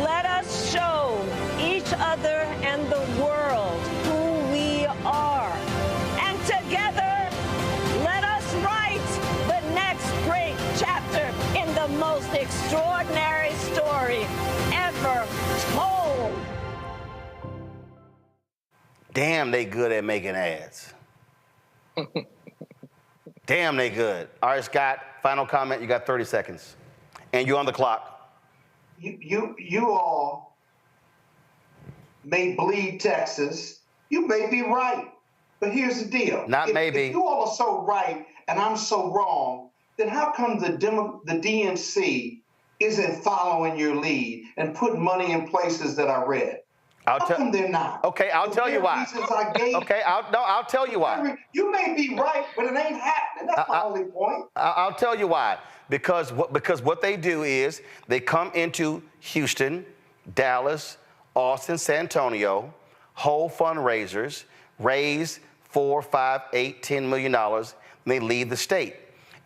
Let us show each other and the world who we are. And together, let us write the next great chapter in the most extraordinary story ever told. Damn, they good at making ads. Damn, they good. All right, Scott, final comment. You got 30 seconds. And you're on the clock. You all may bleed Texas. You may be right. But here's the deal. If you all are so right and I'm so wrong, then how come the DNC isn't following your lead and putting money in places that I read? How come they're not? Okay, I'll tell you why. I'll tell you why. You may be right, but it ain't happening. That's my only point. I'll tell you why. Because what they do is they come into Houston, Dallas, Austin, San Antonio, hold fundraisers, raise $4, $5, $8, $10 million, and they leave the state.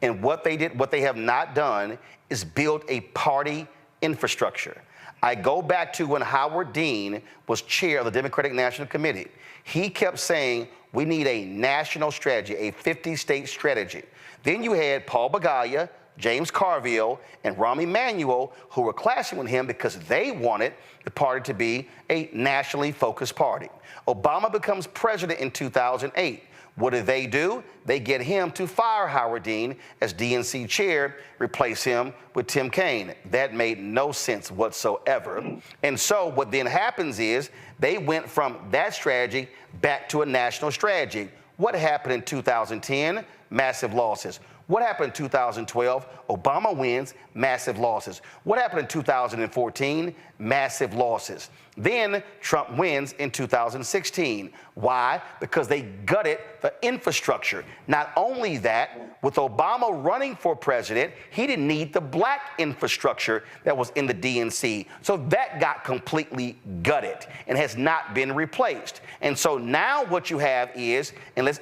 And what they have not done is build a party infrastructure. I go back to when Howard Dean was chair of the Democratic National Committee. He kept saying, we need a national strategy, a 50-state strategy. Then you had Paul Bagaya, James Carville, and Rahm Emanuel, who were clashing with him because they wanted the party to be a nationally focused party. Obama becomes president in 2008. What do? They get him to fire Howard Dean as DNC chair, replace him with Tim Kaine. That made no sense whatsoever. And so what then happens is they went from that strategy back to a national strategy. What happened in 2010? Massive losses. What happened in 2012? Obama wins, massive losses. What happened in 2014? Massive losses. Then Trump wins in 2016. Why? Because they gutted the infrastructure. Not only that, with Obama running for president, he didn't need the black infrastructure that was in the DNC. So that got completely gutted and has not been replaced. And so now what you have is, and let's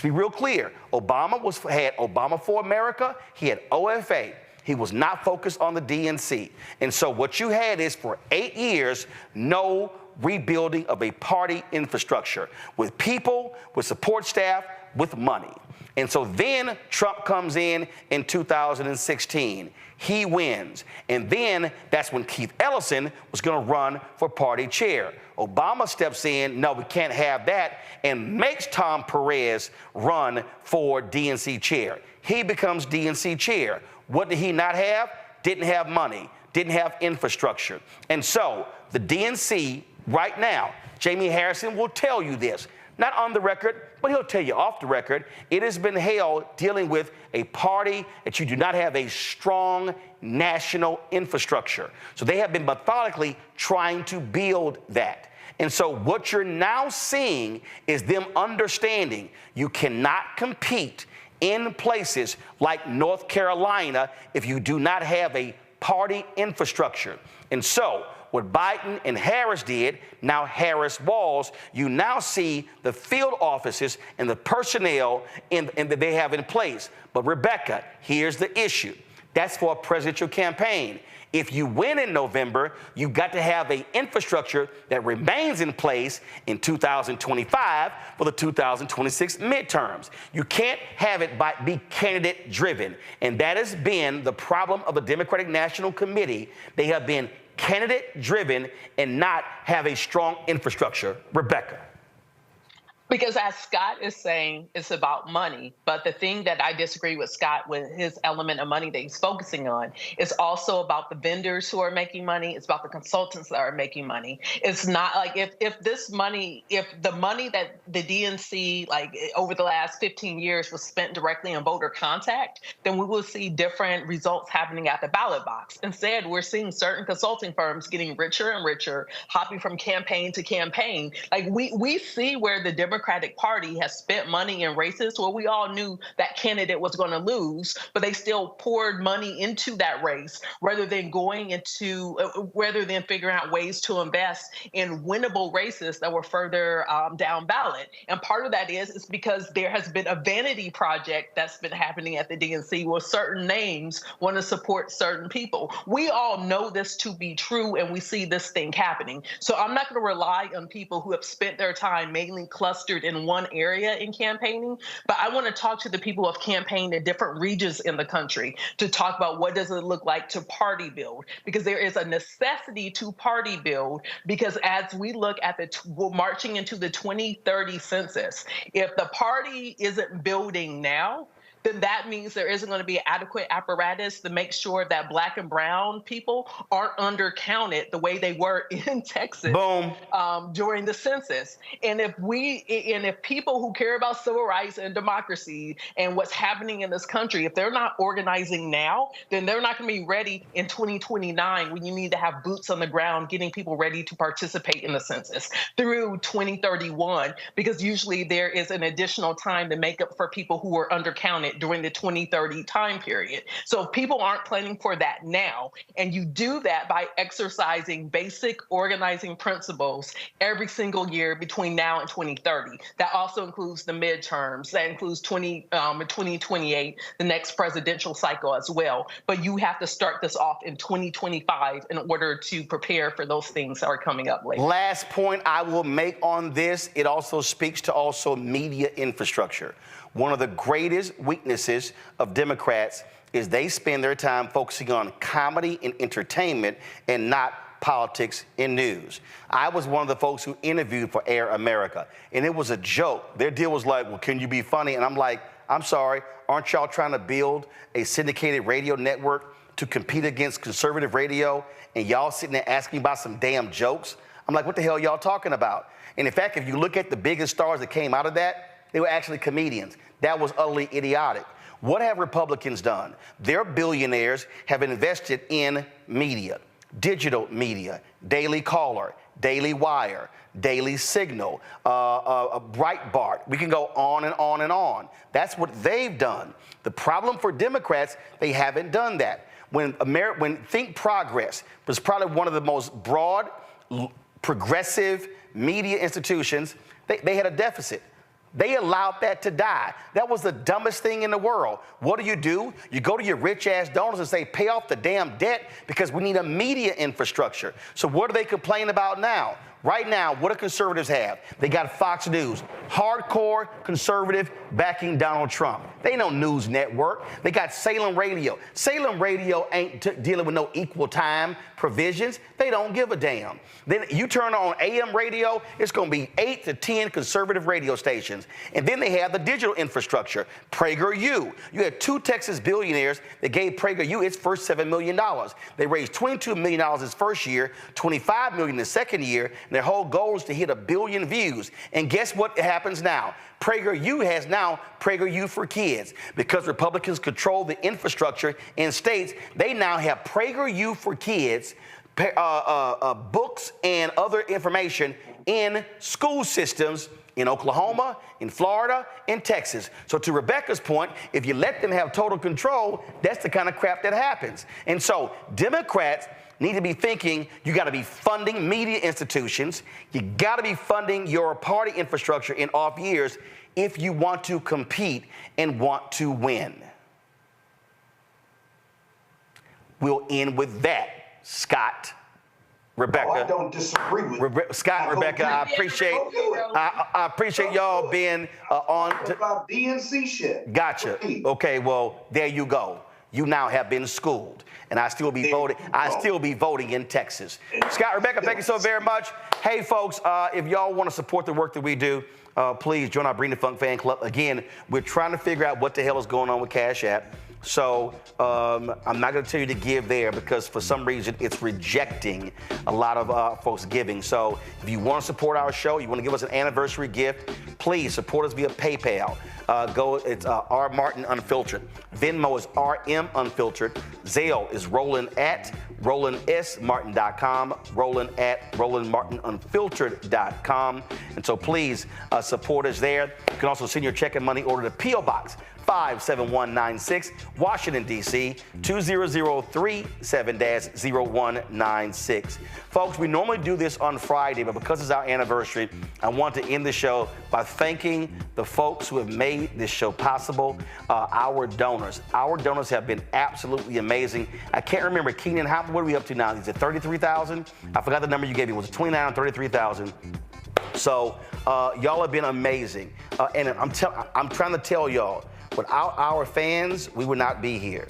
be real clear, Obama had Obama for America, he had OFA. He was not focused on the DNC. And so what you had is for 8 years, no rebuilding of a party infrastructure with people, with support staff, with money. And so then Trump comes in 2016. He wins. And then that's when Keith Ellison was going to run for party chair. Obama steps in, no, we can't have that, and makes Tom Perez run for DNC chair. He becomes DNC chair. What did he not have? Didn't have money, didn't have infrastructure. And so the DNC right now, Jamie Harrison will tell you this, not on the record, but he'll tell you off the record, it has been hell dealing with a party that you do not have a strong national infrastructure. So they have been methodically trying to build that. And so what you're now seeing is them understanding you cannot compete in places like North Carolina if you do not have a party infrastructure. And so what Biden and Harris did, now Harris-Walz, you now see the field offices and the personnel that they have in place. But Rebecca, here's the issue. That's for a presidential campaign. If you win in November, you've got to have an infrastructure that remains in place in 2025 for the 2026 midterms. You can't have it be candidate driven. And that has been the problem of the Democratic National Committee. They have been candidate driven and not have a strong infrastructure. Rebecca. Because as Scott is saying, it's about money. But the thing that I disagree with Scott with his element of money that he's focusing on is also about the vendors who are making money. It's about the consultants that are making money. It's not like if the money that the DNC, like over the last 15 years was spent directly on voter contact, then we will see different results happening at the ballot box. Instead, we're seeing certain consulting firms getting richer and richer, hopping from campaign to campaign. Like we see where the Democratic Party has spent money in races where we all knew that candidate was going to lose, but they still poured money into that race rather than figuring out ways to invest in winnable races that were further down ballot. And part of that is because there has been a vanity project that's been happening at the DNC where certain names want to support certain people. We all know this to be true, and we see this thing happening. So I'm not going to rely on people who have spent their time mainly clustered in one area in campaigning, but I want to talk to the people who have campaigned in different regions in the country to talk about what does it look like to party build, because there is a necessity to party build, because as we look at marching into the 2030 census, if the party isn't building now, then that means there isn't going to be adequate apparatus to make sure that Black and brown people aren't undercounted the way they were in Texas during the census. And if people who care about civil rights and democracy and what's happening in this country, if they're not organizing now, then they're not going to be ready in 2029 when you need to have boots on the ground getting people ready to participate in the census through 2031, because usually there is an additional time to make up for people who were undercounted during the 2030 time period. So if people aren't planning for that now, and you do that by exercising basic organizing principles every single year between now and 2030, that also includes the midterms, that includes 2028, the next presidential cycle as well. But you have to start this off in 2025 in order to prepare for those things that are coming up later. Last point I will make on this, it also speaks to media infrastructure. One of the greatest weaknesses of Democrats is they spend their time focusing on comedy and entertainment and not politics and news. I was one of the folks who interviewed for Air America, and it was a joke. Their deal was like, well, can you be funny? And I'm like, I'm sorry, aren't y'all trying to build a syndicated radio network to compete against conservative radio, and y'all sitting there asking about some damn jokes? I'm like, what the hell y'all talking about? And in fact, if you look at the biggest stars that came out of that, they were actually comedians. That was utterly idiotic. What have Republicans done? Their billionaires have invested in media, digital media, Daily Caller, Daily Wire, Daily Signal, Breitbart. We can go on and on and on. That's what they've done. The problem for Democrats, they haven't done that. When Think Progress was probably one of the most broad, progressive media institutions, they had a deficit. They allowed that to die. That was the dumbest thing in the world. What do? You go to your rich-ass donors and say, pay off the damn debt because we need a media infrastructure. So what do they complain about now? Right now, what do conservatives have? They got Fox News, hardcore conservative backing Donald Trump. They no news network. They got Salem Radio. Salem Radio ain't dealing with no equal time provisions. They don't give a damn. Then you turn on AM radio, it's going to be 8 to 10 conservative radio stations. And then they have the digital infrastructure, PragerU. You had 2 Texas billionaires that gave PragerU its first $7 million. They raised $22 million its first year, $25 million the second year, and their whole goal is to hit 1 billion views. And guess what happens now? PragerU has now PragerU for Kids. Because Republicans control the infrastructure in states, they now have PragerU for Kids, books and other information in school systems in Oklahoma, in Florida, in Texas. So to Rebecca's point, if you let them have total control, that's the kind of crap that happens. And so Democrats need to be thinking, you got to be funding media institutions. You got to be funding your party infrastructure in off years if you want to compete and want to win. We'll end with that, Scott. Rebecca. Oh, I don't disagree with Scott, Rebecca, I appreciate y'all being on. About DNC shit. Gotcha. Okay, well, there you go. You now have been schooled, and I still be voting. I still be voting in Texas. Scott, Rebecca, thank you so very much. Hey, folks, if y'all want to support the work that we do, please join our Bring the Funk fan club. Again, we're trying to figure out what the hell is going on with Cash App. So I'm not going to tell you to give there because for some reason it's rejecting a lot of folks giving. So if you want to support our show, you want to give us an anniversary gift, please support us via PayPal. It's R. Martin Unfiltered. Venmo is RM Unfiltered. Zelle is Roland at RolandSMartin.com. Roland at RolandMartinUnfiltered.com. And so please support us there. You can also send your check and money order to P.O. Box 57196, Washington, D.C., 20037-0196. Folks, we normally do this on Friday, but because it's our anniversary, I want to end the show by thanking the folks who have made this show possible, our donors. Our donors have been absolutely amazing. I can't remember, Keenan, what are we up to now? Is it 33,000? I forgot the number you gave me. Was it 29 or 33,000? So y'all have been amazing. And I'm trying to tell y'all, without our fans, we would not be here.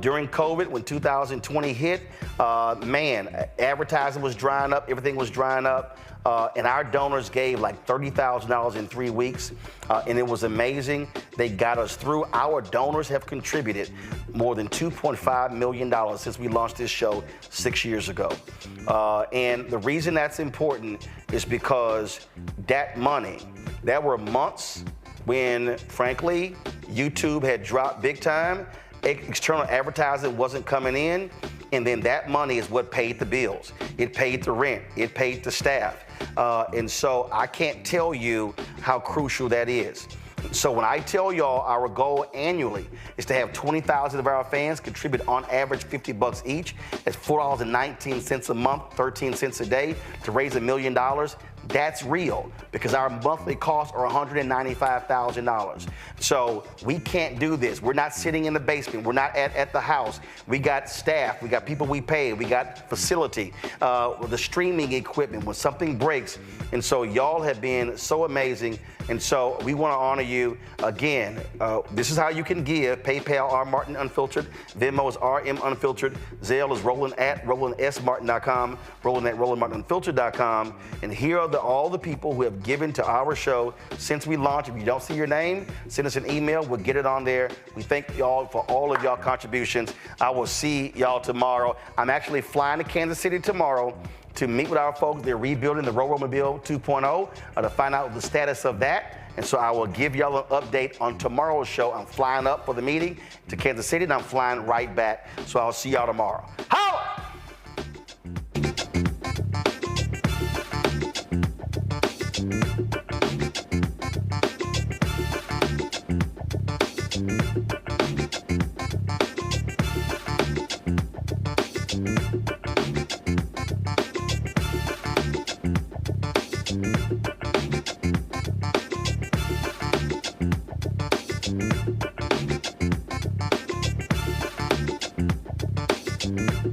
During COVID, when 2020 hit, man, advertising was drying up, everything was drying up, and our donors gave like $30,000 in 3 weeks, and it was amazing. They got us through. Our donors have contributed more than $2.5 million since we launched this show 6 years ago. And the reason that's important is because that money, there were months when, frankly, YouTube had dropped big time, external advertising wasn't coming in, and then that money is what paid the bills. It paid the rent, it paid the staff. And so I can't tell you how crucial that is. So when I tell y'all our goal annually is to have 20,000 of our fans contribute on average $50 each, that's $4.19 a month, 13 cents a day to raise $1 million, that's real because our monthly costs are $195,000. So we can't do this. We're not sitting in the basement. We're not at the house. We got staff. We got people we pay. We got facility, the streaming equipment when something breaks. And so y'all have been so amazing. And so we want to honor you. Again, this is how you can give. PayPal, R. Martin Unfiltered. Venmo is RM Unfiltered. Zelle is Roland at RolandSMartin.com. Roland at RolandMartinUnfiltered.com. And here are all the people who have given to our show since we launched. If you don't see your name, send us an email. We'll get it on there. We thank y'all for all of y'all contributions. I will see y'all tomorrow. I'm actually flying to Kansas City tomorrow to meet with our folks. They're rebuilding the Roll-Mobile 2.0 to find out the status of that. And so I will give y'all an update on tomorrow's show. I'm flying up for the meeting to Kansas City, and I'm flying right back. So I'll see y'all tomorrow. Holla! Mm-hmm.